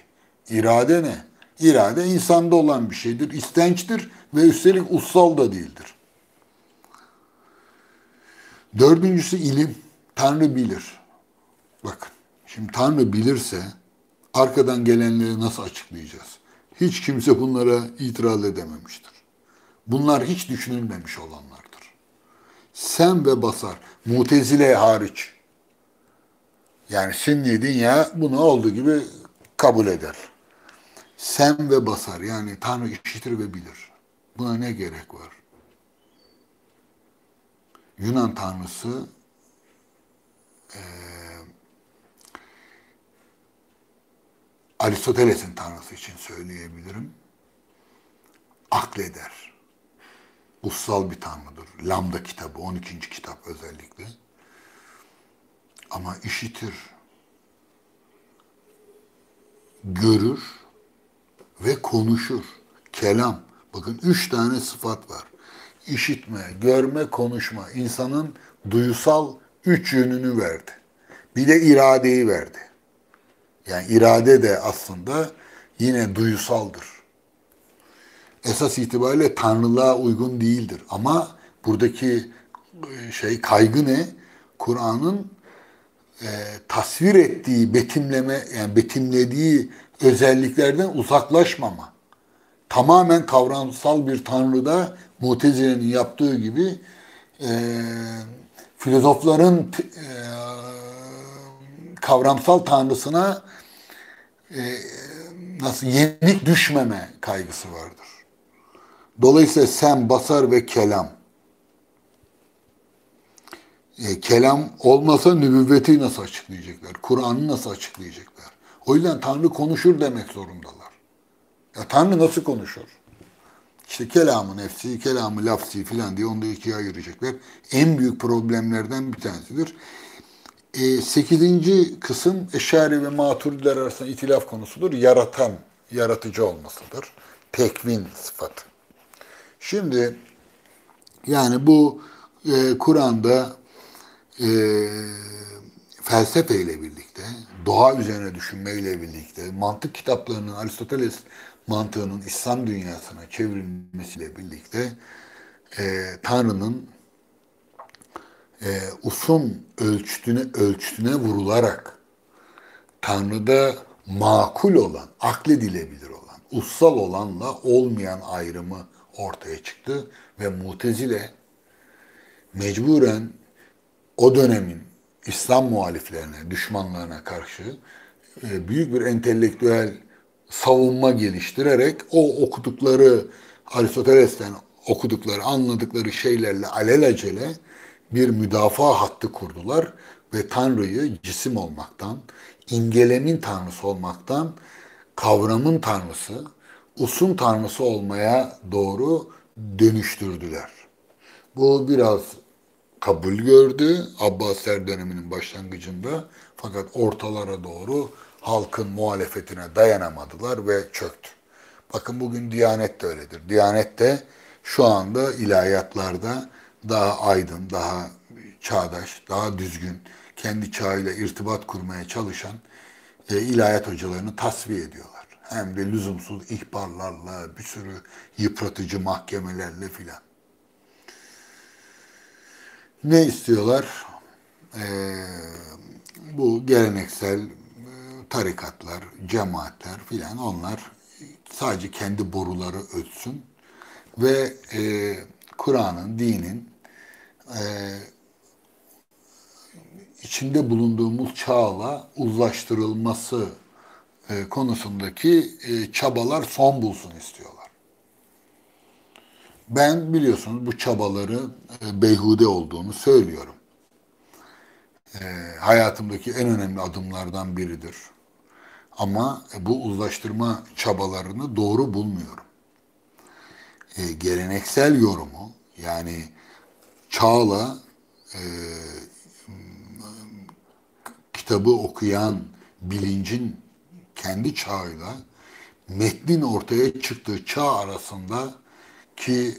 İrade ne? İrade insanda olan bir şeydir, istençtir ve üstelik ussal da değildir. Dördüncüsü ilim. Tanrı bilir. Bakın, şimdi Tanrı bilirse arkadan gelenleri nasıl açıklayacağız? Hiç kimse bunlara itiraz edememiştir. Bunlar hiç düşünülmemiş olanlardır. Sem ve basar, Mutezile hariç. Yani Sünni dünya bunu olduğu gibi kabul eder. Sem ve basar, yani Tanrı işitir ve bilir. Buna ne gerek var? Yunan tanrısı Aristoteles'in tanrısı için söyleyebilirim. Akleder. Ussal bir tanrıdır. Lambda kitabı, 12. kitap özellikle. Ama işitir, görür ve konuşur. Kelam. Bakın 3 tane sıfat var. İşitme, görme, konuşma. İnsanın duyusal 3 yönünü verdi. Bir de iradeyi verdi. Yani irade de aslında yine duyusaldır. Esas itibariyle tanrılığa uygun değildir. Ama buradaki kaygı ne? Kur'an'ın tasvir ettiği, yani betimlediği özelliklerden uzaklaşmama. Tamamen kavramsal bir tanrıda Mutezile'nin yaptığı gibi filozofların kavramsal tanrısına nasıl yenik düşmeme kaygısı vardır. Dolayısıyla sem, basar ve kelam. Kelam olmasa nübüvveti nasıl açıklayacaklar? Kur'an'ı nasıl açıklayacaklar? O yüzden Tanrı konuşur demek zorundalar. Ya Tanrı nasıl konuşur? İşte kelamı nefsi, kelamı lafsi filan diye onu da ikiye ayıracaklar. En büyük problemlerden bir tanesidir. 8. kısım Eşari ve Maturidiler arasında itilaf konusudur. Yaratan, yaratıcı olmasıdır. Tekvin sıfatı. Şimdi yani bu Kur'an'da felsefeyle birlikte, doğa üzerine düşünmeyle birlikte, mantık kitaplarının Aristoteles mantığının İslam dünyasına çevrilmesiyle birlikte Tanrı'nın usun ölçütüne vurularak Tanrı'da makul olan, akledilebilir olan, ussal olanla olmayan ayrımı ortaya çıktı ve Mutezile mecburen o dönemin İslam muhaliflerine, düşmanlarına karşı büyük bir entelektüel savunma geliştirerek o okudukları, Aristoteles'ten okudukları, anladıkları şeylerle alelacele bir müdafaa hattı kurdular ve Tanrı'yı cisim olmaktan, imgelemin tanrısı olmaktan, kavramın tanrısı, usun tanrısı olmaya doğru dönüştürdüler. Bu biraz kabul gördü Abbasiler döneminin başlangıcında, fakat ortalara doğru halkın muhalefetine dayanamadılar ve çöktü. Bakın bugün Diyanet de öyledir. Diyanet de şu anda ilahiyatlarda daha aydın, daha çağdaş, daha düzgün, kendi çağıyla irtibat kurmaya çalışan ilahiyat hocalarını tasfiye ediyorlar. Hem de lüzumsuz ihbarlarla, bir sürü yıpratıcı mahkemelerle filan. Ne istiyorlar? Bu geleneksel tarikatlar, cemaatler filan, onlar sadece kendi boruları ötsün ve Kur'an'ın, dinin içinde bulunduğumuz çağla uzlaştırılması konusundaki çabalar son bulsun istiyorlar. Ben biliyorsunuz bu çabaları beyhude olduğunu söylüyorum. Hayatımdaki en önemli adımlardan biridir. Ama bu uzlaştırma çabalarını doğru bulmuyorum. Geleneksel yorumu yani çağla e, kitabı okuyan bilincin kendi çağıyla metnin ortaya çıktığı çağ arasında ki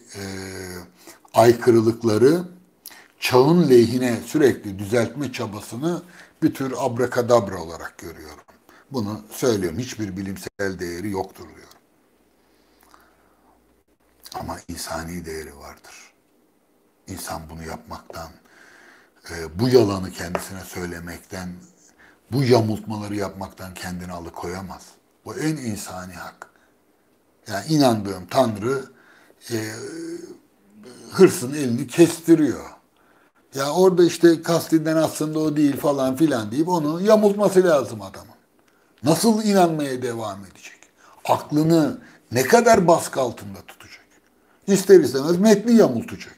aykırılıkları çağın lehine sürekli düzeltme çabasını bir tür abrakadabra olarak görüyorum. Bunu söylüyorum. Hiçbir bilimsel değeri yoktur diyorum. Ama insani değeri vardır. İnsan bunu yapmaktan, bu yalanı kendisine söylemekten, bu yamultmaları yapmaktan kendini alıkoyamaz. Bu en insani hak. Yani inandığım Tanrı hırsın elini kestiriyor. Ya orada işte kastinden aslında o değil falan filan deyip onu yamultması lazım adamın. Nasıl inanmaya devam edecek? Aklını ne kadar baskı altında tutacak? İster istemez metni yamultacak.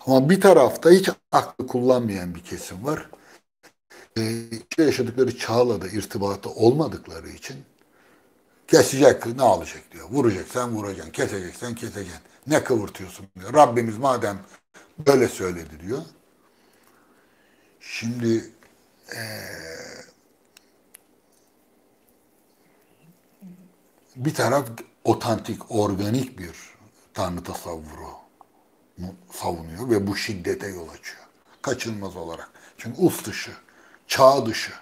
Ama bir tarafta hiç aklı kullanmayan bir kesim var. İşte yaşadıkları çağla da irtibatı olmadıkları için kesecek ne alacak diyor. Vuracaksan vuracaksın, keseceksen keseceksin. Ne kıvırtıyorsun diyor. Rabbimiz madem böyle söyledi diyor. Şimdi bir taraf otantik, organik bir tanrı tasavvuru savunuyor ve bu şiddete yol açıyor. Kaçınılmaz olarak. Çünkü uf dışı, çağ dışı.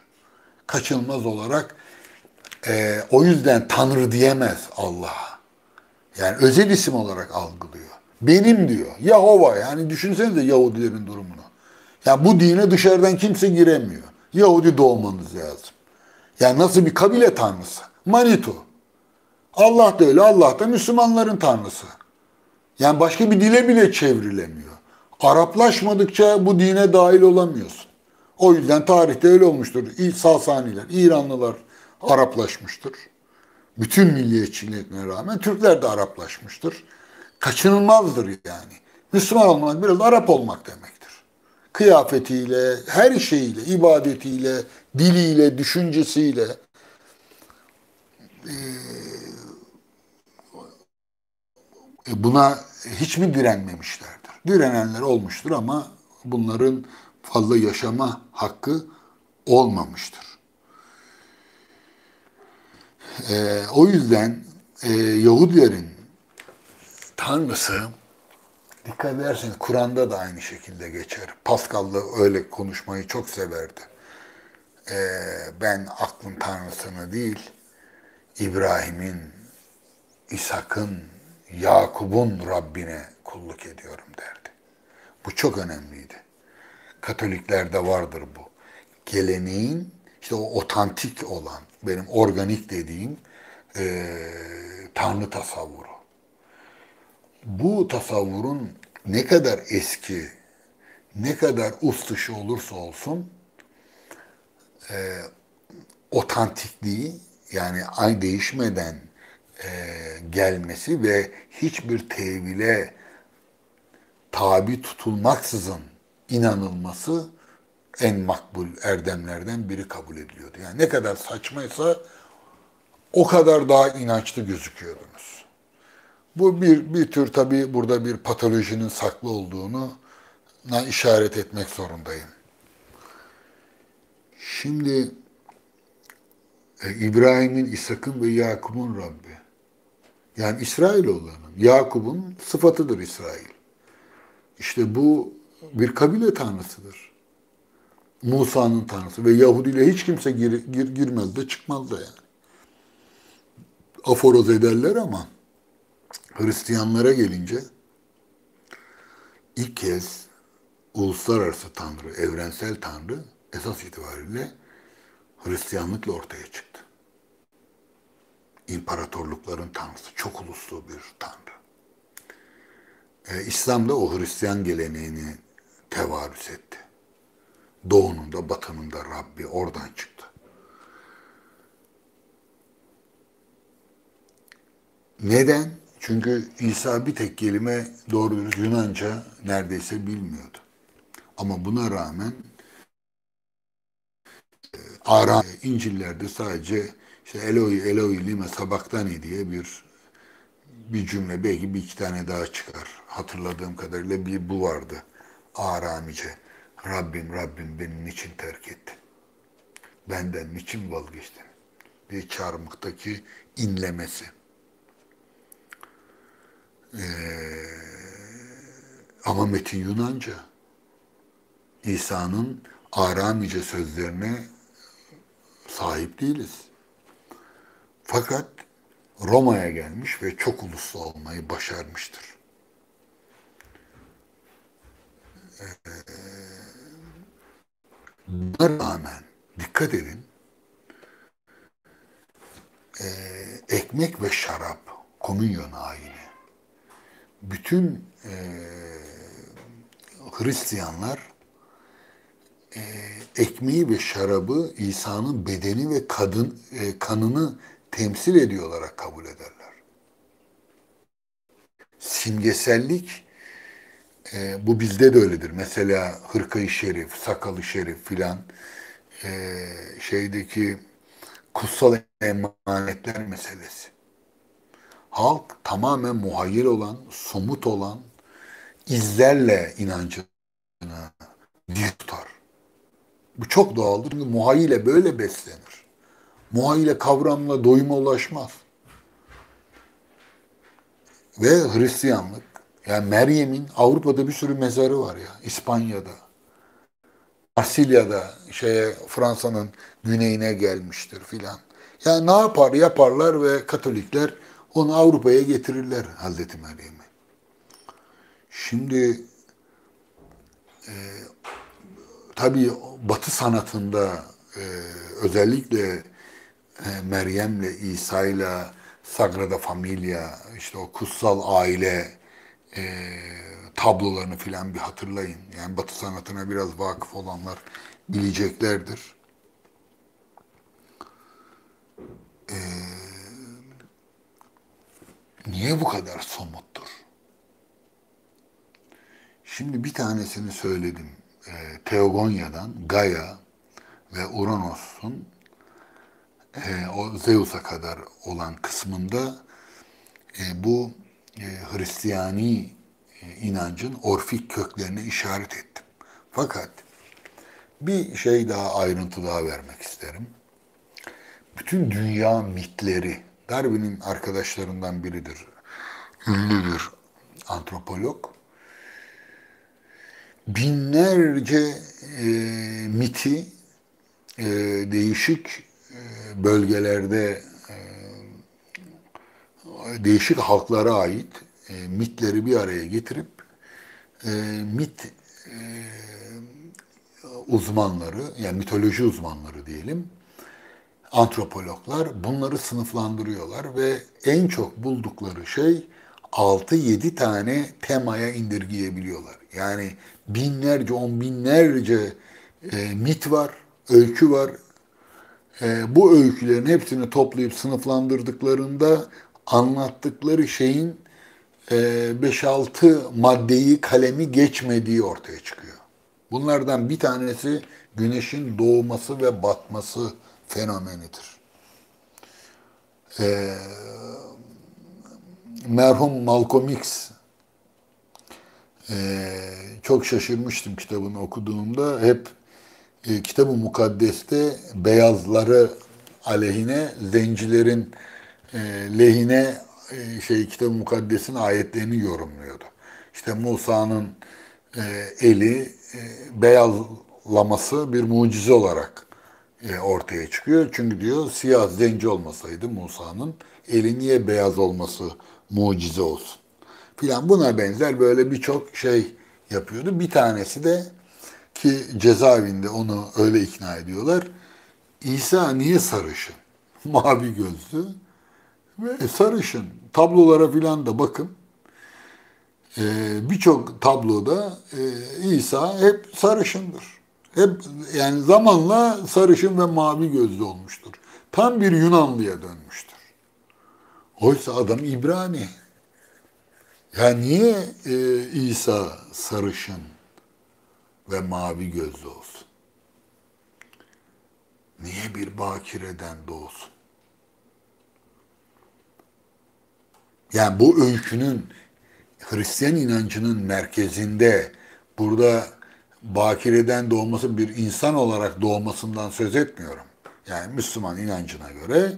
Kaçınılmaz olarak o yüzden tanrı diyemez Allah'a. Yani özel isim olarak algılıyor. Benim diyor. Yahova yani düşünsenize Yahudilerin durumunu. Ya bu dine dışarıdan kimse giremiyor. Yahudi doğmanız lazım. Yani nasıl bir kabile tanrısı? Manitu. Allah da öyle. Allah da Müslümanların tanrısı. Yani başka bir dile bile çevrilemiyor. Araplaşmadıkça bu dine dahil olamıyorsun. O yüzden tarihte öyle olmuştur. Sasaniler, İranlılar Araplaşmıştır. Bütün milliyetçiliğine rağmen Türkler de Araplaşmıştır. Kaçınılmazdır yani. Müslüman olmak biraz Arap olmak demektir. Kıyafetiyle, her şeyiyle, ibadetiyle, diliyle, düşüncesiyle buna hiç mi direnmemişlerdir? Direnenler olmuştur ama bunların fazla yaşama hakkı olmamıştır. O yüzden Yahudilerin tanrısı dikkat ederseniz Kur'an'da da aynı şekilde geçer. Pascal'da öyle konuşmayı çok severdi. Ben aklın tanrısını değil, İbrahim'in, İshak'ın, Yakub'un Rabbine kulluk ediyorum derdi. Bu çok önemliydi. Katoliklerde vardır bu. Geleneğin işte o otantik olan, benim organik dediğim Tanrı tasavvuru. Bu tasavvurun ne kadar eski, ne kadar ust dışı olursa olsun otantikliği yani ay değişmeden gelmesi ve hiçbir tevhile tabi tutulmaksızın inanılması en makbul erdemlerden biri kabul ediliyordu. Yani ne kadar saçmaysa o kadar daha inançlı gözüküyordunuz. Bu bir tür tabii burada bir patolojinin saklı olduğunu işaret etmek zorundayım. Şimdi İbrahim'in, İshak'ın ve Yakup'un Rabbi. Yani İsrailoğullarının, Yakup'un sıfatıdır İsrail. İşte bu bir kabile tanrısıdır. Musa'nın tanrısı ve Yahudi ile hiç kimse girmez de çıkmaz da yani. Aforoz ederler ama Hristiyanlara gelince ilk kez uluslararası tanrı, evrensel tanrı esas itibariyle Hristiyanlıkla ortaya çıktı. İmparatorlukların tanrısı, çok uluslu bir tanrı. İslam da o Hristiyan geleneğini tevarüs etti. Doğunun da batının da Rabbi oradan çıktı. Neden? Çünkü İsa bir tek kelime doğru dürüst Yunanca neredeyse bilmiyordu. Ama buna rağmen Aram İncil'lerde sadece işte Eloi Eloi lima sabachthani diye bir cümle, belki bir iki tane daha çıkar. Hatırladığım kadarıyla bir bu vardı. Aramice. Rabbim Rabbim beni niçin terk ettin? Benden niçin vazgeçtin? Bir çarmıhtaki inlemesi. Ama metin Yunanca. İsa'nın Aramice sözlerine sahip değiliz. Fakat Roma'ya gelmiş ve çok uluslu olmayı başarmıştır. Buna rağmen dikkat edin, ekmek ve şarap, komünyon ayini, bütün Hristiyanlar ekmeği ve şarabı İsa'nın bedeni ve kanını temsil ediyor olarak kabul ederler. Simgesellik, bu bizde de öyledir. Mesela hırkayı şerif, sakalı şerif filan, şeydeki kutsal emanetler meselesi. Halk tamamen muhayyil olan, somut olan izlerle inancını diri tutar. Bu çok doğaldır. Çünkü muhayyile böyle beslenir. Muhayyile kavramla doyuma ulaşmaz. Ve Hristiyanlık, yani Meryem'in Avrupa'da bir sürü mezarı var ya. İspanya'da, Marsilya'da, Fransa'nın güneyine gelmiştir filan. Yani ne yapar? Yaparlar ve Katolikler onu Avrupa'ya getirirler Hazreti Meryem'i. Şimdi tabii Batı sanatında özellikle Meryem'le, İsa'yla Sagrada Familia, işte o kutsal aile tablolarını filan bir hatırlayın. Yani Batı sanatına biraz vakıf olanlar bileceklerdir. Niye bu kadar somuttur? Şimdi bir tanesini söyledim. Teogonya'dan Gaia ve Uranos'un o Zeus'a kadar olan kısmında bu Hristiyani inancın Orfik köklerine işaret ettim. Fakat bir şey daha, ayrıntı daha vermek isterim. Bütün dünya mitleri, Darwin'in arkadaşlarından biridir, ünlüdür antropolog. Binlerce miti değişik bölgelerde değişik halklara ait mitleri bir araya getirip mit uzmanları, yani mitoloji uzmanları diyelim, antropologlar bunları sınıflandırıyorlar ve en çok buldukları şey 6-7 tane temaya indirgeyebiliyorlar. Yani binlerce, on binlerce mit var, öykü var. Bu öykülerin hepsini toplayıp sınıflandırdıklarında anlattıkları şeyin 5-6 maddeyi, kalemi geçmediği ortaya çıkıyor. Bunlardan bir tanesi güneşin doğması ve batması fenomenidir. Merhum Malcolm X, çok şaşırmıştım kitabını okuduğumda. Hep Kitab-ı Mukaddes'te beyazları aleyhine, zencilerin lehine Kitab-ı Mukaddes'in ayetlerini yorumluyordu. İşte Musa'nın eli beyazlaması bir mucize olarak ortaya çıkıyor. Çünkü diyor siyah zenci olmasaydı Musa'nın eli niye beyaz olması mucize olsun filan, buna benzer böyle birçok şey yapıyordu. Bir tanesi de, ki cezaevinde onu öyle ikna ediyorlar, İsa niye sarışın? Mavi gözlü ve sarışın. Tablolara filan da bakın. Birçok tabloda İsa hep sarışındır. Hep, yani zamanla sarışın ve mavi gözlü olmuştur. Tam bir Yunanlıya dönmüştür. Oysa adam İbrani. Ya niye İsa sarışın ve mavi gözlü olsun? Niye bir bakireden doğsun? Yani bu öykünün Hristiyan inancının merkezinde burada bakireden doğması bir insan olarak doğmasından söz etmiyorum. Yani Müslüman inancına göre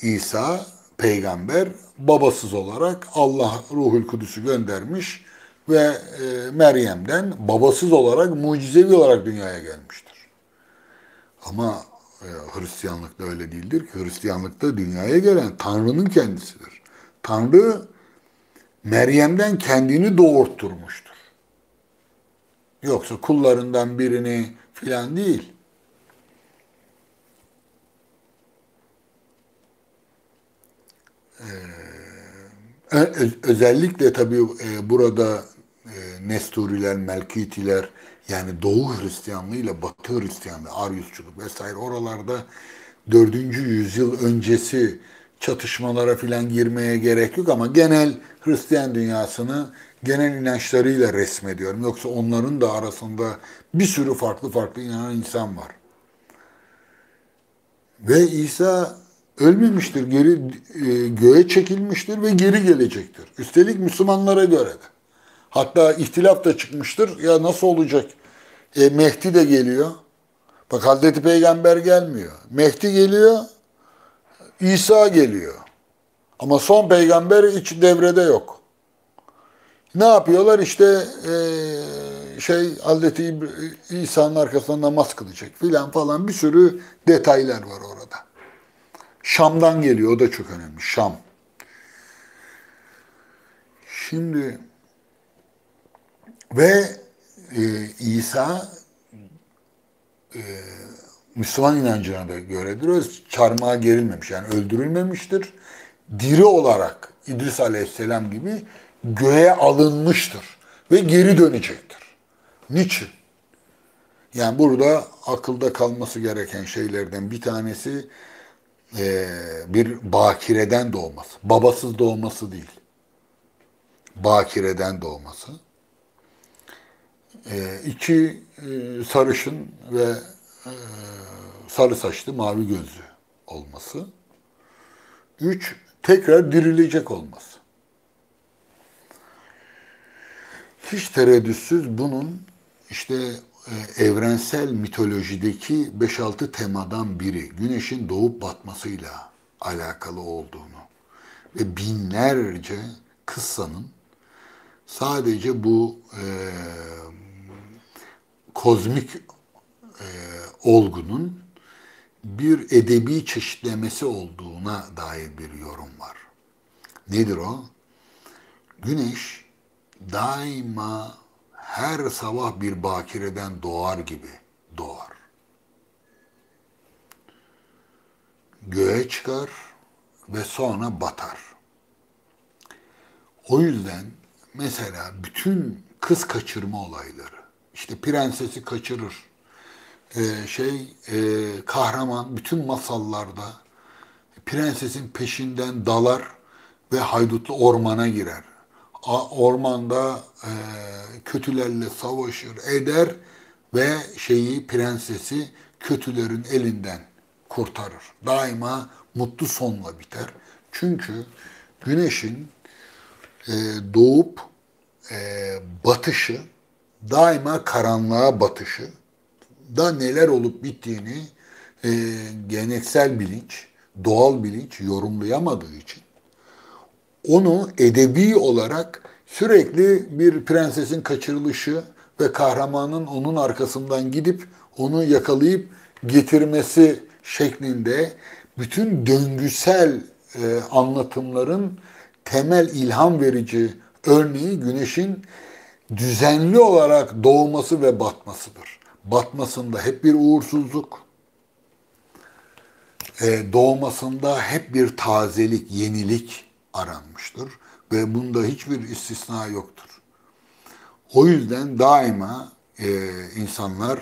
İsa peygamber babasız olarak Allah Ruhul Kudüs'ü göndermiş ve Meryem'den babasız olarak mucizevi olarak dünyaya gelmiştir. Ama Hristiyanlıkta öyle değildir ki. Hristiyanlıkta dünyaya gelen Tanrı'nın kendisidir. Tanrı Meryem'den kendini doğurtturmuştur. Yoksa kullarından birini filan değil. Özellikle tabii burada Nesturiler, Melkitiler yani Doğu Hristiyanlığı ile Batı Hristiyanlığı, Aryusçuluk vesaire oralarda 4. yüzyıl öncesi çatışmalara filan girmeye gerek yok ama genel Hristiyan dünyasını genel inançlarıyla resmediyorum. Yoksa onların da arasında bir sürü farklı farklı inanan insan var. Ve İsa ölmemiştir, geri göğe çekilmiştir ve geri gelecektir. Üstelik Müslümanlara göre de. Hatta ihtilaf da çıkmıştır. Ya nasıl olacak? Mehdi de geliyor. Bak Hazreti Peygamber gelmiyor. Mehdi geliyor, İsa geliyor. Ama son peygamber hiç devrede yok. Ne yapıyorlar? İşte Hazreti İsa'nın arkasında namaz kılacak filan falan bir sürü detaylar var orada. Şam'dan geliyor. O da çok önemli. Şam. Şimdi ve İsa Müslüman inancına da göredir. Çarmıha gerilmemiş. Yani öldürülmemiştir. Diri olarak İdris Aleyhisselam gibi göğe alınmıştır. Ve geri dönecektir. Niçin? Yani burada akılda kalması gereken şeylerden bir tanesi bir bakireden doğması. Babasız doğması değil. Bakireden doğması. İki sarışın ve sarı saçlı mavi gözlü olması. 3 tekrar dirilecek olması. Hiç tereddütsüz bunun işte evrensel mitolojideki 5-6 temadan biri güneşin doğup batmasıyla alakalı olduğunu ve binlerce kıssanın sadece bu kozmik olgunun bir edebi çeşitlemesi olduğuna dair bir yorum var. Nedir o? Güneş daima her sabah bir bakireden doğar gibi doğar. Göğe çıkar ve sonra batar. O yüzden mesela bütün kız kaçırma olayları, işte prensesi kaçırır, kahraman bütün masallarda prensesin peşinden dalar ve haydutlu ormana girer. Ormanda kötülerle savaşır, eder ve prensesi kötülerin elinden kurtarır. Daima mutlu sonla biter. Çünkü güneşin doğup batışı, daima karanlığa batışı da neler olup bittiğini geleneksel bilinç, doğal bilinç yorumlayamadığı için onu edebi olarak sürekli bir prensesin kaçırılışı ve kahramanın onun arkasından gidip onu yakalayıp getirmesi şeklinde bütün döngüsel anlatımların temel ilham verici örneği güneşin düzenli olarak doğması ve batmasıdır. Batmasında hep bir uğursuzluk, doğmasında hep bir tazelik, yenilik aranmıştır ve bunda hiçbir istisna yoktur. O yüzden daima insanlar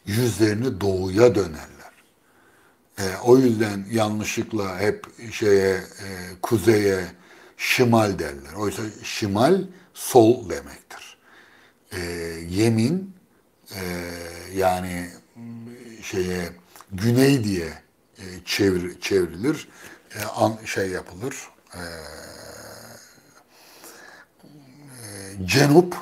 yüzlerini doğuya dönerler. O yüzden yanlışlıkla hep kuzeye, şimal derler. Oysa şimal sol demektir. Yemin yani şeye güney diye çevrilir. Şey yapılır. Cenup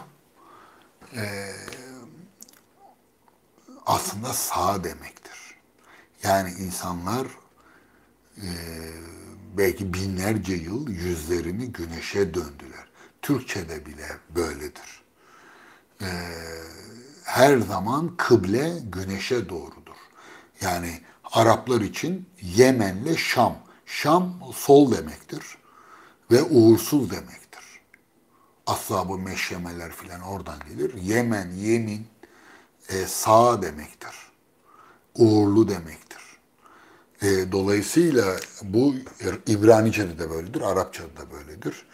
aslında sağ demektir. Yani insanlar belki binlerce yıl yüzlerini güneşe döndüler. Türkçe'de bile böyledir. Her zaman kıble güneşe doğrudur. Yani Araplar için Yemen'le Şam. Şam sol demektir ve uğursuz demektir. Asla bu meşyemeler filan oradan gelir. Yemen, yemin sağ demektir. Uğurlu demektir. Dolayısıyla bu İbranice'de de böyledir, Arapça'da da böyledir.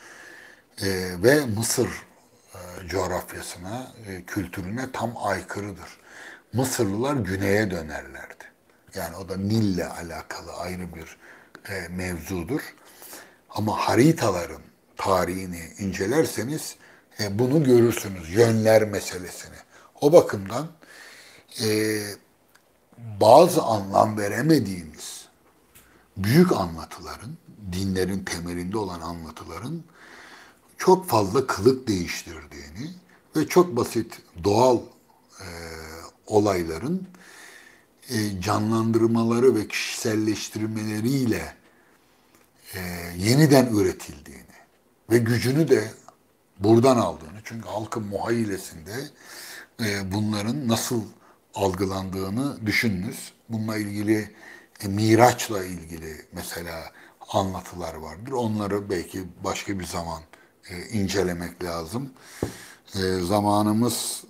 Ve Mısır coğrafyasına, kültürüne tam aykırıdır. Mısırlılar güneye dönerlerdi. Yani o da Nil'le alakalı ayrı bir mevzudur. Ama haritaların tarihini incelerseniz bunu görürsünüz, yönler meselesini. O bakımdan bazı anlam veremediğimiz büyük anlatıların, dinlerin temelinde olan anlatıların çok fazla kılık değiştirdiğini ve çok basit doğal olayların canlandırmaları ve kişiselleştirmeleriyle yeniden üretildiğini ve gücünü de buradan aldığını. Çünkü halkın muhayyilesinde bunların nasıl algılandığını düşününüz. Bununla ilgili Miraç'la ilgili mesela anlatılar vardır. Onları belki başka bir zaman incelemek lazım. Zamanımız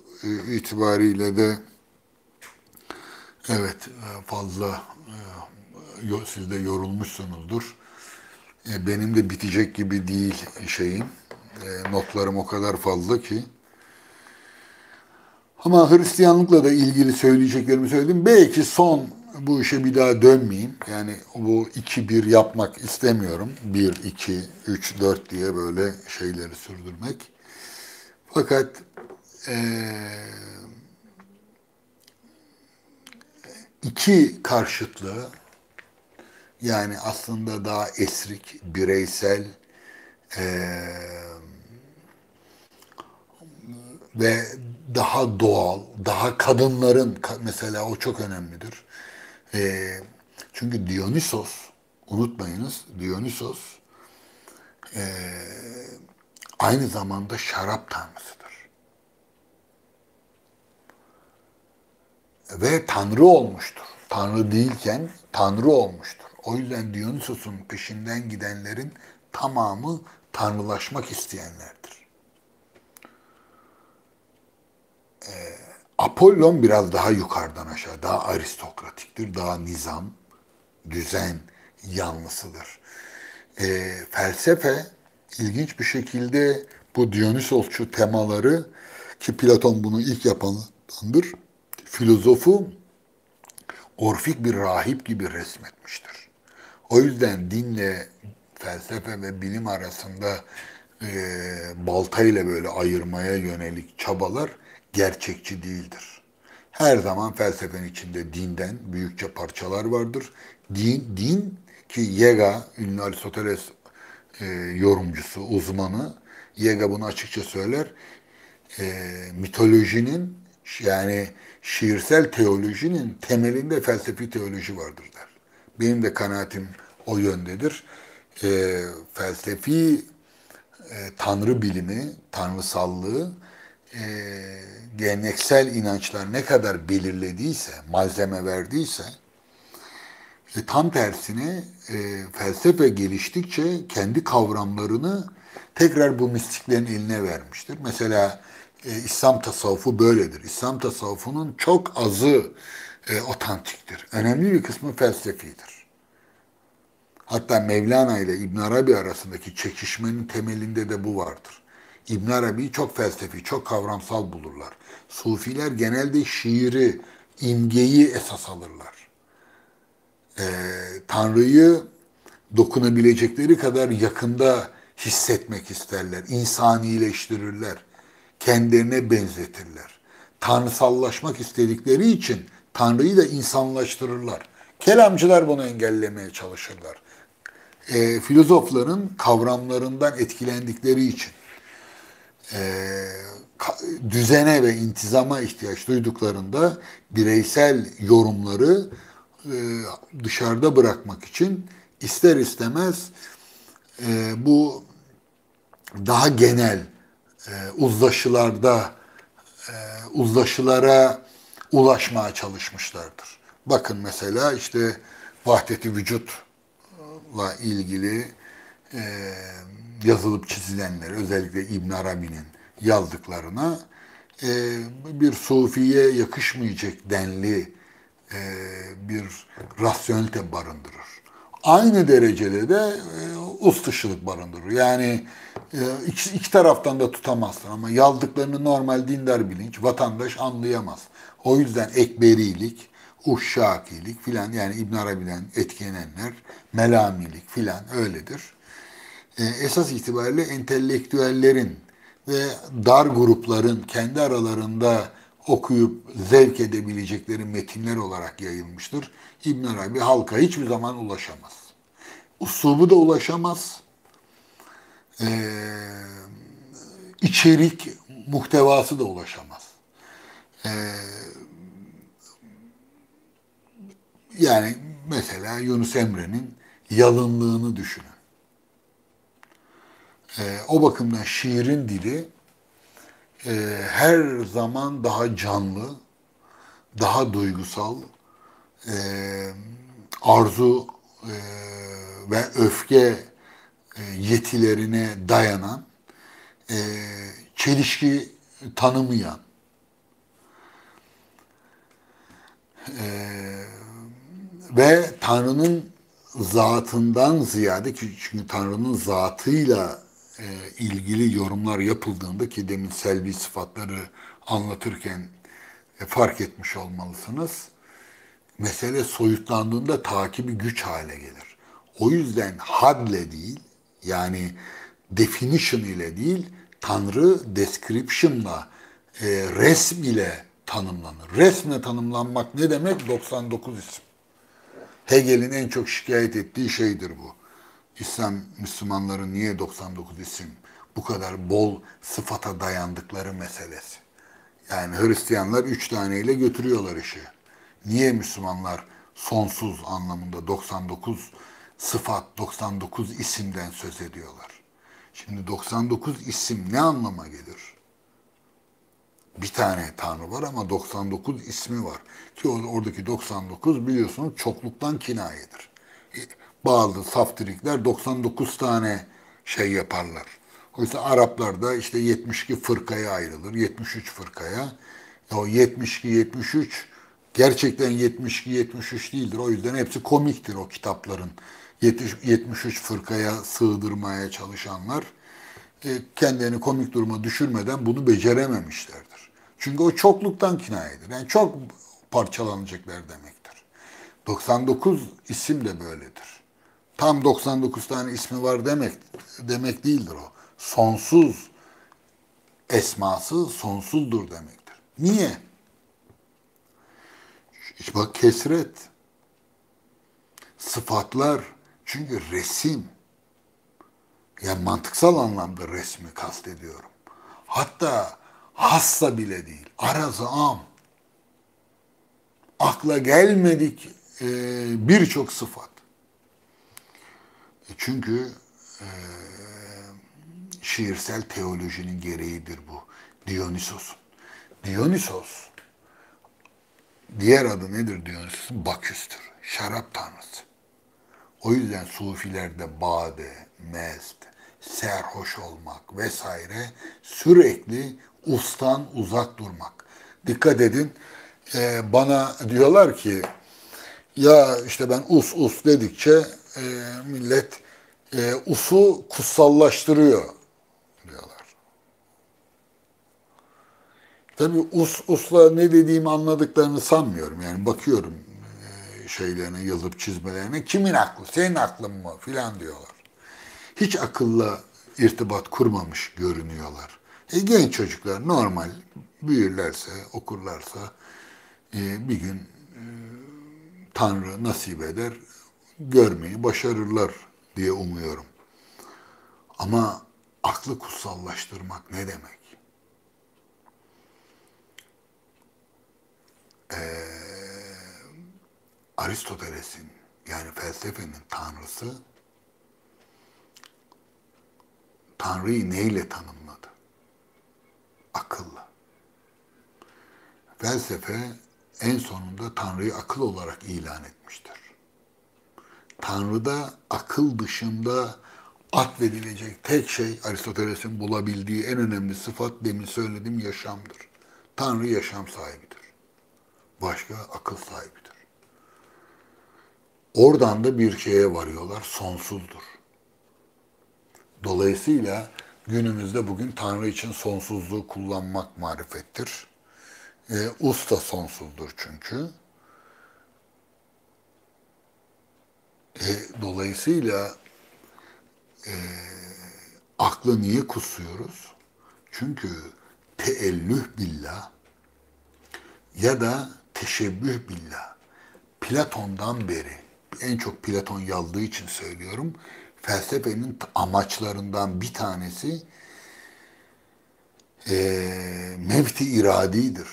itibariyle de evet fazla siz de yorulmuşsunuzdur. Benim de bitecek gibi değil şeyim. Notlarım o kadar fazla ki. Ama Hristiyanlıkla da ilgili söyleyeceklerimi söyledim. Belki son bu işe bir daha dönmeyeyim. Yani bu 2-1 yapmak istemiyorum. 1, 2, 3, 4 diye böyle şeyleri sürdürmek. Fakat iki karşıtlığı yani aslında daha esrik, bireysel ve daha doğal, daha kadınların mesela o çok önemlidir. Çünkü Dionysos, unutmayınız Dionysos aynı zamanda şarap tanrısıdır. Ve tanrı olmuştur. Tanrı değilken tanrı olmuştur. O yüzden Dionysos'un peşinden gidenlerin tamamı tanrılaşmak isteyenlerdir. Apollon biraz daha yukarıdan aşağı, daha aristokratiktir, daha nizam, düzen yanlısıdır. Felsefe ilginç bir şekilde bu Dionysosçu temaları ki Platon bunu ilk yapandır, filozofu orfik bir rahip gibi resmetmiştir. O yüzden dinle felsefe ve bilim arasında baltayla böyle ayırmaya yönelik çabalar gerçekçi değildir. Her zaman felsefenin içinde dinden büyükçe parçalar vardır. Din ki Yega, ünlü Aristoteles yorumcusu, uzmanı, Yega bunu açıkça söyler. Mitolojinin yani şiirsel teolojinin temelinde felsefi teoloji vardır der. Benim de kanaatim o yöndedir. Felsefi tanrı bilimi, tanrısallığı geleneksel inançlar ne kadar belirlediyse, malzeme verdiyse tam tersine felsefe geliştikçe kendi kavramlarını tekrar bu mistiklerin eline vermiştir. Mesela İslam tasavvufu böyledir. İslam tasavvufunun çok azı otantiktir. Önemli bir kısmı felsefidir. Hatta Mevlana ile İbn Arabi arasındaki çekişmenin temelinde de bu vardır. İbn Arabi'yi çok felsefi, çok kavramsal bulurlar. Sufiler genelde şiiri, imgeyi esas alırlar. Tanrı'yı dokunabilecekleri kadar yakında hissetmek isterler, insanileştirirler, kendilerine benzetirler. Tanrısallaşmak istedikleri için Tanrı'yı da insanlaştırırlar. Kelamcılar bunu engellemeye çalışırlar. Filozofların kavramlarından etkilendikleri için düzene ve intizama ihtiyaç duyduklarında bireysel yorumları dışarıda bırakmak için ister istemez bu daha genel uzlaşılarda uzlaşılara ulaşmaya çalışmışlardır. Bakın mesela işte vahdet-i vücutla ilgili yazılıp çizilenler, özellikle İbn Arabi'nin yazdıklarına bir sufiye yakışmayacak denli bir rasyonelite barındırır. Aynı derecede de ust dışılık barındırır. Yani iki taraftan da tutamazsın ama yazdıklarını normal dindar bilinç, vatandaş anlayamaz. O yüzden ekberilik, uşşakilik filan, yani İbn Arabi'den etkilenenler, melamilik filan öyledir. Esas itibariyle entelektüellerin ve dar grupların kendi aralarında okuyup zevk edebilecekleri metinler olarak yayılmıştır. İbn Arabi halka hiçbir zaman ulaşamaz. Uslubu da ulaşamaz. İçerik, muhtevası da ulaşamaz. Yani mesela Yunus Emre'nin yalınlığını düşünün. O bakımdan şiirin dili her zaman daha canlı, daha duygusal, arzu ve öfke yetilerine dayanan, çelişki tanımayan, ve Tanrı'nın zatından ziyade, çünkü Tanrı'nın zatıyla ilgili yorumlar yapıldığında, ki demin selvi sıfatları anlatırken fark etmiş olmalısınız, mesele soyutlandığında takibi güç hale gelir. O yüzden hadle değil, yani definition ile değil, Tanrı description'la, resm ile tanımlanır. Resmle tanımlanmak ne demek? 99 isim. Hegel'in en çok şikayet ettiği şeydir bu. İslam Müslümanların niye 99 isim bu kadar bol sıfata dayandıkları meselesi. Yani Hristiyanlar 3 taneyle götürüyorlar işi. Niye Müslümanlar sonsuz anlamında 99 sıfat, 99 isimden söz ediyorlar? Şimdi 99 isim ne anlama gelir? Bir tane Tanrı var ama 99 ismi var. Ki oradaki 99 biliyorsunuz çokluktan kinayedir. Bazı saftirikler 99 tane şey yaparlar. Oysa Araplar da işte 72 fırkaya ayrılır, 73 fırkaya. O 72, 73 gerçekten 72, 73 değildir. O yüzden hepsi komiktir o kitapların. 73 fırkaya sığdırmaya çalışanlar kendilerini komik duruma düşürmeden bunu becerememişlerdir. Çünkü o çokluktan kinayedir. Yani çok parçalanacaklar demektir. 99 isim de böyledir. Tam 99 tane ismi var demek değildir o. Sonsuz esması sonsuzdur demektir. Niye? İşte bak, kesret, sıfatlar, çünkü resim, yani mantıksal anlamda resmi kastediyorum. Hatta hassa bile değil, arazı am, akla gelmedik birçok sıfat. Çünkü şiirsel teolojinin gereğidir bu. Dionysos'un. Dionysos, diğer adı nedir Dionysos'un? Baküs'tür. Şarap tanrısı. O yüzden sufilerde bade, mest, serhoş olmak vesaire sürekli ustan uzak durmak. Dikkat edin, bana diyorlar ki ya işte ben us dedikçe millet usu kutsallaştırıyor diyorlar. Tabii usla ne dediğimi anladıklarını sanmıyorum. Yani bakıyorum şeylerine, yazıp çizmelerine. Kimin aklı? Senin aklın mı? Filan diyorlar. Hiç akılla irtibat kurmamış görünüyorlar. Genç çocuklar normal büyürlerse, okurlarsa bir gün Tanrı nasip eder, görmeyi başarırlar diye umuyorum. Ama aklı kutsallaştırmak ne demek? Aristoteles'in yani felsefenin tanrısı Tanrı'yı neyle tanımladı? Akılla. Felsefe en sonunda Tanrı'yı akıl olarak ilan etmiştir. Tanrı'da akıl dışında atfedilecek tek şey Aristoteles'in bulabildiği en önemli sıfat demin söylediğim yaşamdır. Tanrı yaşam sahibidir. Başka akıl sahibidir. Oradan da bir şeye varıyorlar, sonsuzdur. Dolayısıyla günümüzde bugün Tanrı için sonsuzluğu kullanmak marifettir. Usta sonsuzdur çünkü. Dolayısıyla aklı niye kutsuyoruz? Çünkü teellüh billah ya da teşebbüh billah Platon'dan beri, en çok Platon yazdığı için söylüyorum, felsefenin amaçlarından bir tanesi mevti iradidir.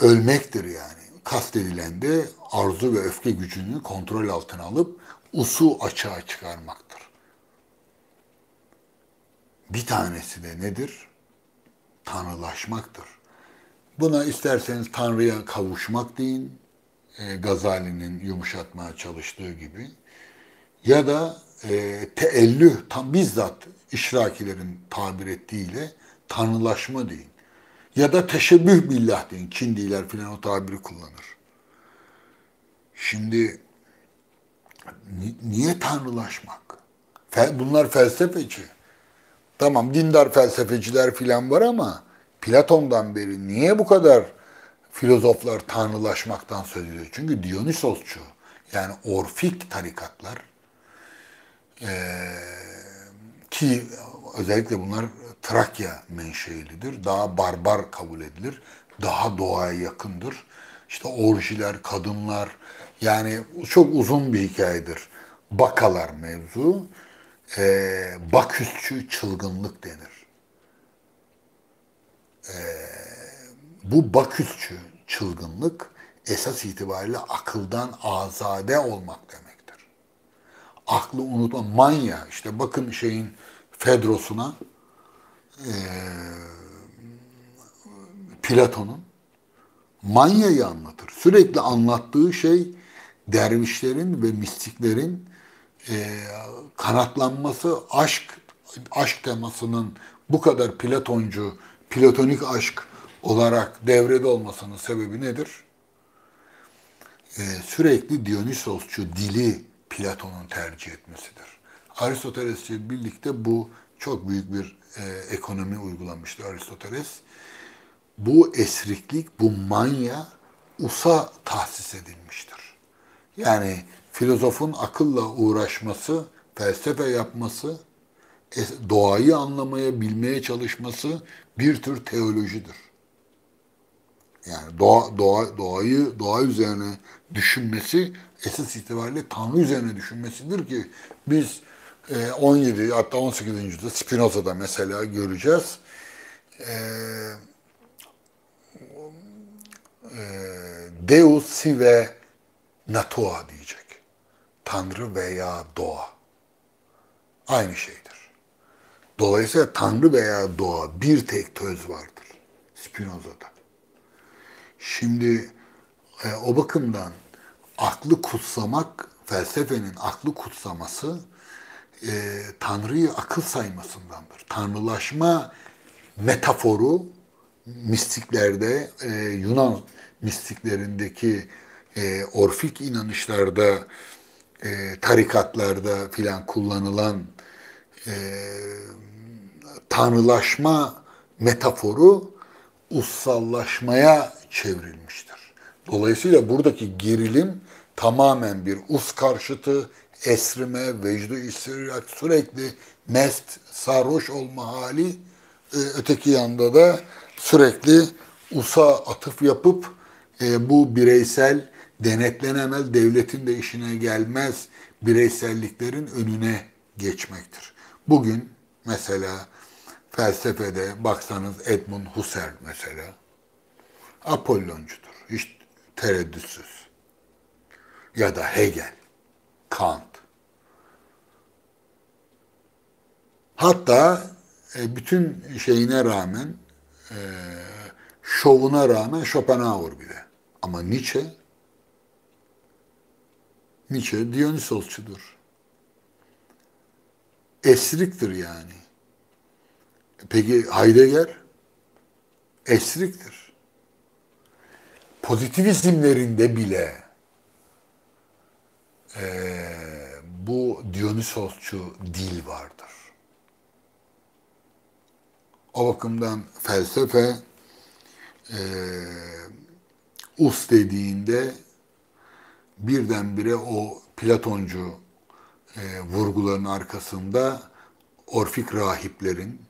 Ölmektir yani. Kastedilen de arzu ve öfke gücünü kontrol altına alıp usu açığa çıkarmaktır. Bir tanesi de nedir? Tanrılaşmaktır. Buna isterseniz Tanrı'ya kavuşmak deyin, Gazali'nin yumuşatmaya çalıştığı gibi. Ya da teellüh, tam bizzat işrakilerin tabir ettiğiyle tanrılaşma deyin. Ya da teşebbüh billah deyin. Kindiler filan o tabiri kullanır. Şimdi niye tanrılaşmak? Bunlar felsefeci. Tamam dindar felsefeciler filan var ama Platon'dan beri niye bu kadar filozoflar tanrılaşmaktan söz ediyor? Çünkü Dionysosçu yani Orfik tarikatlar ki özellikle bunlar Trakya menşeilidir. Daha barbar kabul edilir. Daha doğaya yakındır. İşte orjiler, kadınlar yani çok uzun bir hikayedir. Bakalar mevzu. Baküsçü çılgınlık denir. Bu Baküsçü çılgınlık esas itibariyle akıldan azade olmak demektir. Aklı unutma, manya. İşte bakın şeyin Fedros'una Platon'un manyayı anlatır. Sürekli anlattığı şey dervişlerin ve mistiklerin kanatlanması, aşk temasının bu kadar Platoncu, platonik aşk olarak devrede olmasının sebebi nedir? Sürekli Dionysosçu dili Platon'un tercih etmesidir. Aristoteles'le birlikte bu çok büyük bir ekonomi uygulamıştı Aristoteles. Bu esriklik, bu manya usa tahsis edilmiştir. Yani filozofun akılla uğraşması, felsefe yapması, doğayı anlamaya, bilmeye çalışması bir tür teolojidir. Yani doğa üzerine düşünmesi esas itibariyle Tanrı üzerine düşünmesidir ki biz 17 hatta 18. yüzyılda Spinoza'da mesela göreceğiz. Deus sive natura diyecek. Tanrı veya doğa. Aynı şeydir. Dolayısıyla Tanrı veya doğa bir tek töz vardır Spinoza'da. Şimdi o bakımdan aklı kutsamak, felsefenin aklı kutsaması Tanrı'yı akıl saymasındandır. Tanrılaşma metaforu mistiklerde, Yunan mistiklerindeki Orfik inanışlarda, tarikatlarda filan kullanılan tanrılaşma metaforu ussallaşmaya çevrilmiştir. Dolayısıyla buradaki gerilim tamamen bir us karşıtı, esrime, vecd-i istirahat, sürekli mest, sarhoş olma hali, öteki yanda da sürekli USA atıf yapıp bu bireysel, denetlenemez, devletin de işine gelmez bireyselliklerin önüne geçmektir. Bugün mesela felsefede baksanız Edmund Husserl mesela Apolloncudur. Hiç tereddütsüz. Ya da Hegel, Kant. Hatta bütün şeyine rağmen, e, şovuna rağmen Schopenhauer bile. Ama Nietzsche Dionysosçudur. Esriktir yani. Peki Heidegger? Esriktir. Pozitivizmlerinde bile bu Dionysosçu dil vardır. O bakımdan felsefe us dediğinde birdenbire o Platoncu vurguların arkasında Orfik rahiplerin,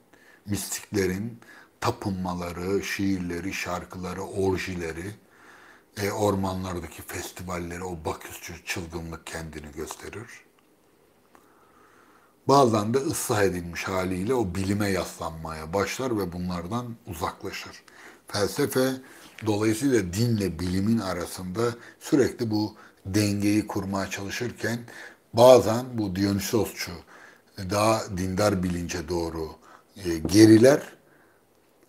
mistiklerin tapınmaları, şiirleri, şarkıları, orjileri, ormanlardaki festivalleri, o Baküsçü çılgınlık kendini gösterir. Bazen de ıslah edilmiş haliyle o bilime yaslanmaya başlar ve bunlardan uzaklaşır. Felsefe dolayısıyla dinle bilimin arasında sürekli bu dengeyi kurmaya çalışırken bazen bu Dionysosçu daha dindar bilince doğru geriler,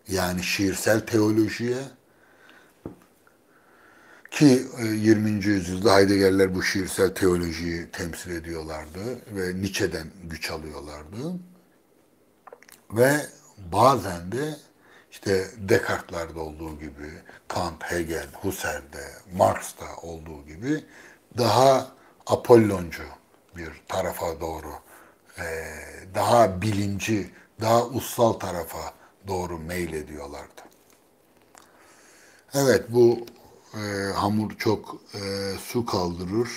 yani şiirsel teolojiye, ki 20. yüzyılda Heidegger'ler bu şiirsel teolojiyi temsil ediyorlardı ve Nietzsche'den güç alıyorlardı. Ve bazen de işte Descartes'lerde olduğu gibi, Kant, Hegel, Husserl'de, Marx'ta olduğu gibi daha Apolloncu bir tarafa doğru, daha bilinci, daha ussal tarafa doğru meylediyorlardı. Evet, bu hamur çok su kaldırır.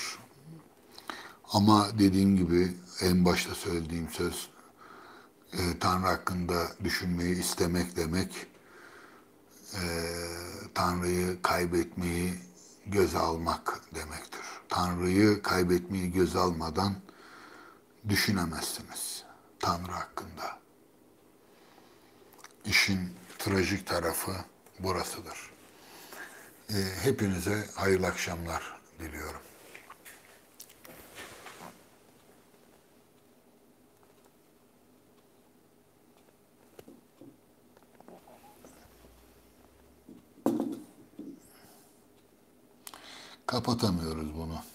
Ama dediğim gibi en başta söylediğim söz, Tanrı hakkında düşünmeyi istemek demek, e, Tanrı'yı kaybetmeyi göze almak demektir. Tanrı'yı kaybetmeyi göze almadan düşünemezsiniz Tanrı hakkında. İşin trajik tarafı burasıdır. Hepinize hayırlı akşamlar diliyorum. Kapatamıyoruz bunu.